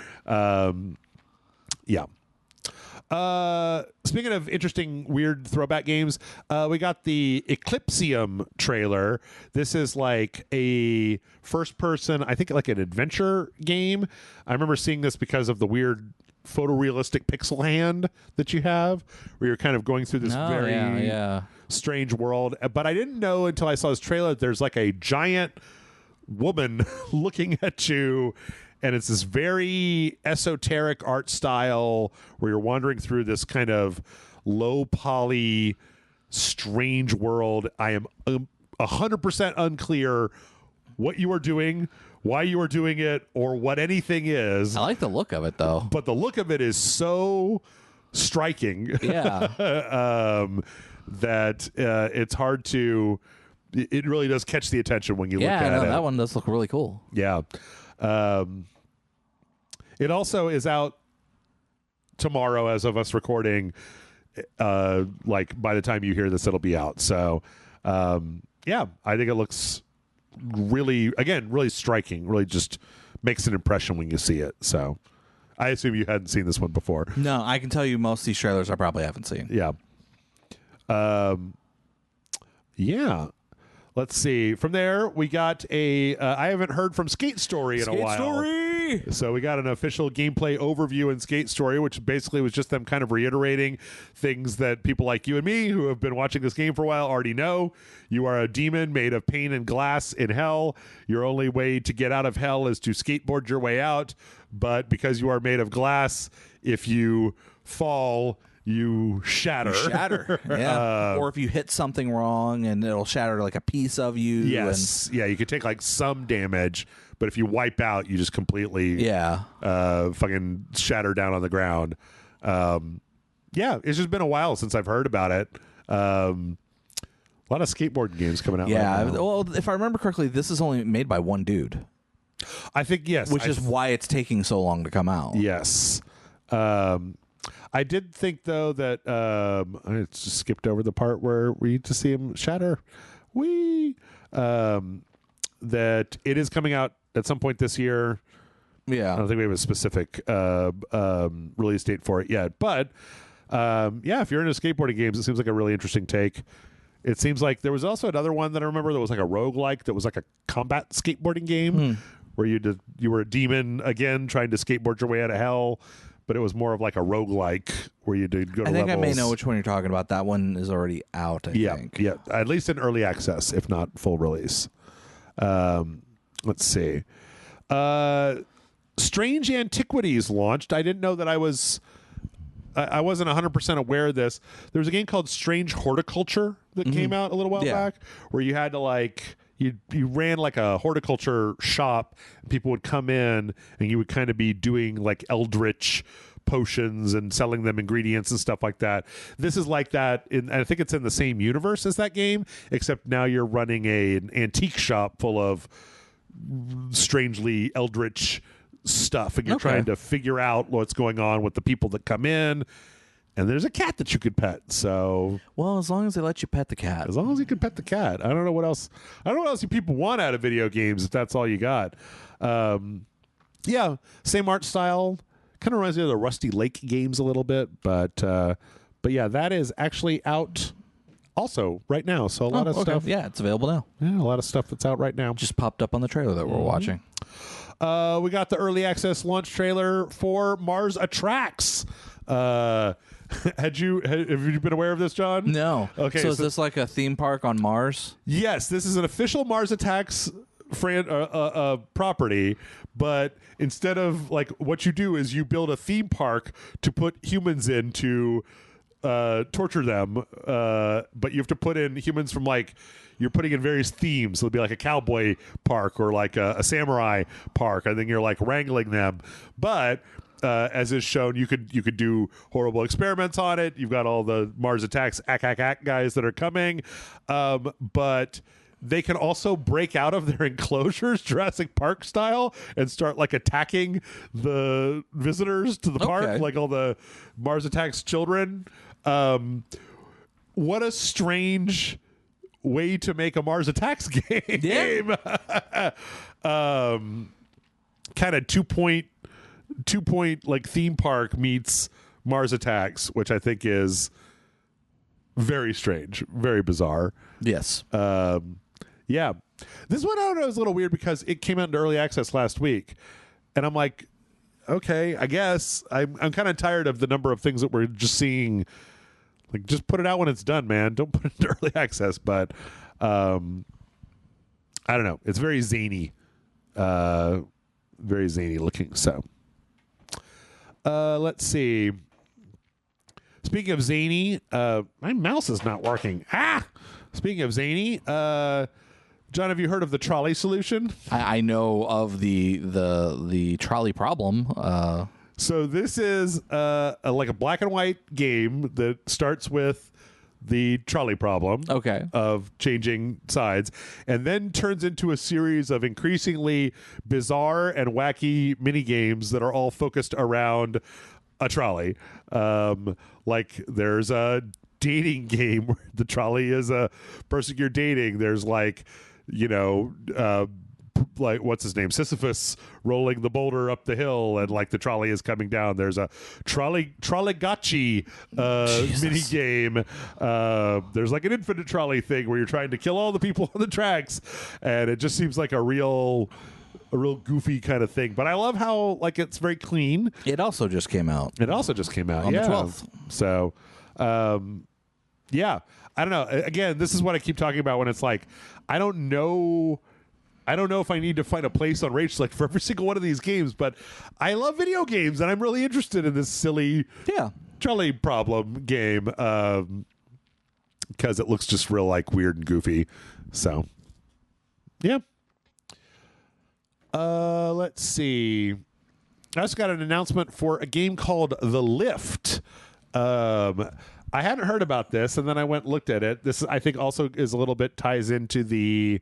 Yeah. Speaking of interesting, weird throwback games, we got the Eclipsium trailer. This is like a first-person, I think like an adventure game. I remember seeing this because of the weird photorealistic pixel hand that you have, where you're kind of going through this strange world. But I didn't know until I saw this trailer that there's like a giant woman looking at you, and it's this very esoteric art style where you're wandering through this kind of low poly strange world. I am 100% unclear what you are doing, why you are doing it, or what anything is. I like the look of it, though. But the look of it is so striking. Yeah. That it's hard to... It really does catch the attention when you look at it. Yeah, that one does look really cool. Yeah. It also is out tomorrow as of us recording. Like by the time you hear this, it'll be out. So, yeah, I think it looks really striking, really just makes an impression when you see it. So I assume you hadn't seen this one before. No, I can tell you most of these trailers I probably haven't seen. Yeah. Yeah. Let's see. From there, we got a... I haven't heard from Skate Story in a while. Skate Story! So we got an official gameplay overview in Skate Story, which basically was just them kind of reiterating things that people like you and me who have been watching this game for a while already know. You are a demon made of pain and glass in hell. Your only way to get out of hell is to skateboard your way out. But because you are made of glass, if you fall... You shatter. Yeah. Or if you hit something wrong and it'll shatter like a piece of you. Yes. Yeah, you could take like some damage, but if you wipe out, you just completely fucking shatter down on the ground. Yeah, it's just been a while since I've heard about it. A lot of skateboard games coming out. Yeah. Right now. Well, if I remember correctly, this is only made by one dude. I think, yes. Which is why it's taking so long to come out. Yes. I did think, though, that I just skipped over the part where we need to see him shatter. That it is coming out at some point this year. Yeah. I don't think we have a specific release date for it yet. But, yeah, if you're into skateboarding games, it seems like a really interesting take. It seems like there was also another one that I remember that was like a roguelike that was like a combat skateboarding game where you were a demon, again, trying to skateboard your way out of hell. But it was more of like a roguelike where you did go to levels. I may know which one you're talking about. That one is already out, I think. Yeah, at least in early access, if not full release. Let's see. Strange Antiquities launched. I didn't know that I wasn't 100% aware of this. There was a game called Strange Horticulture that came out a little while back where you had to like... You ran like a horticulture shop, and people would come in, and you would kind of be doing like eldritch potions and selling them ingredients and stuff like that. This is like that, and I think it's in the same universe as that game, except now you're running an antique shop full of strangely eldritch stuff, and you're trying to figure out what's going on with the people that come in. And there's a cat that you could pet. So, well, as long as they let you pet the cat. As long as you can pet the cat. I don't know what else. I don't know what else you people want out of video games if that's all you got. Yeah, same art style. Kind of reminds me of the Rusty Lake games a little bit, but yeah, that is actually out also right now. So a lot of stuff. Yeah, it's available now. Yeah, a lot of stuff that's out right now. Just popped up on the trailer that we're watching. We got the early access launch trailer for Mars Attracts. Have you been aware of this, John? No. Okay. So is this like a theme park on Mars? Yes, this is an official Mars Attacks property, but instead of like what you do is you build a theme park to put humans in to torture them, but you have to put in humans from like you're putting in various themes. So it'll be like a cowboy park or like a samurai park. I think you're like wrangling them, but as is shown, you could do horrible experiments on it. You've got all the Mars Attacks guys that are coming, but they can also break out of their enclosures, Jurassic Park style, and start like attacking the visitors to the park, like all the Mars Attacks children. What a strange way to make a Mars Attacks game. Yeah. Kind of 2-point like theme park meets Mars Attacks, which I think is very strange, very bizarre. Yes. Yeah. This one I was a little weird because it came out into early access last week, and I'm like, okay, I guess I'm kind of tired of the number of things that we're just seeing. Like, just put it out when it's done, man. Don't put it into early access. But I don't know. It's very zany, looking. So let's see. Speaking of zany, my mouse is not working. Speaking of zany, John, have you heard of the trolley solution? I know of the trolley problem. So this is like a black and white game that starts with the trolley problem of changing sides, and then turns into a series of increasingly bizarre and wacky mini games that are all focused around a trolley. Like there's a dating game where the trolley is a person you're dating. There's like, like what's his name, Sisyphus rolling the boulder up the hill, and like the trolley is coming down. There's a trolley-gotchi mini game. There's like an infinite trolley thing where you're trying to kill all the people on the tracks, and it just seems like a real goofy kind of thing. But I love how like it's very clean. It also just came out on the 12th. So yeah, I don't know. Again, this is what I keep talking about when it's like, I don't know if I need to find a place on RageSelect for every single one of these games, but I love video games, and I'm really interested in this silly trolley problem game because it looks just real like weird and goofy. So, yeah. Let's see. I also got an announcement for a game called The Lift. I hadn't heard about this, and then I went and looked at it. This, I think, also is a little bit ties into the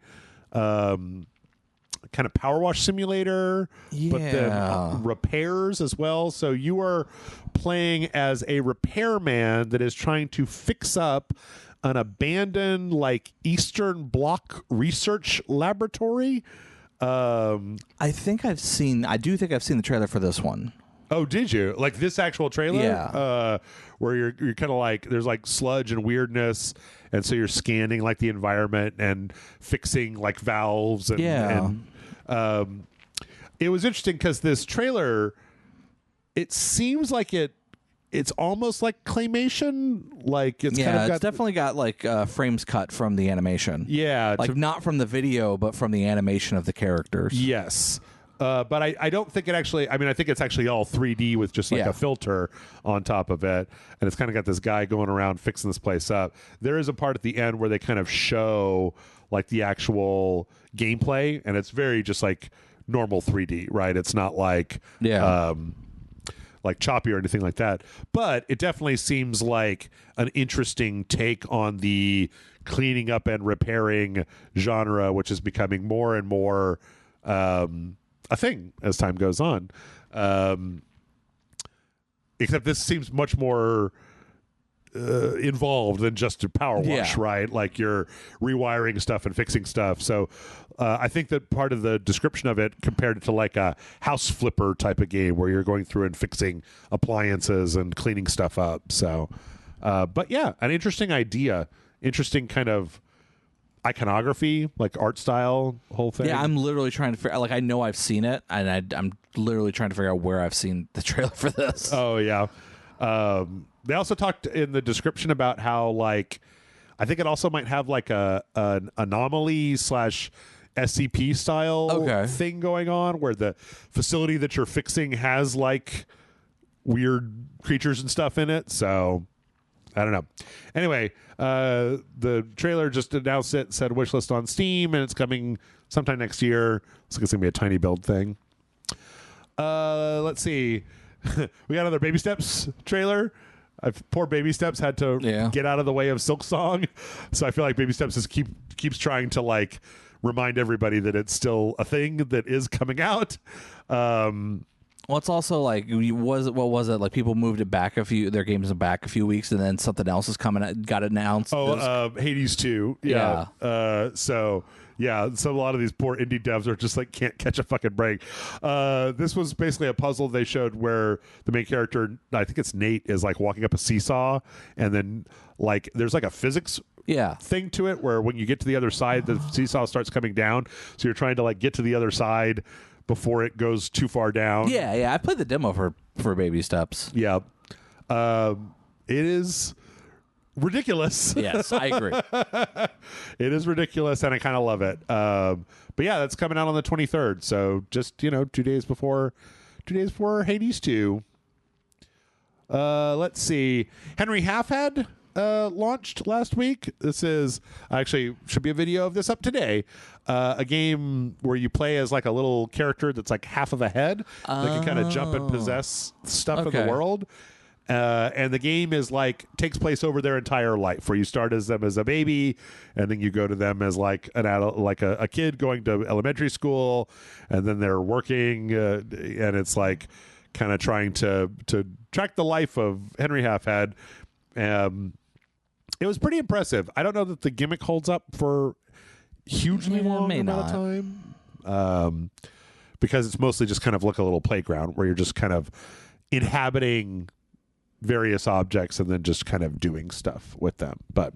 kind of power wash simulator, but then repairs as well. So you are playing as a repairman that is trying to fix up an abandoned like Eastern Bloc research laboratory. I do think I've seen the trailer for this one. Oh, did you? Like this actual trailer? Yeah. Where you're kind of like, there's like sludge and weirdness, and so you're scanning like the environment and fixing like valves and it was interesting because this trailer, it seems like it's almost like claymation, like it's kind of it's definitely got like frames cut from the animation. Yeah, like not from the video, but from the animation of the characters. Yes. But I don't think it actually, I mean, I think it's actually all 3D with just like a filter on top of it. And it's kind of got this guy going around fixing this place up. There is a part at the end where they kind of show like the actual gameplay, and it's very just like normal 3D, right? It's not like like choppy or anything like that. But it definitely seems like an interesting take on the cleaning up and repairing genre, which is becoming more and more a thing as time goes on. Except this seems much more involved than just a power wash, right? Like you're rewiring stuff and fixing stuff. So I think that part of the description of it compared it to like a house flipper type of game where you're going through and fixing appliances and cleaning stuff up. So, but yeah, an interesting idea, interesting kind of iconography, like art style, whole thing. Yeah, I'm literally trying to figure. Like, I know I've seen it, and I'm literally trying to figure out where I've seen the trailer for this. Oh yeah. They also talked in the description about how, like, I think it also might have like an anomaly / SCP style thing going on, where the facility that you're fixing has like weird creatures and stuff in it. So I don't know. Anyway, the trailer just announced it, said wishlist on Steam, and it's coming sometime next year. Looks like it's gonna be a tiny build thing. Let's see. We got another Baby Steps trailer. Poor Baby Steps had to get out of the way of Silk Song, so I feel like Baby Steps keeps trying to like remind everybody that it's still a thing that is coming out. Well, it's also like what was it like? People moved it back their games back a few weeks, and then something else is coming. Got announced. Hades 2. Yeah. So a lot of these poor indie devs are just like can't catch a fucking break. This was basically a puzzle they showed where the main character, I think it's Nate, is like walking up a seesaw, and then like there's like a physics thing to it where when you get to the other side, the seesaw starts coming down. So you're trying to like get to the other side before it goes too far down. Yeah. I played the demo for Baby Steps. Yeah. It is ridiculous. Yes, I agree. It is ridiculous, and I kind of love it. But yeah, that's coming out on the 23rd. So just 2 days before Hades 2. Let's see. Henry Halfhead launched last week. This is actually should be a video of this up today. A game where you play as like a little character that's like half of a head that can kind of jump and possess stuff in the world. And the game is like takes place over their entire life, where you start as them as a baby, and then you go to them as like an adult, like a kid going to elementary school, and then they're working, and it's like kind of trying to track the life of Henry Halfhead. It was pretty impressive. I don't know that the gimmick holds up for hugely long amount of time, because it's mostly just kind of like a little playground where you're just kind of inhabiting various objects and then just kind of doing stuff with them. But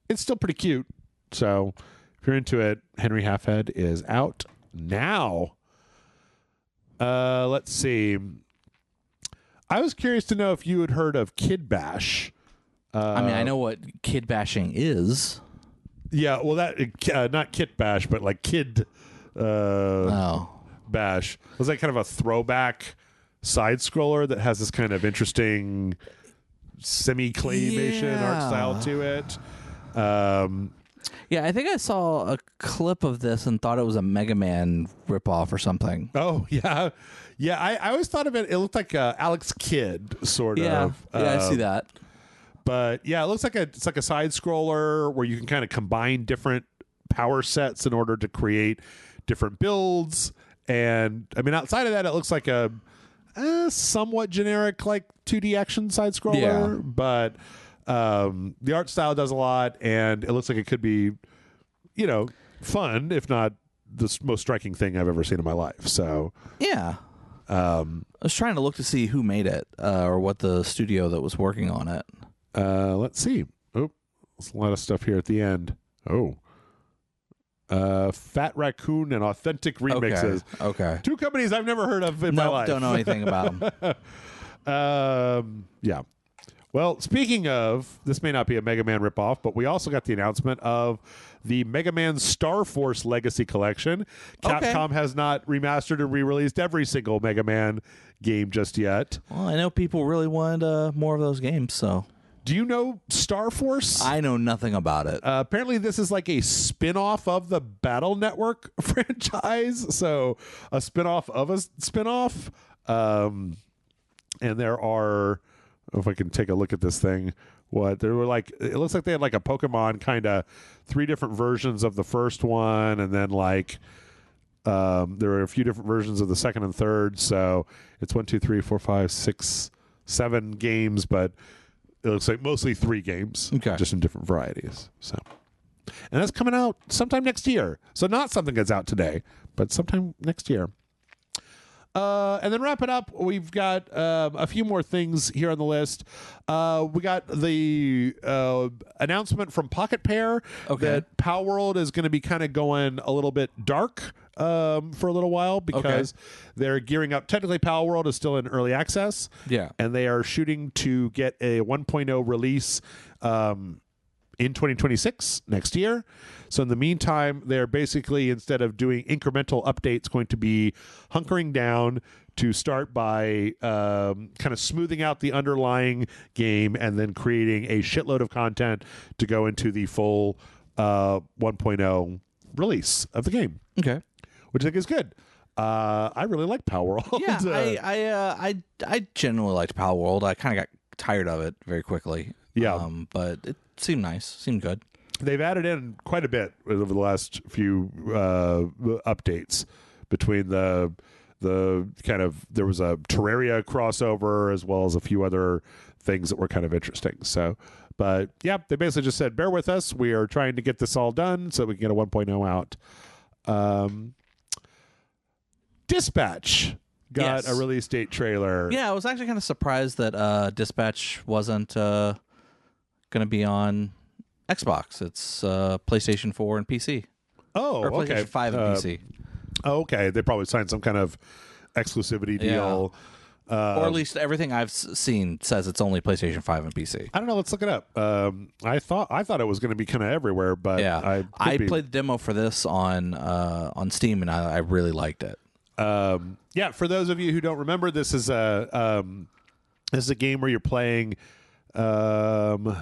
it's still pretty cute. So if you're into it, Henry Halfhead is out now. Let's see. I was curious to know if you had heard of Kid Bash. I mean, I know what kid bashing is. Yeah, well, that not Kit Bash, but like Kid Bash. It was like kind of a throwback side scroller that has this kind of interesting semi-claymation art style to it. Yeah, I think I saw a clip of this and thought it was a Mega Man ripoff or something. Oh, yeah. Yeah, I always thought of it. It looked like Alex Kidd, sort of. Yeah, I see that. But yeah, it looks like it's like a side scroller where you can kind of combine different power sets in order to create different builds. And I mean, outside of that, it looks like a somewhat generic like 2D action side scroller. But the art style does a lot, and it looks like it could be, fun, if not the most striking thing I've ever seen in my life. So yeah. I was trying to look to see who made it or what the studio that was working on it. Let's see. Oh, there's a lot of stuff here at the end. Oh. Fat Raccoon and Authentic Remixes. Okay. 2 companies I've never heard of in my life. Don't know anything about them. Yeah. Well, speaking of, this may not be a Mega Man ripoff, but we also got the announcement of the Mega Man Star Force Legacy Collection. Capcom has not remastered and re-released every single Mega Man game just yet. Well, I know people really wanted more of those games, so... Do you know Star Force? I know nothing about it. Apparently, this is like a spin-off of the Battle Network franchise. So, a spin-off of a spin-off. And there are... If I can take a look at this thing, there were like, it looks like they had like a Pokemon kind of 3 different versions of the first one, and then like there were a few different versions of the second and third. So it's 1, 2, 3, 4, 5, 6, 7 games, but it looks like mostly 3 games, just in different varieties. So, and that's coming out sometime next year. So not something that's out today, but sometime next year. And then wrap it up. We've got a few more things here on the list. We got the announcement from Pocket Pair that Power World is going to be kind of going a little bit dark for a little while because they're gearing up. Technically, Power World is still in early access. Yeah. And they are shooting to get a 1.0 release in 2026 next year. So in the meantime, they're basically, instead of doing incremental updates, going to be hunkering down to start by kind of smoothing out the underlying game and then creating a shitload of content to go into the full 1.0 release of the game. Okay. Which I think is good. I really like Power World. Yeah, I generally liked Power World. I kind of got tired of it very quickly. Yeah. But it seemed nice. Seemed good. They've added in quite a bit over the last few updates between the there was a Terraria crossover as well as a few other things that were kind of interesting. So, but yeah, they basically just said, bear with us. We are trying to get this all done so we can get a 1.0 out. Dispatch got a release date trailer. Yeah, I was actually kind of surprised that Dispatch wasn't going to be on Xbox. It's PlayStation 4 and PC. Oh, or PlayStation okay. 5 and PC. Okay, they probably signed some kind of exclusivity deal. Or at least everything I've seen says it's only PlayStation 5 and PC. I don't know. Let's look it up. I thought it was going to be kind of everywhere, but yeah, I played the demo for this on Steam, and I really liked it. Yeah, for those of you who don't remember, this is a game where you're playing. Let's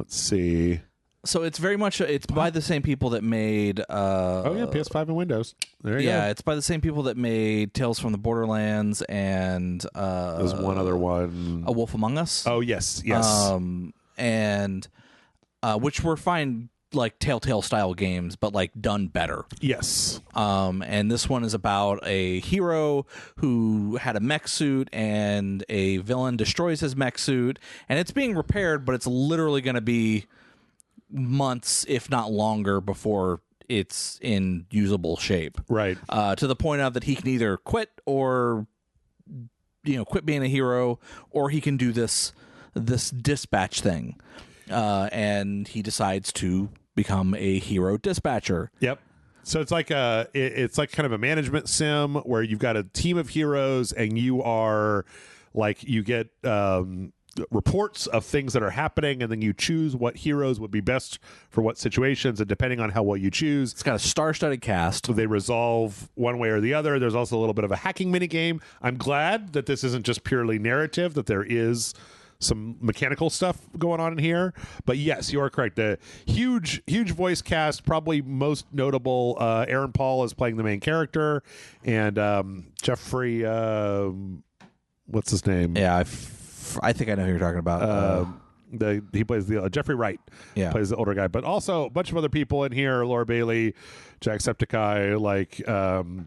see. So it's very much it's by the same people that made PS5 and Windows. There you go. Yeah, it's by the same people that made Tales from the Borderlands and there's one other one, A Wolf Among Us. Oh yes. And which were fine, like Telltale style games, but like done better. Yes. And this one is about a hero who had a mech suit and a villain destroys his mech suit, and it's being repaired, but it's literally going to be months, if not longer, before it's in usable shape. Right. To the point of that he can either quit or, quit being a hero, or he can do this dispatch thing. And he decides to become a hero dispatcher. Yep. So it's like it's like kind of a management sim where you've got a team of heroes and you are like, you get reports of things that are happening, and then you choose what heroes would be best for what situations, and depending on how well you choose, it's got a star-studded cast. So they resolve one way or the other. There's also a little bit of a hacking minigame. I'm glad that this isn't just purely narrative, that there is some mechanical stuff going on in here. But yes, you are correct. The huge voice cast, probably most notable, Aaron Paul is playing the main character, and Jeffrey, what's his name? Yeah, I think I know who you're talking about. He plays the Jeffrey Wright. Yeah, plays the older guy, but also a bunch of other people in here: Laura Bailey, Jacksepticeye,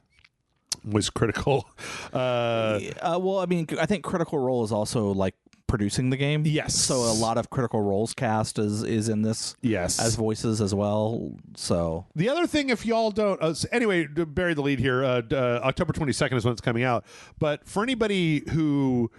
was Critical. Well, I mean, I think Critical Role is also like producing the game. Yes. So a lot of Critical Role's cast is in this. Yes. As voices as well. So the other thing, if y'all don't, anyway, to bury the lead here, October 22nd is when it's coming out. But for anybody who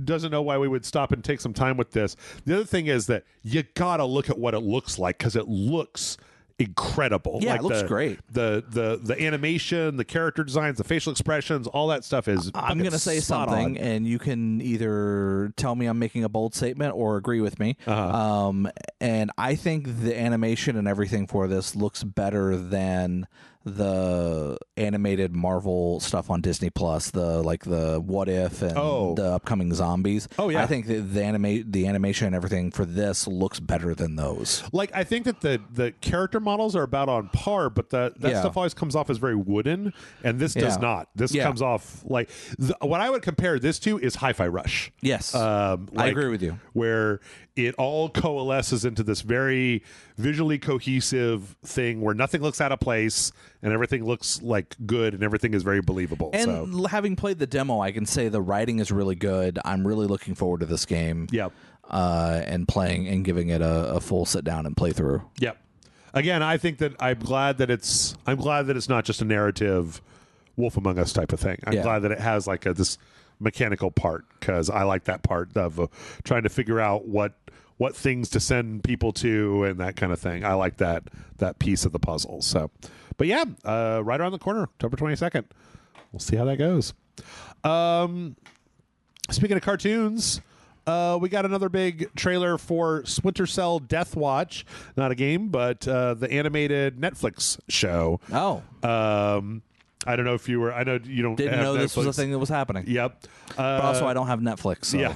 doesn't know why we would stop and take some time with this, the other thing is that you gotta look at what it looks like, because it looks incredible. Yeah, it looks great. The animation, the character designs, the facial expressions, all that stuff is. I'm going to say something, and you can either tell me I'm making a bold statement or agree with me. And I think the animation and everything for this looks better than the animated Marvel stuff on Disney Plus, the What If and the upcoming Zombies. Oh yeah, I think the animation and everything for this looks better than those. Like, I think that the character models are about on par, but that stuff always comes off as very wooden, and this does not. This comes off like what I would compare this to is Hi-Fi Rush. Yes, I agree with you. Where it all coalesces into this very visually cohesive thing where nothing looks out of place and everything looks like good and everything is very believable. And having played the demo, I can say the writing is really good. I'm really looking forward to this game. Yep. And playing and giving it a full sit down and playthrough. Yep. Again, I think that I'm glad that it's not just a narrative Wolf Among Us type of thing. I'm glad that it has like this mechanical part, because I like that part of trying to figure out what things to send people to and that kind of thing. I like that piece of the puzzle. So, but yeah, right around the corner, October 22nd. We'll see how that goes. Speaking of cartoons, we got another big trailer for Splinter Cell Death Watch. Not a game, but the animated Netflix show. Oh. I don't know if you were. I know you don't. Didn't know this was a thing that was happening. Yep. But also, I don't have Netflix. So. Yeah.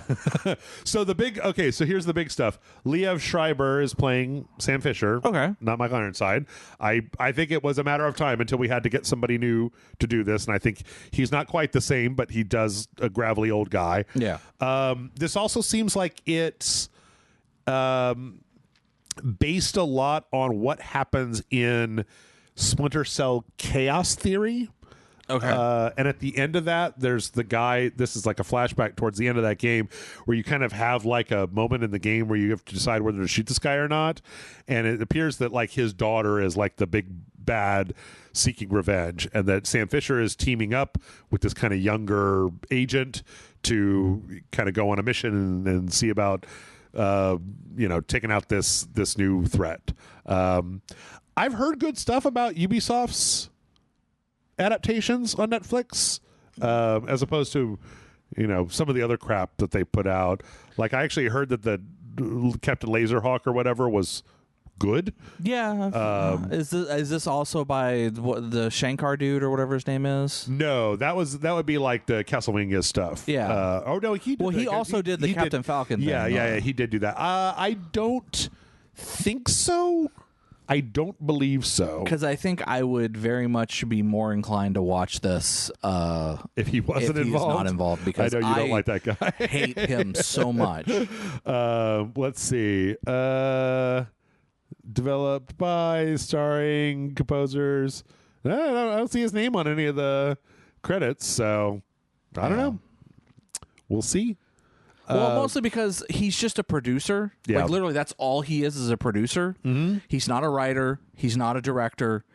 So the big. Okay. So here's the big stuff. Liev Schreiber is playing Sam Fisher. Okay. Not Michael Ironside. I think it was a matter of time until we had to get somebody new to do this, and I think he's not quite the same, but he does a gravelly old guy. Yeah. This also seems like it's based a lot on what happens in Splinter Cell Chaos Theory. Okay. And at the end of that, there's the guy. This is like a flashback towards the end of that game where you kind of have like a moment in the game where you have to decide whether to shoot this guy or not. And it appears that like his daughter is like the big bad seeking revenge, and that Sam Fisher is teaming up with this kind of younger agent to kind of go on a mission and see about taking out this new threat. I've heard good stuff about Ubisoft's adaptations on Netflix, as opposed to some of the other crap that they put out. Like I actually heard that the Captain Laserhawk or whatever was good. Yeah. Is this also by the Shankar dude or whatever his name is? No, that would be like the Castlevania stuff. Yeah. Oh no, he did. Well, he also did the Captain Falcon thing. Yeah, he did do that. I don't think so. I don't believe so. Because I think I would very much be more inclined to watch this if he wasn't if involved. He's not involved, because I know you don't like that guy. hate him so much. Let's see. Developed by, starring, composers. I don't see his name on any of the credits, so I don't know. We'll see. Well, mostly because he's just a producer. Yeah. Like, literally, that's all he is a producer. Mm-hmm. He's not a writer. He's not a director.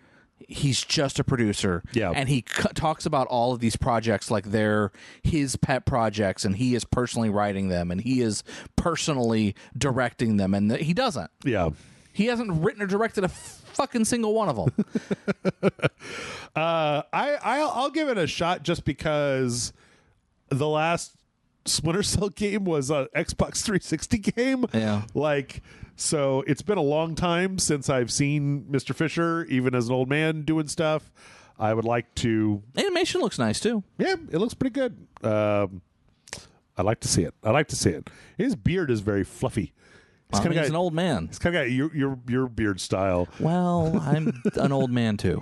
He's just a producer. Yeah. And he talks about all of these projects like they're his pet projects, and he is personally writing them, and he is personally directing them, and he doesn't. Yeah. He hasn't written or directed a fucking single one of them. I'll give it a shot just because the last Splinter Cell game was an Xbox 360 game. Yeah. So it's been a long time since I've seen Mr. Fisher, even as an old man, doing stuff. I would like to. Animation looks nice too. Yeah, it looks pretty good. I'd like to see it. His beard is very fluffy. He's an old man. He's kind of got your beard style. Well, I'm an old man too.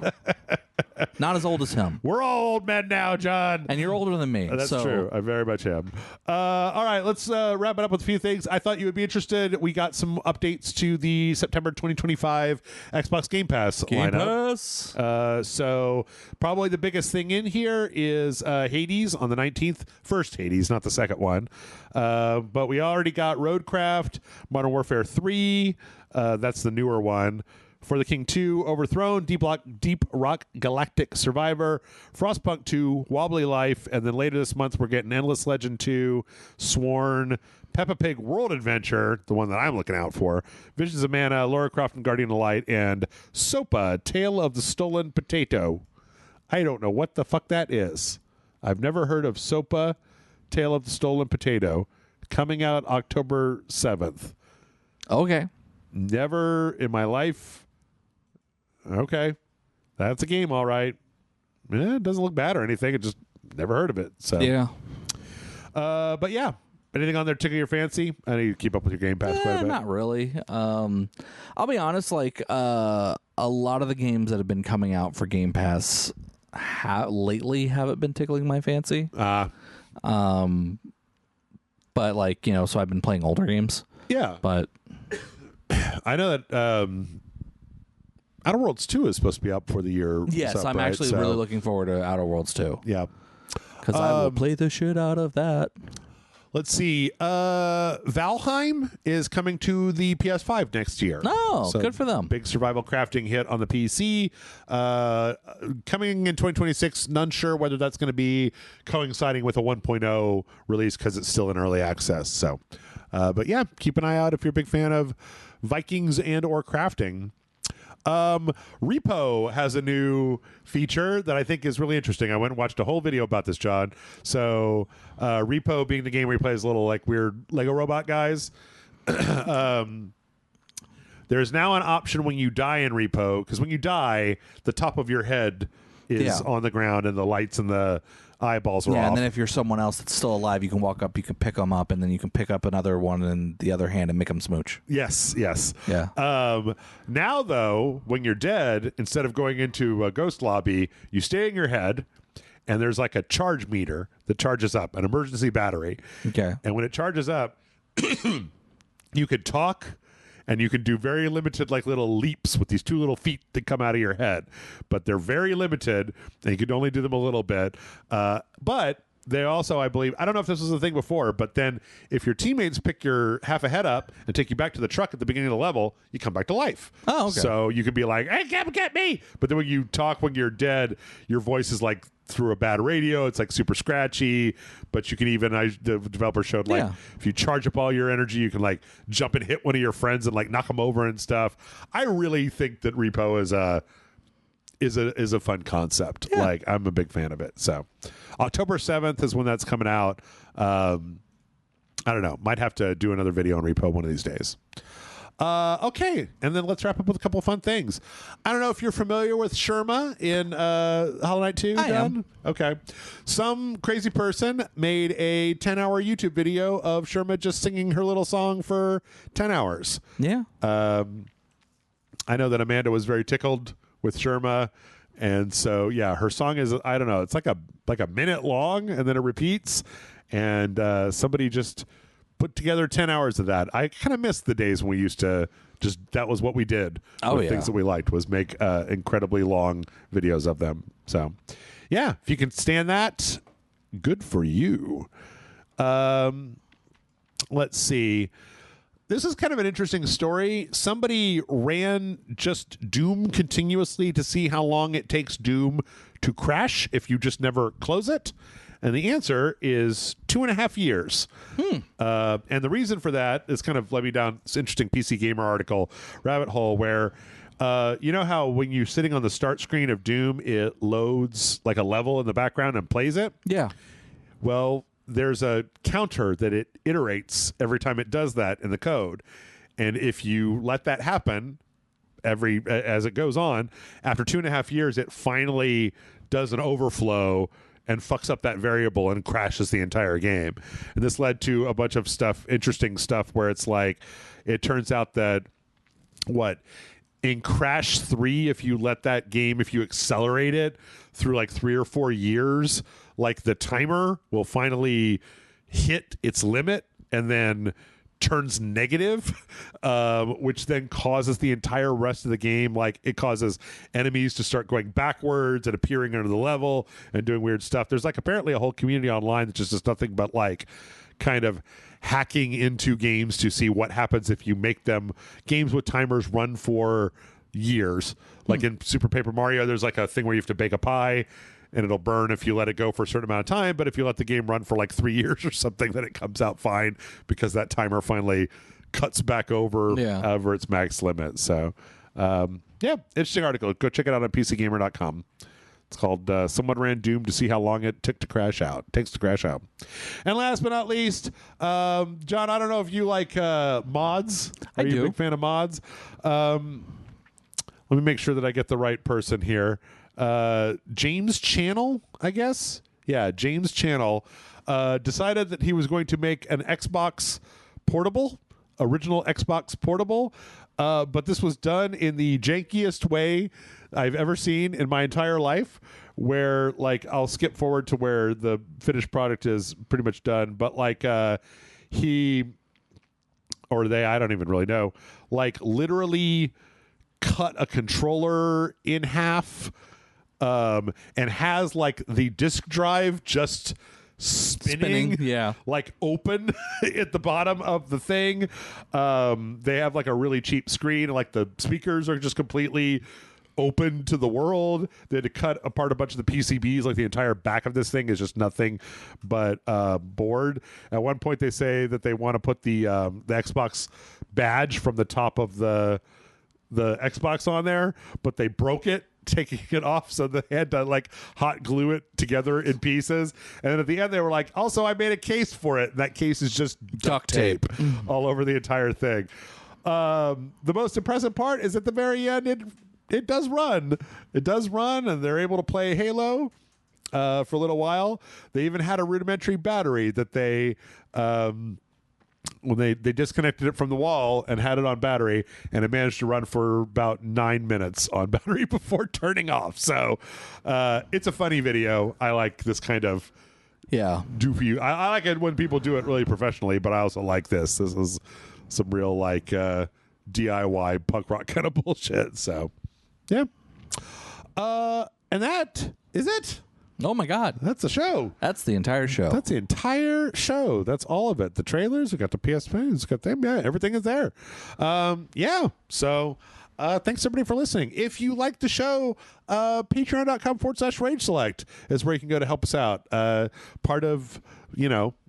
Not as old as him. We're all old men now, John. And you're older than me. That's true. I very much am. All right, let's wrap it up with a few things. I thought you would be interested. We got some updates to the September 2025 Xbox Game Pass lineup. So probably the biggest thing in here is Hades on the 19th. First Hades, not the second one. But we already got Roadcraft, Modern Warfare 3. That's the newer one. For the King 2, Overthrown, Deep Rock Galactic Survivor, Frostpunk 2, Wobbly Life, and then later this month we're getting Endless Legend 2, Sworn, Peppa Pig World Adventure, the one that I'm looking out for, Visions of Mana, Lara Croft and Guardian of Light, and SOPA, Tale of the Stolen Potato. I don't know what the fuck that is. I've never heard of SOPA, Tale of the Stolen Potato, coming out October 7th. Okay. Never in my life. Okay, that's a game, all right. It doesn't look bad or anything. It just never heard of it. So yeah. But yeah, anything on there tickle your fancy? I know you keep up with your Game Pass quite a bit. Not really. I'll be honest. A lot of the games that have been coming out for Game Pass lately haven't been tickling my fancy. But so I've been playing older games. Yeah, but I know that. Outer Worlds 2 is supposed to be out before the year. Yes, I'm actually really looking forward to Outer Worlds 2. Yeah. Because I will play the shit out of that. Let's see. Valheim is coming to the PS5 next year. Oh, so good for them. Big survival crafting hit on the PC. Coming in 2026, none sure whether that's going to be coinciding with a 1.0 release because it's still in early access. So, but yeah, keep an eye out if you're a big fan of Vikings and or crafting. Repo has a new feature that I think is really interesting. I went and watched a whole video about this, John. So, Repo being the game where you play as little like weird Lego robot guys. There's now an option when you die in Repo, because when you die, the top of your head is on the ground and the lights and the eyeballs are off. And then if you're someone else that's still alive, you can walk up, you can pick them up, and then you can pick up another one in the other hand and make them smooch. Yes. Yeah. Now, though, when you're dead, instead of going into a ghost lobby, you stay in your head, and there's like a charge meter that charges up, an emergency battery. Okay. And when it charges up, you could talk and you can do very limited like little leaps with these two little feet that come out of your head, but they're very limited and you can only do them a little bit. But they also, I believe, I don't know if this was a thing before, but then if your teammates pick your half a head up and take you back to the truck at the beginning of the level, you come back to life. Oh, okay. So you could be like, hey, get me. But then when you talk when you're dead, your voice is like through a bad radio. It's like super scratchy, but you can even, the developer showed like, if you charge up all your energy, you can like jump and hit one of your friends and like knock them over and stuff. I really think that Repo is a fun concept. Yeah. Like, I'm a big fan of it. So October 7th is when that's coming out. I don't know. Might have to do another video on Repo one of these days. Okay. And then let's wrap up with a couple of fun things. I don't know if you're familiar with Sherma in Hollow Knight 2. I am. Okay. Some crazy person made a 10-hour YouTube video of Sherma just singing her little song for 10 hours. Yeah. I know that Amanda was very tickled with Sherma, and so yeah, her song is, I don't know, it's like a minute long and then it repeats, and somebody just put together 10 hours of that. I kind of miss the days when we used to just, that was what we did. Things that we liked was make incredibly long videos of them. So yeah, if you can stand that, good for you. Let's see. This is kind of an interesting story. Somebody ran just Doom continuously to see how long it takes Doom to crash if you just never close it. And the answer is 2.5 years. And the reason for that is kind of led me down this interesting PC Gamer article rabbit hole where you know how when you're sitting on the start screen of Doom, it loads like a level in the background and plays it? Yeah. Well, there's a counter that it iterates every time it does that in the code. And if you let that happen as it goes on, after 2.5 years, it finally does an overflow and fucks up that variable and crashes the entire game. And this led to a bunch of interesting stuff where it's like, it turns out that in Crash 3, if you let that game, if you accelerate it through like 3 or 4 years, like the timer will finally hit its limit and then turns negative, which then causes the entire rest of the game, like it causes enemies to start going backwards and appearing under the level and doing weird stuff. There's like apparently a whole community online that just does nothing but like kind of hacking into games to see what happens if you make them games with timers run for years. Like in Super Paper Mario, there's like a thing where you have to bake a pie and it'll burn if you let it go for a certain amount of time. But if you let the game run for like 3 years or something, then it comes out fine because that timer finally cuts back over its max limit. So, yeah, interesting article. Go check it out on PCGamer.com. It's called Someone Ran Doom to See How Long It Takes to Crash Out. And last but not least, John, I don't know if you like mods. Are you a big fan of mods? Let me make sure that I get the right person here. James Channel, I guess. Yeah, James Channel decided that he was going to make an Xbox portable, original Xbox portable, but this was done in the jankiest way I've ever seen in my entire life, where like I'll skip forward to where the finished product is pretty much done, but like he or they, I don't even really know, like literally cut a controller in half and has like the disk drive just spinning like open at the bottom of the thing. They have like a really cheap screen, like the speakers are just completely open to the world. They had to cut apart a bunch of the PCBs, like the entire back of this thing is just nothing but board. At one point they say that they want to put the Xbox badge from the top of the Xbox on there, but they broke it taking it off, so they had to like hot glue it together in pieces. And then at the end they were like, also I made a case for it, and that case is just duct tape all over the entire thing. The most impressive part is at the very end it does run, and they're able to play Halo for a little while. They even had a rudimentary battery that they when they disconnected it from the wall and had it on battery, and it managed to run for about 9 minutes on battery before turning off. So it's a funny video. I like this kind of doofy. I like it when people do it really professionally, but I also like this. This is some real like DIY punk rock kind of bullshit. So, yeah. And that is it. Oh my God. That's the show. That's the entire show. That's the entire show. That's all of it. The trailers, we got the PSP, it's got them. Yeah, everything is there. Yeah. So thanks everybody for listening. If you like the show, patreon.com/RageSelect is where you can go to help us out. Part of,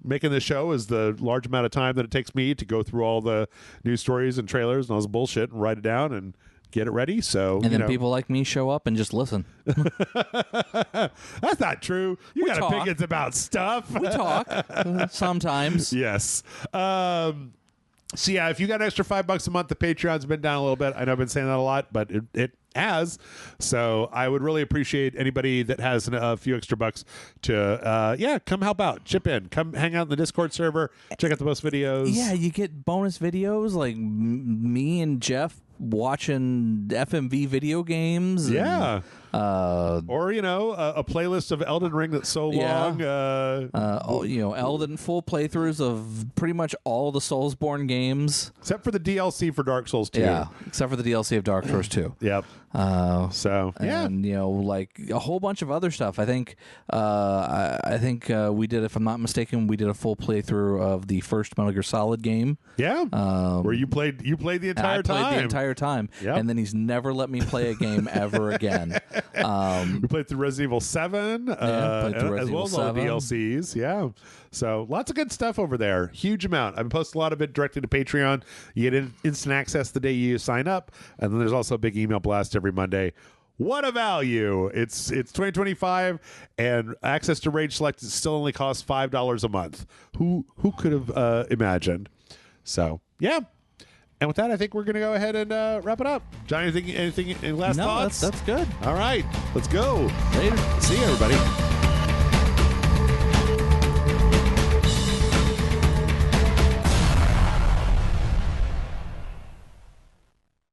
making this show is the large amount of time that it takes me to go through all the news stories and trailers and all this bullshit and write it down and get it ready. So and then people like me show up and just listen. That's not true. You got opinions about stuff. We talk sometimes. Yes. So yeah, if you got an extra $5 a month, the Patreon's been down a little bit. I know I've been saying that a lot, but it has. So I would really appreciate anybody that has a few extra bucks to come help out, chip in, come hang out in the Discord server, check out the most videos. Yeah, you get bonus videos like me and Jeff watching FMV video games. Yeah. Or a playlist of Elden Ring that's so long. Elden full playthroughs of pretty much all the Soulsborne games, except for the DLC for Dark Souls 2. Yeah, except for the DLC of Dark Souls 2. Yep. And like a whole bunch of other stuff. I think we did, if I'm not mistaken, we did a full playthrough of the first Metal Gear Solid game. Yeah. Where you played the entire time. I played the entire time. Yep. And then he's never let me play a game ever again. We played through Resident Evil 7, as well as all the DLCs. Yeah. So lots of good stuff over there. Huge amount. I've posted a lot of it directly to Patreon. You get instant access the day you sign up. And then there's also a big email blast every Monday. What a value. It's 2025 and access to RageSelect still only costs $5 a month. Who could have imagined? So, yeah. And with that, I think we're going to go ahead and wrap it up. John, any last thoughts? That's good. All right. Let's go. Later. See you, everybody.